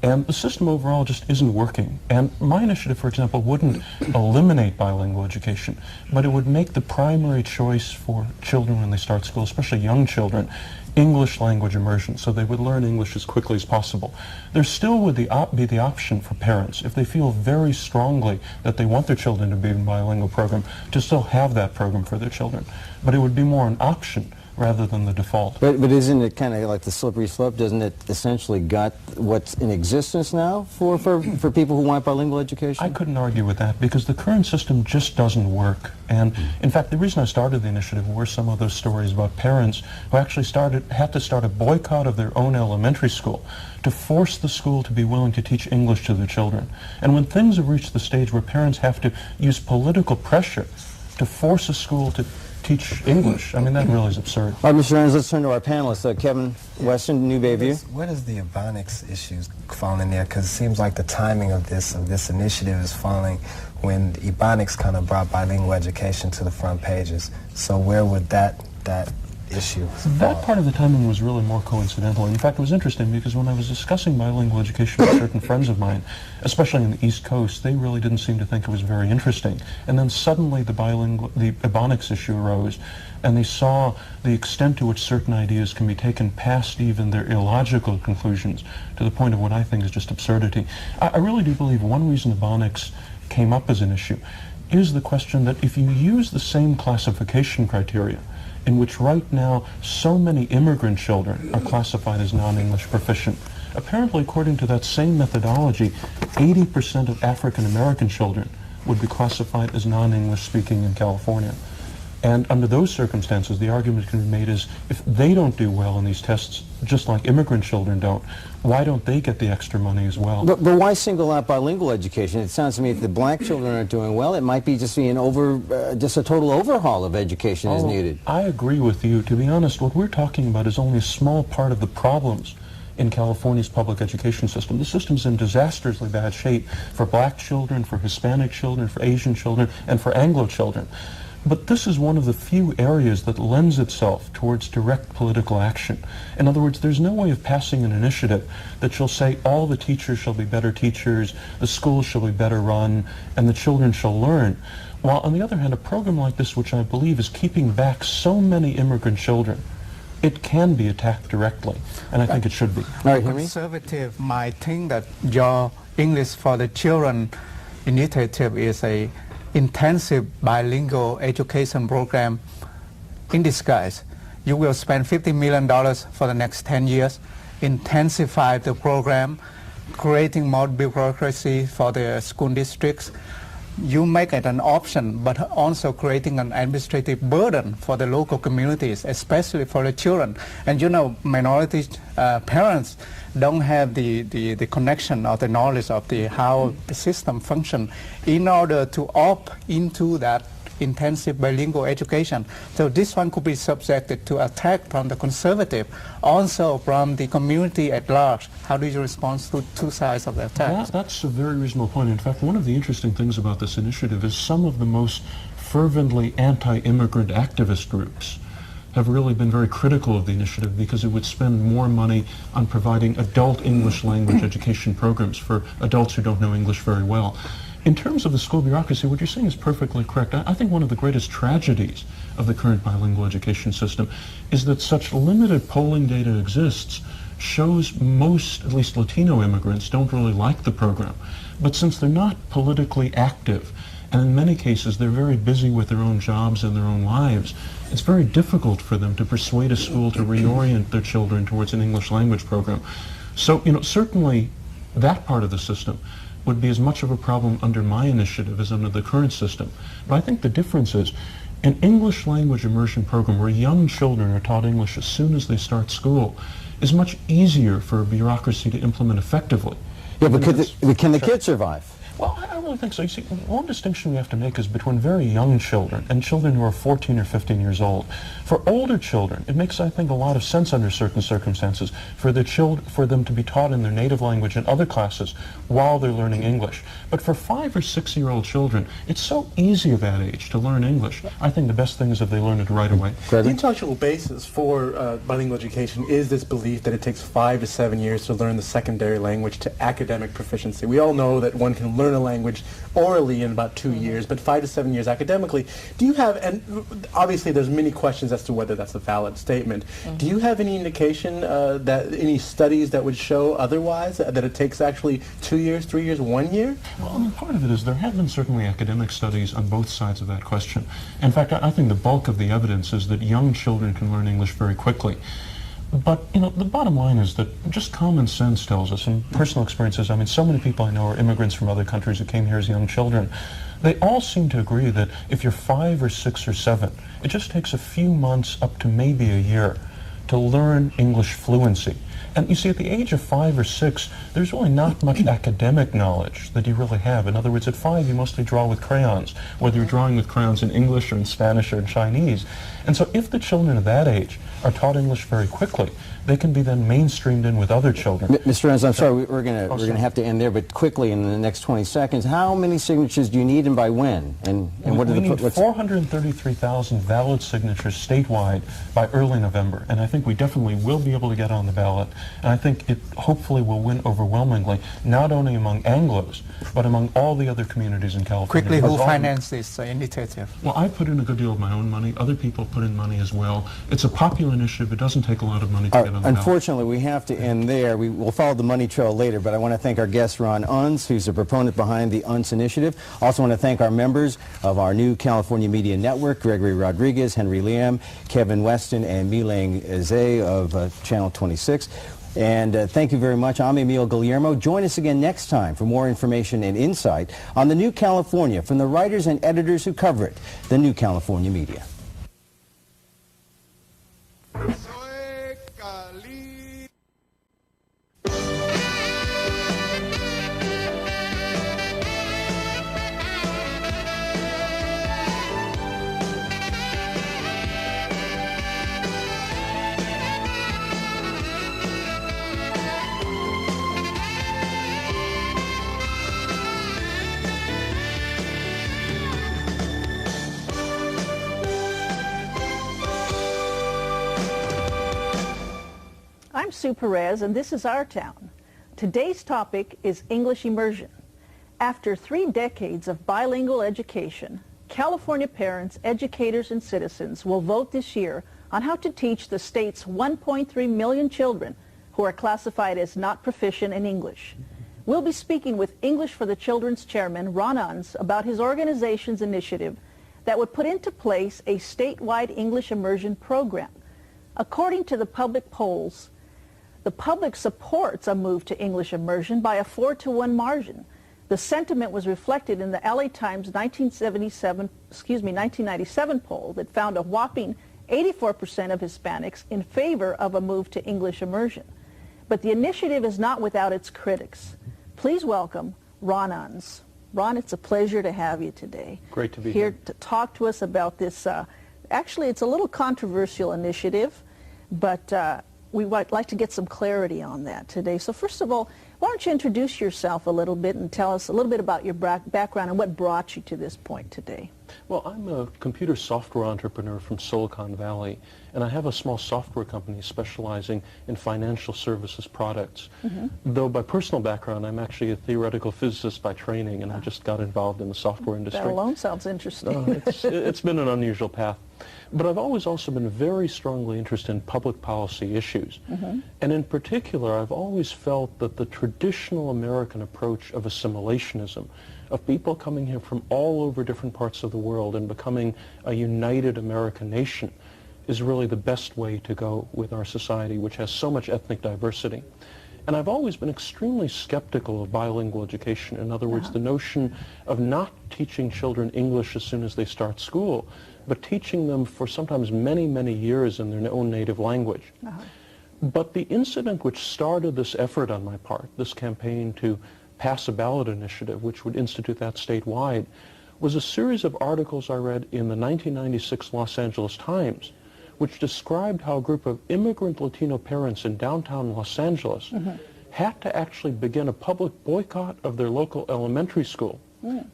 And the system overall just isn't working. And my initiative, for example, wouldn't eliminate bilingual education, but it would make the primary choice for children when they start school, especially young children, English language immersion, so they would learn English as quickly as possible. There still would be the option for parents, if they feel very strongly that they want their children to be in a bilingual program, to still have that program for their children. But it would be more an option rather than the default. But isn't it kind of like the slippery slope? Doesn't it essentially gut what's in existence now for people who want bilingual education? I couldn't argue with that because the current system just doesn't work. And in fact, the reason I started the initiative were some of those stories about parents who actually had to start a boycott of their own elementary school to force the school to be willing to teach English to their children. And when things have reached the stage where parents have to use political pressure to force a school to teach English, I mean, that really is absurd. All right, Mr. Renz, let's turn to our panelists. Kevin Weston, New Bayview. Where does the Ebonics issues fall in there? Because it seems like the timing of this initiative is falling when Ebonics kind of brought bilingual education to the front pages. So where would that issue fall? That part of the timing was really more coincidental. In fact, it was interesting because when I was discussing bilingual education with certain friends of mine, especially on the East Coast, they really didn't seem to think it was very interesting. And then suddenly the Ebonics issue arose, and they saw the extent to which certain ideas can be taken past even their illogical conclusions to the point of what I think is just absurdity. I really do believe one reason Ebonics came up as an issue is the question that if you use the same classification criteria in which right now so many immigrant children are classified as non-English proficient, apparently according to that same methodology, 80% of African American children would be classified as non-English speaking in California. And under those circumstances, the argument can be made is if they don't do well in these tests, just like immigrant children don't, why don't they get the extra money as well? But why single out bilingual education? It sounds to me if the black children aren't doing well, it might be just being just a total overhaul of education is needed. I agree with you. To be honest, what we're talking about is only a small part of the problems in California's public education system. The system's in disastrously bad shape for black children, for Hispanic children, for Asian children, and for Anglo children. But this is one of the few areas that lends itself towards direct political action. In other words, there's no way of passing an initiative that shall say all the teachers shall be better teachers, the schools shall be better run, and the children shall learn. While on the other hand, a program like this, which I believe is keeping back so many immigrant children, it can be attacked directly, and I think it should be. All right, conservative might think that your English for the Children initiative is a intensive bilingual education program in disguise. You will spend $50 million for the next 10 years, intensify the program, creating more bureaucracy for the school districts. You make it an option, but also creating an administrative burden for the local communities, especially for the children. And you know, minority parents don't have the connection or the knowledge of how the system functions in order to opt into that intensive bilingual education. So this one could be subjected to attack from the conservative, also from the community at large. How do you respond to two sides of the attack? That's a very reasonable point. In fact, one of the interesting things about this initiative is some of the most fervently anti-immigrant activist groups have really been very critical of the initiative because it would spend more money on providing adult English language education programs for adults who don't know English very well. In terms of the school bureaucracy, what you're saying is perfectly correct. I think one of the greatest tragedies of the current bilingual education system is that such limited polling data exists shows most, at least Latino immigrants, don't really like the program. But since they're not politically active, and in many cases they're very busy with their own jobs and their own lives, it's very difficult for them to persuade a school to reorient their children towards an English language program. So, you know, certainly that part of the system would be as much of a problem under my initiative as under the current system. But I think the difference is an English language immersion program where young children are taught English as soon as they start school is much easier for a bureaucracy to implement effectively. Yeah, but can the kids survive? Well, I don't really think so. You see, one distinction we have to make is between very young children and children who are 14 or 15 years old. For older children, it makes, I think, a lot of sense under certain circumstances for them to be taught in their native language in other classes while they're learning English. But for 5 or 6-year-old children, it's so easy at that age to learn English. I think the best thing is if they learn it right away. The intellectual basis for bilingual education is this belief that it takes 5 to 7 years to learn the secondary language to academic proficiency. We all know that one can learn a language orally in about 2 years, but 5 to 7 years academically. Do you have, and obviously there's many questions as to whether that's a valid statement, do you have any indication that any studies that would show otherwise, that it takes actually 2 years, 3 years, 1 year? Well, I mean, part of it is there have been certainly academic studies on both sides of that question. In fact, I think the bulk of the evidence is that young children can learn English very quickly. But, you know, the bottom line is that just common sense tells us, and personal experiences, I mean, so many people I know are immigrants from other countries who came here as young children. They all seem to agree that if you're 5 or 6 or 7, it just takes a few months up to maybe a year to learn English fluency. And you see, at the age of 5 or 6, there's really not much academic knowledge that you really have. In other words, at 5, you mostly draw with crayons, whether you're drawing with crayons in English or in Spanish or in Chinese. And so if the children of that age are taught English very quickly, they can be then mainstreamed in with other children. Mr. Renz, I'm sorry, we're going to have to end there, but quickly in the next 20 seconds, how many signatures do you need and by when? And what are we the need 433,000 valid signatures statewide by early November, and I think we definitely will be able to get on the ballot, and I think it hopefully will win overwhelmingly, not only among Anglos, but among all the other communities in California. Quickly, who financed this initiative? Well, I put in a good deal of my own money. Other people put in money as well. It's a popular initiative. It doesn't take a lot of money to get on the ballot. Unfortunately, we have to end there. We will follow the money trail later, but I want to thank our guest, Ron Unz, who's a proponent behind the Unz Initiative. Also want to thank our members of our new California Media Network, Gregory Rodriguez, Henry Liam, Kevin Weston, and Milang Zay of Channel 26. And thank you very much. I'm Emil Guillermo. Join us again next time for more information and insight on the New California from the writers and editors who cover it, the New California Media. I'm Sue Perez, and this is Our Town. Today's topic is English immersion. After 3 decades of bilingual education, California parents, educators, and citizens will vote this year on how to teach the state's 1.3 million children who are classified as not proficient in English. We'll be speaking with English for the Children's chairman, Ron Unz, about his organization's initiative that would put into place a statewide English immersion program. According to the public polls, the public supports a move to English immersion by a 4-to-1 margin. The sentiment was reflected in the LA Times 1997 poll that found a whopping 84% of Hispanics in favor of a move to English immersion. But the initiative is not without its critics. Please welcome Ron Unz. Ron, it's a pleasure to have you today. Great to be here. To talk to us about this. Actually, it's a little controversial initiative, but we would like to get some clarity on that today. So first of all, why don't you introduce yourself a little bit and tell us a little bit about your background and what brought you to this point today? Well, I'm a computer software entrepreneur from Silicon Valley, and I have a small software company specializing in financial services products. Though by personal background, I'm actually a theoretical physicist by training, and I just got involved in the software industry. That alone sounds interesting. It's been an unusual path. But I've always also been very strongly interested in public policy issues. And in particular, I've always felt that the traditional American approach of assimilationism, of people coming here from all over different parts of the world and becoming a united American nation, is really the best way to go with our society, which has so much ethnic diversity. And I've always been extremely skeptical of bilingual education. In other words, the notion of not teaching children English as soon as they start school, but teaching them for sometimes many, many years in their own native language. But the incident which started this effort on my part, this campaign to pass a ballot initiative, which would institute that statewide, was a series of articles I read in the 1996 Los Angeles Times, which described how a group of immigrant Latino parents in downtown Los Angeles had to actually begin a public boycott of their local elementary school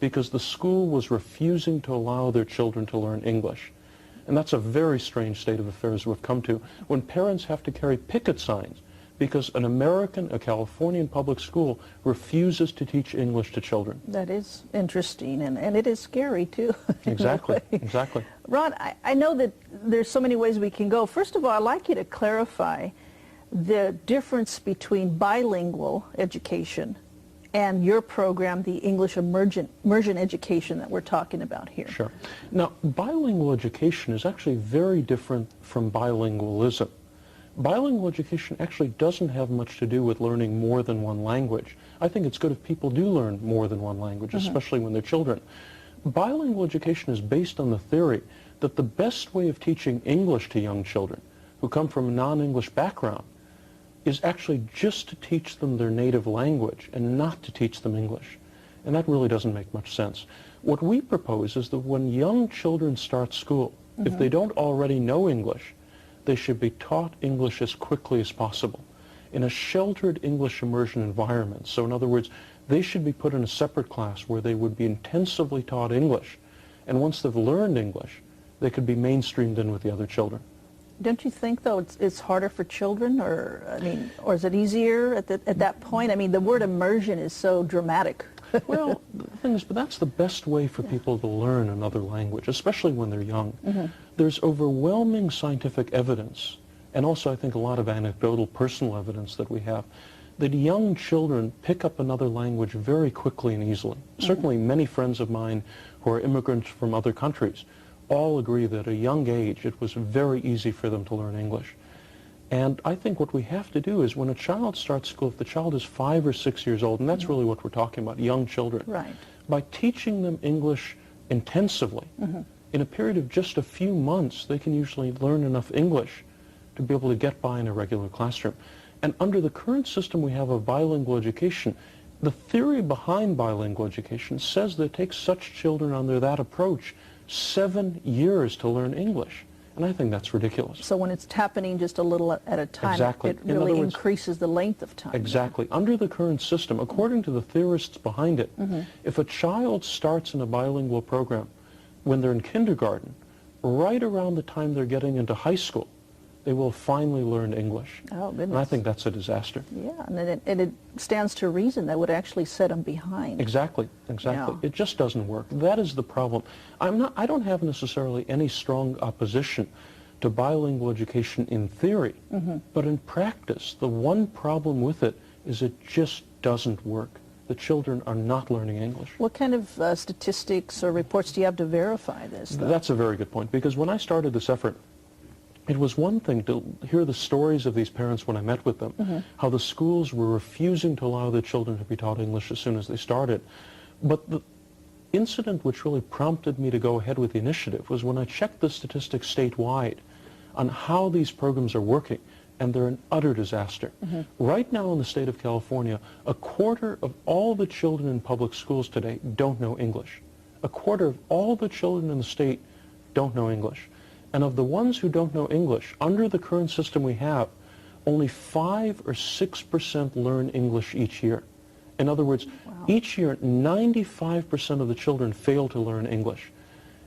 because the school was refusing to allow their children to learn English. And that's a very strange state of affairs we've come to when parents have to carry picket signs because an American, a Californian public school refuses to teach English to children. That is interesting, and it is scary, too. Exactly, exactly. Ron, I know that there's so many ways we can go. First of all, I'd like you to clarify the difference between bilingual education and your program, the English immersion education that we're talking about here. Sure. Now, bilingual education is actually very different from bilingualism. Bilingual education actually doesn't have much to do with learning more than one language. I think it's good if people do learn more than one language, especially when they're children. Bilingual education is based on the theory that the best way of teaching English to young children who come from a non-English background is actually just to teach them their native language and not to teach them English. And that really doesn't make much sense. What we propose is that when young children start school, if they don't already know English, they should be taught English as quickly as possible in a sheltered English immersion environment. So in other words, they should be put in a separate class where they would be intensively taught English. And once they've learned English, they could be mainstreamed in with the other children. Don't you think, though, it's harder for children, or is it easier at that point? I mean, the word immersion is so dramatic. Well, the thing is, but that's the best way for people to learn another language, especially when they're young. There's overwhelming scientific evidence, and also I think a lot of anecdotal personal evidence that we have, that young children pick up another language very quickly and easily. Certainly many friends of mine who are immigrants from other countries all agree that at a young age it was very easy for them to learn English. And I think what we have to do is when a child starts school, if the child is 5 or 6 years old, and that's really what we're talking about, young children, by teaching them English intensively, in a period of just a few months, they can usually learn enough English to be able to get by in a regular classroom. And under the current system we have of bilingual education, the theory behind bilingual education says that it takes such children under that approach 7 years to learn English. And I think that's ridiculous. So when it's happening just a little at a time, it really increases the length of time. Exactly. Under the current system, according to the theorists behind it, if a child starts in a bilingual program when they're in kindergarten, right around the time they're getting into high school, they will finally learn English. Oh, goodness. And I think that's a disaster. Yeah, and it stands to reason that would actually set them behind. Exactly, exactly. Yeah. It just doesn't work. That is the problem. I don't have necessarily any strong opposition to bilingual education in theory, but in practice, the one problem with it is it just doesn't work. The children are not learning English. What kind of statistics or reports do you have to verify this, though? That's a very good point, because when I started this effort, it was one thing to hear the stories of these parents when I met with them, how the schools were refusing to allow their children to be taught English as soon as they started. But the incident which really prompted me to go ahead with the initiative was when I checked the statistics statewide on how these programs are working, and they're an utter disaster. Right now in the state of California, a quarter of all the children in public schools today don't know English. A quarter of all the children in the state don't know English. And of the ones who don't know English, under the current system we have, only 5 or 6% learn English each year. In other words, each year 95% of the children fail to learn English.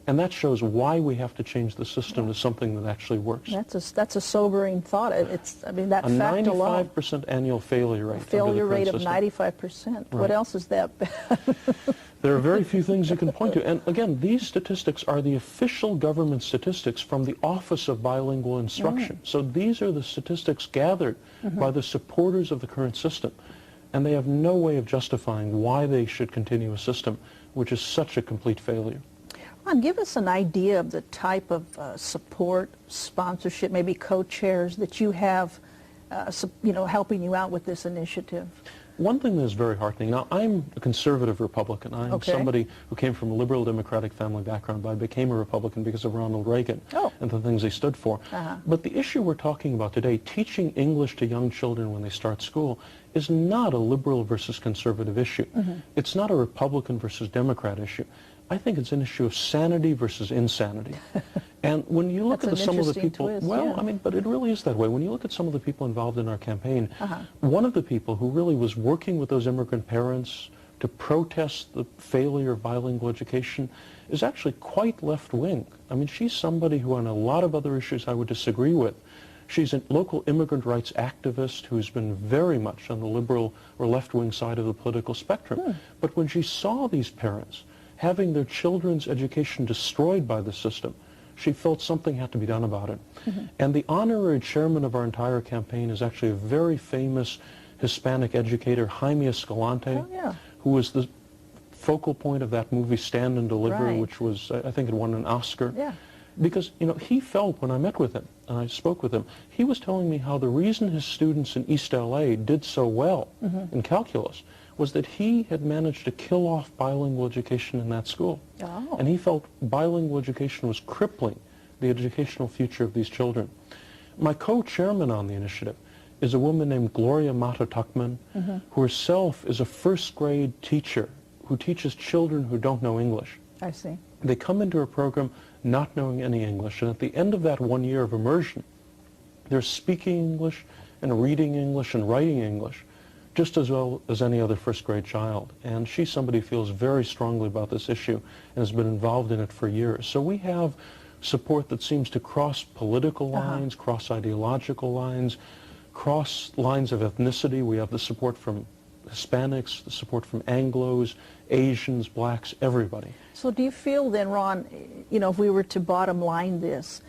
And that shows why we have to change the system to something that actually works. That's a sobering thought. I mean, that fact alone. A 95% annual failure rate. Failure rate of 95%. What else is that? There are very few things you can point to. And again, these statistics are the official government statistics from the Office of Bilingual Instruction. So these are the statistics gathered by the supporters of the current system. And they have no way of justifying why they should continue a system which is such a complete failure. Ron, give us an idea of the type of support, sponsorship, maybe co-chairs that you have, helping you out with this initiative. One thing that is very heartening, now I'm a conservative Republican. I'm somebody who came from a liberal democratic family background, but I became a Republican because of Ronald Reagan and the things he stood for. But the issue we're talking about today, teaching English to young children when they start school, is not a liberal versus conservative issue. It's not a Republican versus Democrat issue. I think it's an issue of sanity versus insanity. And when you look at some of the people, I mean, but it really is that way. When you look at some of the people involved in our campaign, one of the people who really was working with those immigrant parents to protest the failure of bilingual education is actually quite left-wing. I mean, she's somebody who on a lot of other issues I would disagree with. She's a local immigrant rights activist who's been very much on the liberal or left-wing side of the political spectrum. But when she saw these parents having their children's education destroyed by the system, she felt something had to be done about it. And the honorary chairman of our entire campaign is actually a very famous Hispanic educator, Jaime Escalante, who was the focal point of that movie Stand and Deliver, which was, I think it won an Oscar. Because, you know, he felt, when I met with him and I spoke with him, he was telling me how the reason his students in East LA did so well in calculus was that he had managed to kill off bilingual education in that school. And he felt bilingual education was crippling the educational future of these children. My co-chairman on the initiative is a woman named Gloria Mato-Tuckman, who herself is a first-grade teacher who teaches children who don't know English. I see. They come into her program not knowing any English, and at the end of that 1 year of immersion, they're speaking English and reading English and writing English just as well as any other first-grade child. And she's somebody who feels very strongly about this issue and has been involved in it for years. So we have support that seems to cross political lines, cross ideological lines, cross lines of ethnicity. We have the support from Hispanics, the support from Anglos, Asians, blacks, everybody. So do you feel then, Ron, you know, if we were to bottom line this,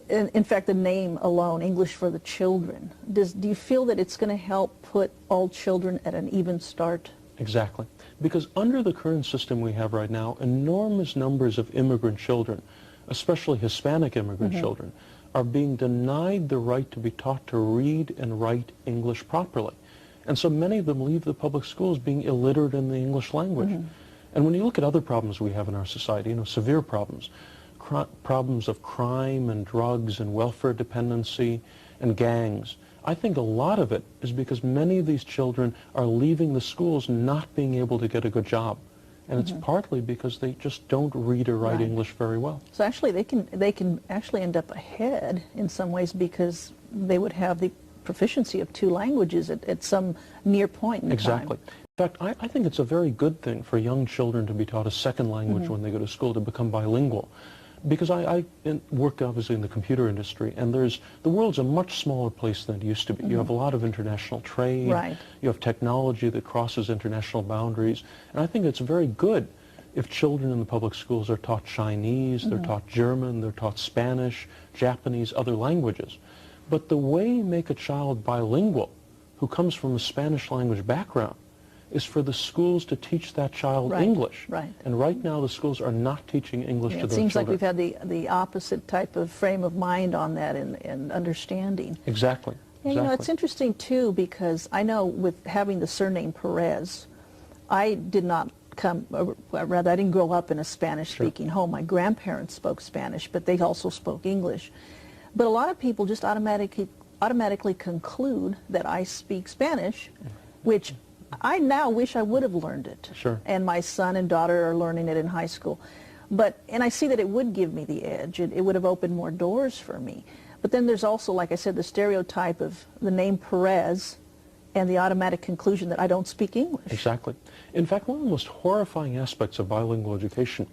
in fact, the name alone, English for the Children, do you feel that it's going to help put all children at an even start? Exactly. Because under the current system we have right now, enormous numbers of immigrant children, especially Hispanic immigrant children, are being denied the right to be taught to read and write English properly. And so many of them leave the public schools being illiterate in the English language. And when you look at other problems we have in our society, you know, severe problems, problems of crime and drugs and welfare dependency and gangs, I think a lot of it is because many of these children are leaving the schools not being able to get a good job. And it's partly because they just don't read or write English very well. So actually they can actually end up ahead in some ways because they would have the proficiency of 2 languages at some near point in time. In fact, I think it's a very good thing for young children to be taught a second language when they go to school, to become bilingual. Because I work obviously in the computer industry, and the world's a much smaller place than it used to be. You have a lot of international trade, you have technology that crosses international boundaries, and I think it's very good if children in the public schools are taught Chinese, they're taught German, they're taught Spanish, Japanese, other languages. But the way you make a child bilingual who comes from a Spanish language background is for the schools to teach that child English. And right now the schools are not teaching English to their children. It seems like we've had the opposite type of frame of mind on that and understanding. Exactly. You know, it's interesting too, because I know with having the surname Perez, I did not come, or rather I didn't grow up in a Spanish-speaking home. My grandparents spoke Spanish, but they also spoke English. But a lot of people just automatically conclude that I speak Spanish, which I now wish I would have learned it. And my son and daughter are learning it in high school. And I see that it would give me the edge. It would have opened more doors for me. But then there's also, like I said, the stereotype of the name Perez and the automatic conclusion that I don't speak English. Exactly. In fact, one of the most horrifying aspects of bilingual education,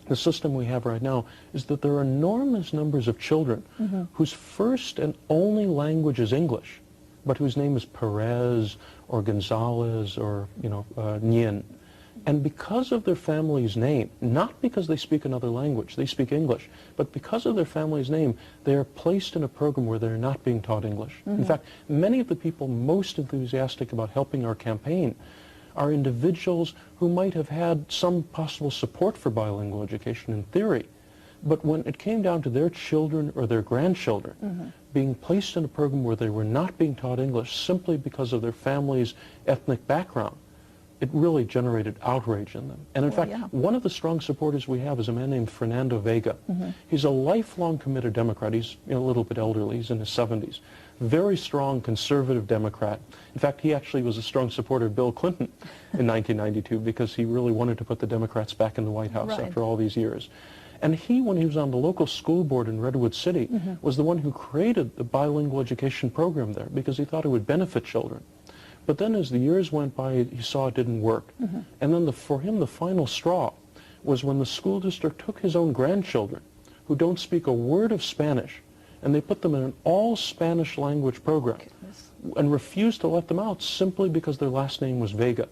the system we have right now, is that there are enormous numbers of children whose first and only language is English, but whose name is Perez or Gonzalez or, you know, Nguyen. And because of their family's name, not because they speak another language, they speak English, but because of their family's name, they are placed in a program where they're not being taught English. In fact, many of the people most enthusiastic about helping our campaign are individuals who might have had some possible support for bilingual education in theory, but when it came down to their children or their grandchildren being placed in a program where they were not being taught English simply because of their family's ethnic background, it really generated outrage in them. And in fact, one of the strong supporters we have is a man named Fernando Vega. He's a lifelong committed Democrat. He's a little bit elderly. He's in his 70s. Very strong conservative Democrat. In fact, he actually was a strong supporter of Bill Clinton in 1992 because he really wanted to put the Democrats back in the White House after all these years. And he, when he was on the local school board in Redwood City, was the one who created the bilingual education program there because he thought it would benefit children. But then as the years went by, he saw it didn't work. And then for him, the final straw was when the school district took his own grandchildren, who don't speak a word of Spanish, and they put them in an all Spanish language program and refused to let them out simply because their last name was Vega.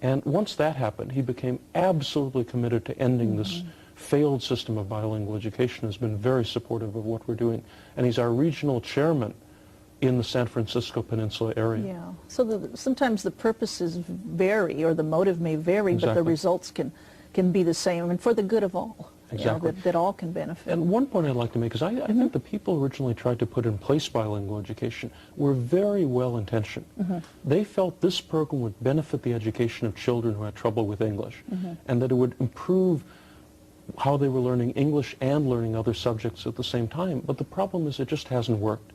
And once that happened, he became absolutely committed to ending this failed system of bilingual education, has been very supportive of what we're doing. And he's our regional chairman in the San Francisco Peninsula area. Yeah. So sometimes the purposes vary, or the motive may vary, but the results can be the same, and for the good of all. Exactly. That all can benefit. And one point I'd like to make is I think the people originally tried to put in place bilingual education were very well intentioned. They felt this program would benefit the education of children who had trouble with English, and that it would improve how they were learning English and learning other subjects at the same time. But the problem is it just hasn't worked.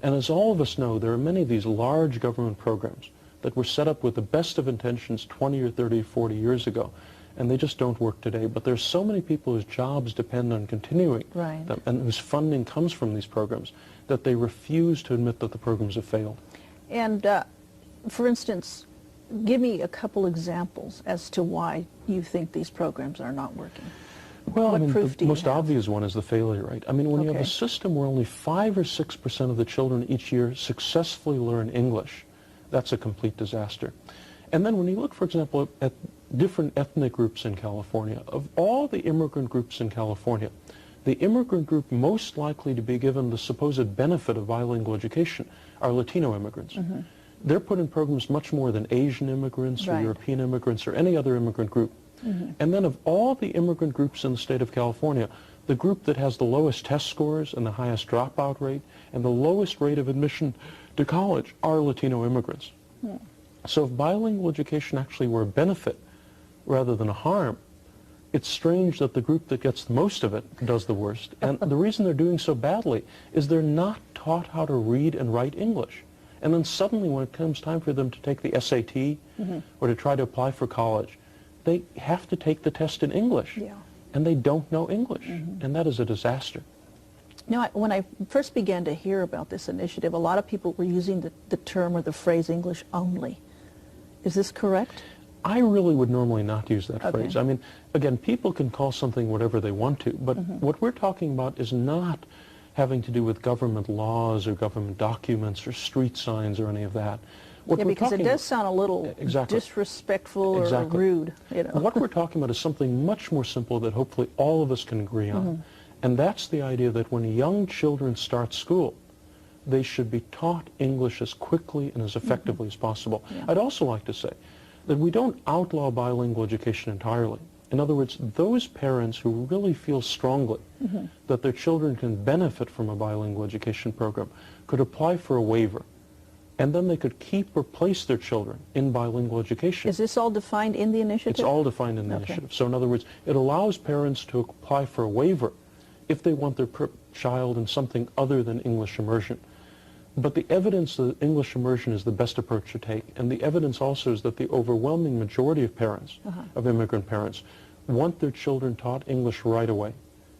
And as all of us know, there are many of these large government programs that were set up with the best of intentions 20 or 30 or 40 years ago, and they just don't work today. But there's so many people whose jobs depend on continuing them, and whose funding comes from these programs, that they refuse to admit that the programs have failed. And for instance, give me a couple examples as to why you think these programs are not working. Well, I mean, the most obvious one is the failure rate. I mean, when you have a system where only 5 or 6% of the children each year successfully learn English, that's a complete disaster. And then when you look, for example, at different ethnic groups in California, of all the immigrant groups in California, the immigrant group most likely to be given the supposed benefit of bilingual education are Latino immigrants. They're put in programs much more than Asian immigrants or European immigrants or any other immigrant group. And then of all the immigrant groups in the state of California, the group that has the lowest test scores and the highest dropout rate and the lowest rate of admission to college are Latino immigrants. So if bilingual education actually were a benefit rather than a harm, it's strange that the group that gets the most of it does the worst. And the reason they're doing so badly is they're not taught how to read and write English. And then suddenly when it comes time for them to take the SAT or to try to apply for college, they have to take the test in English, and they don't know English, and that is a disaster. Now, when I first began to hear about this initiative, a lot of people were using the term or the phrase English only. Is this correct? I really would normally not use that phrase. I mean, again, people can call something whatever they want to, but what we're talking about is not having to do with government laws or government documents or street signs or any of that. What because it does sound a little disrespectful or rude. What we're talking about is something much more simple that hopefully all of us can agree on. And that's the idea that when young children start school, they should be taught English as quickly and as effectively as possible. I'd also like to say that we don't outlaw bilingual education entirely. In other words, those parents who really feel strongly that their children can benefit from a bilingual education program could apply for a waiver. And then they could keep or place their children in bilingual education. Is this all defined in the initiative? It's all defined in the initiative. So in other words, it allows parents to apply for a waiver if they want their child in something other than English immersion. But the evidence that English immersion is the best approach to take, and the evidence also is that the overwhelming majority of parents, of immigrant parents, want their children taught English right away.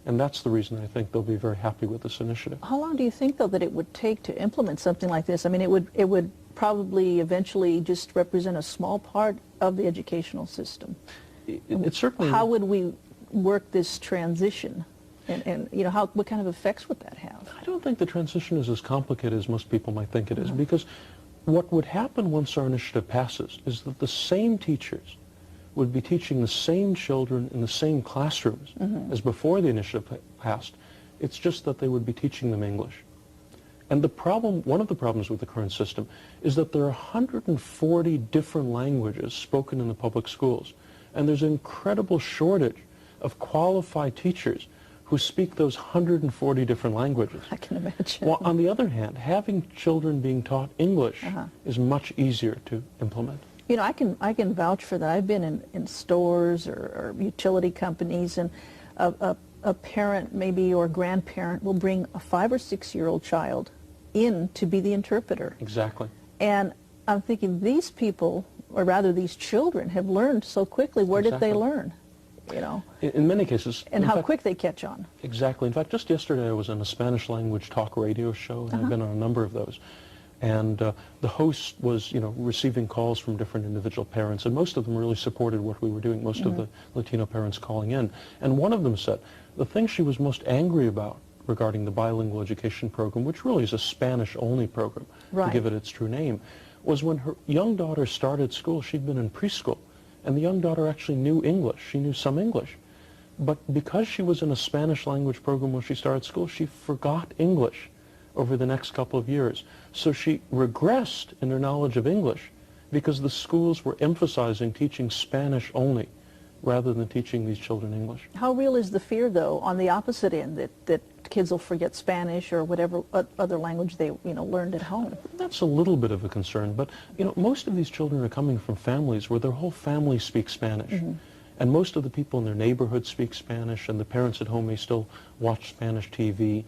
And that's the reason I think they'll be very happy with this initiative. How long do you think, though, that it would take to implement something like this? I mean, it would probably eventually just represent a small part of the educational system. It certainly. How would we work this transition? And you know, what kind of effects would that have? I don't think the transition is as complicated as most people might think it is, because what would happen once our initiative passes is that the same teachers would be teaching the same children in the same classrooms as before the initiative passed. It's just that they would be teaching them English. And the problem, one of the problems with the current system is that there are 140 different languages spoken in the public schools. And there's an incredible shortage of qualified teachers who speak those 140 different languages. I can imagine. Well, on the other hand, having children being taught English is much easier to implement. You know, I can vouch for that. I've been in stores or utility companies, and a parent maybe or grandparent will bring a 5 or 6 year old child in to be the interpreter. Exactly. And I'm thinking these people, or rather these children, have learned so quickly. Where did they learn? You know. In many cases. And how quick they catch on. Exactly. In fact, just yesterday I was on a Spanish language talk radio show, and I've been on a number of those. And the host was, you know, receiving calls from different individual parents, and most of them really supported what we were doing, most of the Latino parents calling in. And one of them said the thing she was most angry about regarding the bilingual education program, which really is a Spanish-only program, to give it its true name, was when her young daughter started school. She'd been in preschool, and the young daughter actually knew English. She knew some English. But because she was in a Spanish language program when she started school, she forgot English over the next couple of years. So she regressed in her knowledge of English because the schools were emphasizing teaching Spanish only rather than teaching these children English. How real is the fear, though, on the opposite end, that kids will forget Spanish or whatever other language they, you know, learned at home? That's a little bit of a concern, but, you know, most of these children are coming from families where their whole family speaks Spanish. And most of the people in their neighborhood speak Spanish, and the parents at home may still watch Spanish TV.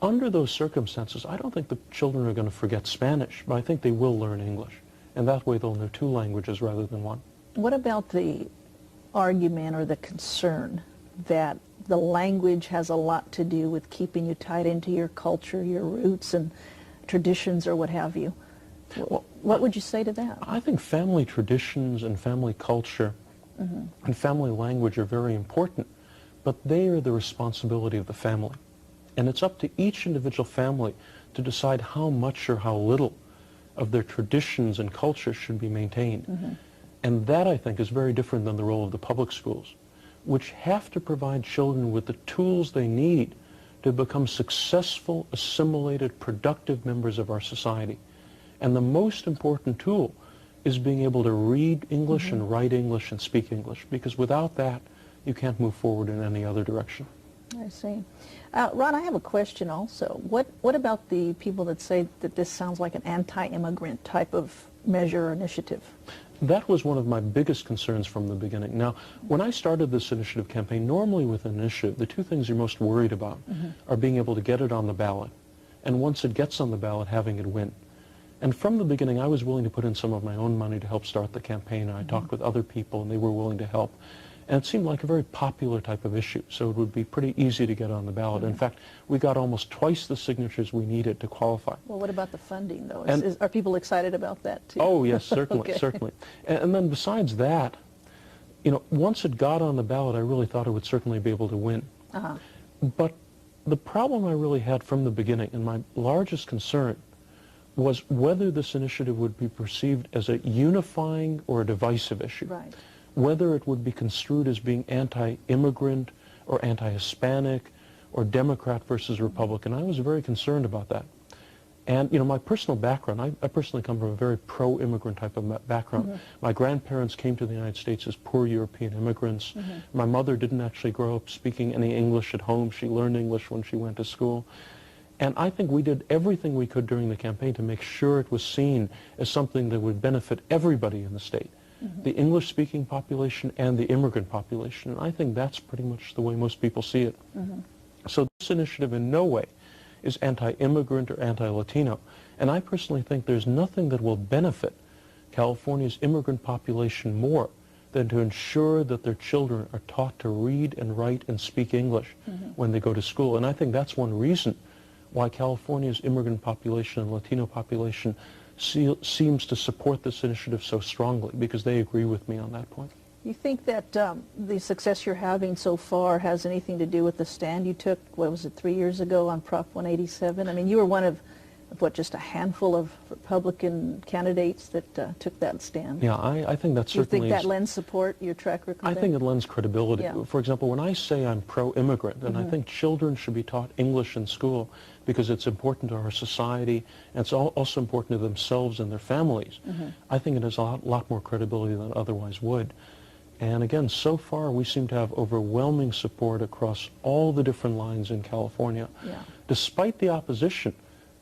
Under those circumstances, I don't think the children are going to forget Spanish, but I think they will learn English. And that way they'll know 2 languages rather than 1. What about the argument or the concern that the language has a lot to do with keeping you tied into your culture, your roots and traditions or what have you? Well, what would you say to that? I think family traditions and family culture and family language are very important, but they are the responsibility of the family. And it's up to each individual family to decide how much or how little of their traditions and culture should be maintained. And that, I think, is very different than the role of the public schools, which have to provide children with the tools they need to become successful, assimilated, productive members of our society. And the most important tool is being able to read English and write English and speak English, because without that, you can't move forward in any other direction. I see. Ron, I have a question also. What about the people that say that this sounds like an anti-immigrant type of measure or initiative? That was one of my biggest concerns from the beginning. Now, when I started this initiative campaign, normally with an initiative, the 2 things you're most worried about are being able to get it on the ballot, and once it gets on the ballot, having it win. And from the beginning, I was willing to put in some of my own money to help start the campaign, and I talked with other people, and they were willing to help. And it seemed like a very popular type of issue, so it would be pretty easy to get on the ballot. In fact, we got almost twice the signatures we needed to qualify. Well, what about the funding, though? Are people excited about that, too? Oh, yes, certainly, Okay. certainly. And then besides that, you know, once it got on the ballot, I really thought it would certainly be able to win. But the problem I really had from the beginning, and my largest concern, was whether this initiative would be perceived as a unifying or a divisive issue. Whether it would be construed as being anti-immigrant or anti-Hispanic or Democrat versus Republican. I was very concerned about that. And, you know, my personal background, I personally come from a very pro-immigrant type of background. My grandparents came to the United States as poor European immigrants. My mother didn't actually grow up speaking any English at home. She learned English when she went to school. And I think we did everything we could during the campaign to make sure it was seen as something that would benefit everybody in the state, the English-speaking population and the immigrant population. And I think that's pretty much the way most people see it. So this initiative in no way is anti-immigrant or anti-Latino. And I personally think there's nothing that will benefit California's immigrant population more than to ensure that their children are taught to read and write and speak English when they go to school. And I think that's one reason why California's immigrant population and Latino population seems to support this initiative so strongly, because they agree with me on that point. You think that the success you're having so far has anything to do with the stand you took, what was it, 3 years ago on Prop 187? I mean, you were one of what, just a handful of Republican candidates that took that stand? Yeah, I think that certainly You think that lends support, your track record? I think it lends credibility. Yeah. For example, when I say I'm pro-immigrant, and I think children should be taught English in school because it's important to our society, and it's also important to themselves and their families, I think it has a lot more credibility than it otherwise would. And again, so far we seem to have overwhelming support across all the different lines in California. Yeah. Despite the opposition,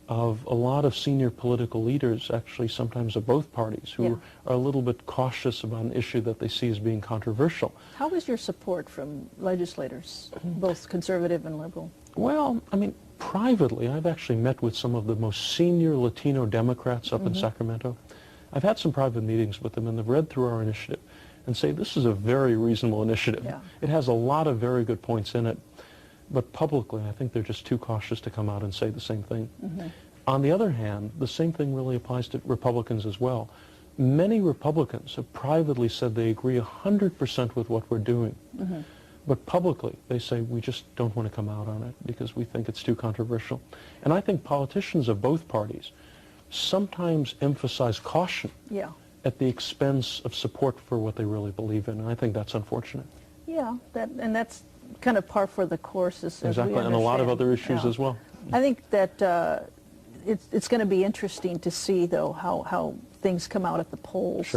of a lot of senior political leaders, actually sometimes of both parties, who are a little bit cautious about an issue that they see as being controversial. How is your support from legislators, both conservative and liberal? Well, I mean, privately, I've actually met with some of the most senior Latino Democrats up in Sacramento. I've had some private meetings with them, and they've read through our initiative and say this is a very reasonable initiative. It has a lot of very good points in it. But publicly, I think they're just too cautious to come out and say the same thing. On the other hand, the same thing really applies to Republicans as well. Many Republicans have privately said they agree 100% with what we're doing. But publicly, they say we just don't want to come out on it because we think it's too controversial. And I think politicians of both parties sometimes emphasize caution at the expense of support for what they really believe in. And I think that's unfortunate. Yeah, and that's kind of par for the course as exactly, and a lot of other issues as well. I think that it's going to be interesting to see, though, how things come out at the polls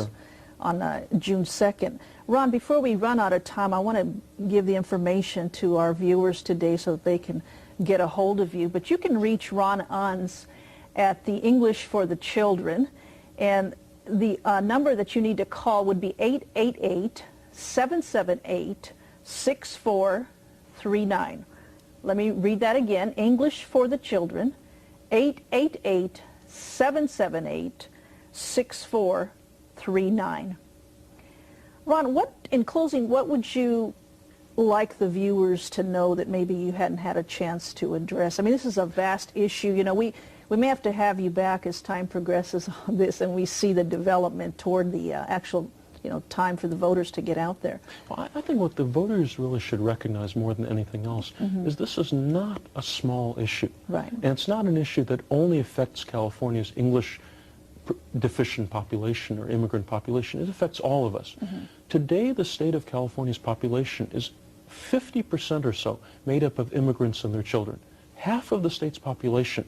on June 2nd. Ron, before we run out of time, I want to give the information to our viewers today so that they can get a hold of you. But you can reach Ron Unz at the English for the Children, and the number that you need to call would be 888-778-6439. Let me read that again. English for the Children, 888-778-6439. Ron, in closing, what would you like the viewers to know that maybe you hadn't had a chance to address? I mean, this is a vast issue. You know, we may have to have you back as time progresses on this and we see the development toward the actual time for the voters to get out there. Well, I think what the voters really should recognize more than anything else is this is not a small issue. Right. And it's not an issue that only affects California's English deficient population or immigrant population. It affects all of us. Today, the state of California's population is 50% or so made up of immigrants and their children. Half of the state's population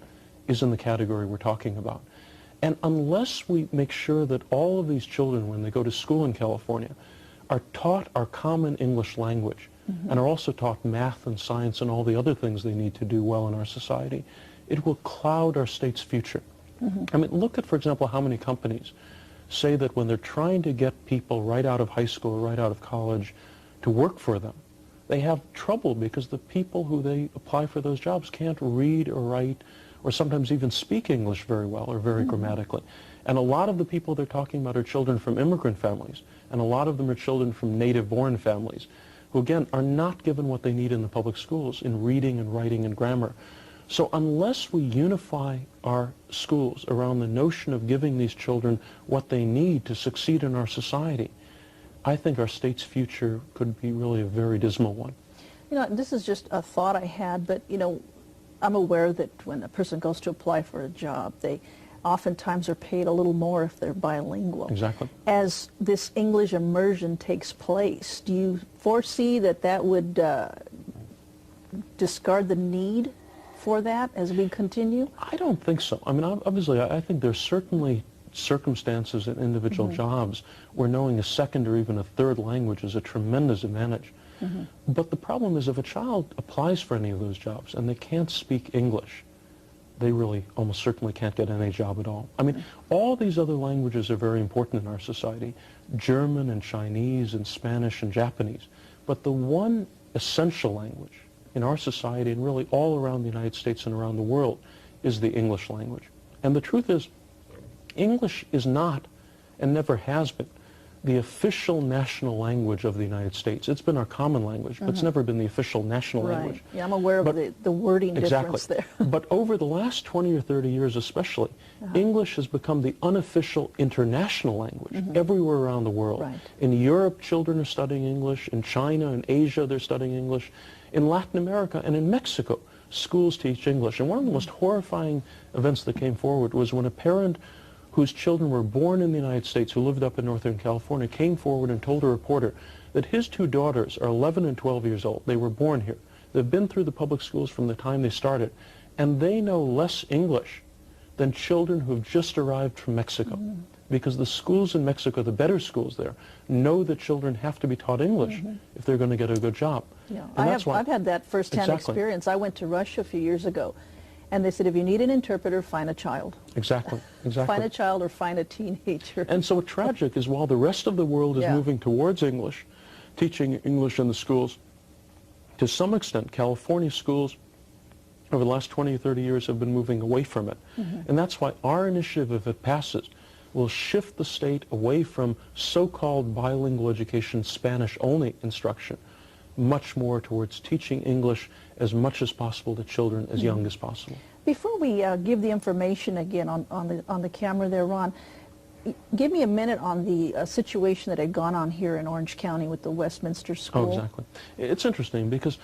is in the category we're talking about. And unless we make sure that all of these children, when they go to school in California, are taught our common English language and are also taught math and science and all the other things they need to do well in our society, it will cloud our state's future. I mean, look at, for example, how many companies say that when they're trying to get people right out of high school or right out of college to work for them, they have trouble because the people who they apply for those jobs can't read or write or sometimes even speak English very well or very grammatically. And a lot of the people they're talking about are children from immigrant families, and a lot of them are children from native-born families who, again, are not given what they need in the public schools in reading and writing and grammar. So unless we unify our schools around the notion of giving these children what they need to succeed in our society, I think our state's future could be really a very dismal one. You know, this is just a thought I had, but, I'm aware that when a person goes to apply for a job, they oftentimes are paid a little more if they're bilingual. Exactly. As this English immersion takes place, do you foresee that would discard the need for that as we continue? I don't think so. I mean, obviously, I think there's certainly circumstances in individual jobs where knowing a second or even a third language is a tremendous advantage. But the problem is if a child applies for any of those jobs and they can't speak English, they really almost certainly can't get any job at all. I mean, all these other languages are very important in our society, German and Chinese and Spanish and Japanese. But the one essential language in our society and really all around the United States and around the world is the English language. And the truth is, English is not and never has been the official national language of the United States. It's been our common language, but it's never been the official national language. Yeah, I'm aware of the wording difference there. But over the last 20 or 30 years especially, English has become the unofficial international language everywhere around the world. In Europe, children are studying English. In China and Asia, they're studying English. In Latin America and in Mexico, schools teach English. And one of the most horrifying events that came forward was when a parent whose children were born in the United States, who lived up in Northern California, came forward and told a reporter that his two daughters are 11 and 12 years old. They were born here. They've been through the public schools from the time they started, and they know less English than children who've just arrived from Mexico. Because the schools in Mexico, the better schools there, know that children have to be taught English if they're going to get a good job. Yeah, I've had that first-hand experience. I went to Russia a few years ago, And they said, if you need an interpreter, find a child. Exactly, exactly. Find a child or find a teenager. And so what's tragic is while the rest of the world is moving towards English, teaching English in the schools, to some extent, California schools over the last 20 or 30 years have been moving away from it. And that's why our initiative, if it passes, will shift the state away from so-called bilingual education, Spanish-only instruction, much more towards teaching English as much as possible to children as young as possible. Before we give the information again on the camera there, Ron, give me a minute on the situation that had gone on here in Orange County with the Westminster School. Oh, exactly. It's interesting because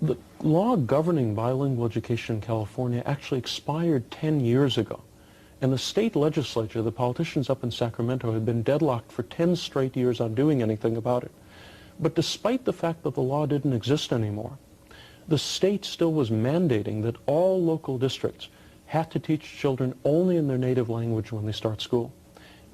the law governing bilingual education in California actually expired 10 years ago. And the state legislature, the politicians up in Sacramento, had been deadlocked for 10 straight years on doing anything about it. But despite the fact that the law didn't exist anymore, the state still was mandating that all local districts had to teach children only in their native language when they start school.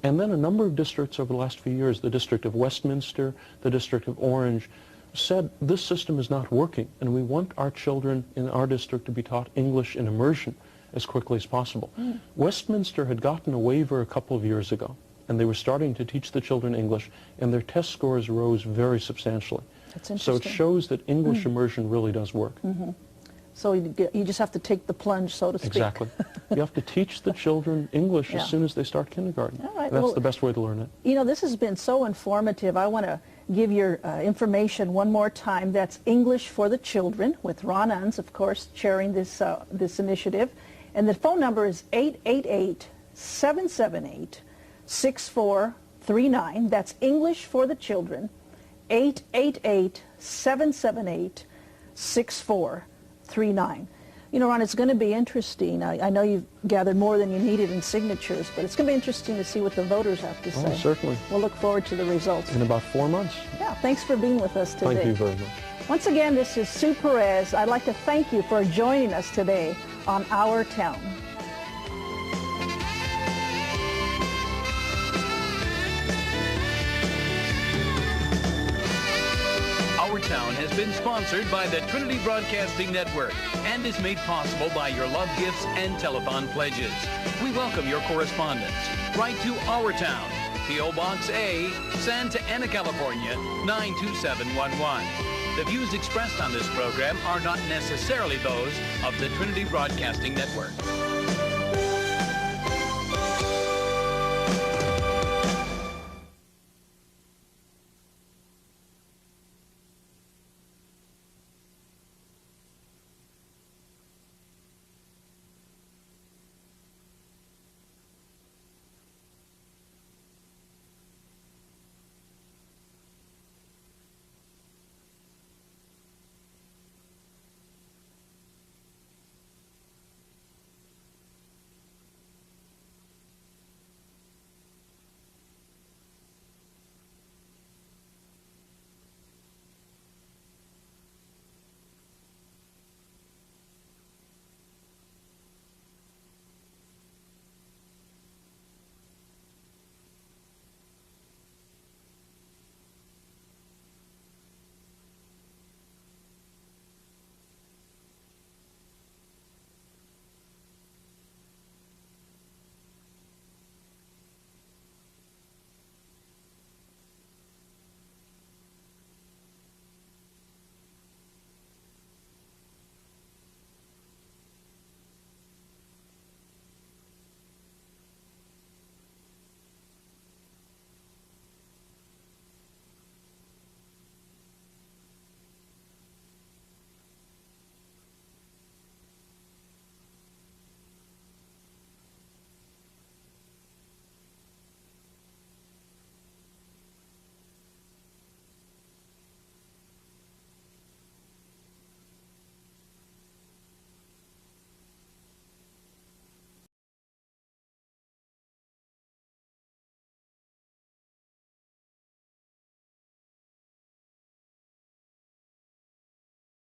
And then a number of districts over the last few years, the District of Westminster, the District of Orange, said this system is not working and we want our children in our district to be taught English in immersion as quickly as possible. Westminster had gotten a waiver a couple of years ago and they were starting to teach the children English and their test scores rose very substantially. That's interesting. So it shows that English immersion really does work. So you just have to take the plunge, so to speak. Exactly. You have to teach the children English as soon as they start kindergarten. All right, That's well, the best way to learn it. You know, this has been so informative. I want to give your information one more time. That's English for the Children with Ron Unz, of course, chairing this, this initiative. And the phone number is 888-778-6439. That's English for the Children, 888-778-6439. You know, Ron, it's going to be interesting. I know you've gathered more than you needed in signatures, but it's going to be interesting to see what the voters have to say. Oh, certainly. We'll look forward to the results. In about 4 months. Yeah, thanks for being with us today. Thank you very much. Once again, this is Sue Perez. I'd like to thank you for joining us today on Our Town. Our Town has been sponsored by the Trinity Broadcasting Network and is made possible by your love gifts and telethon pledges. We welcome your correspondence. Write to Our Town, P.O. Box A, Santa Ana, California, 92711. The views expressed on this program are not necessarily those of the Trinity Broadcasting Network.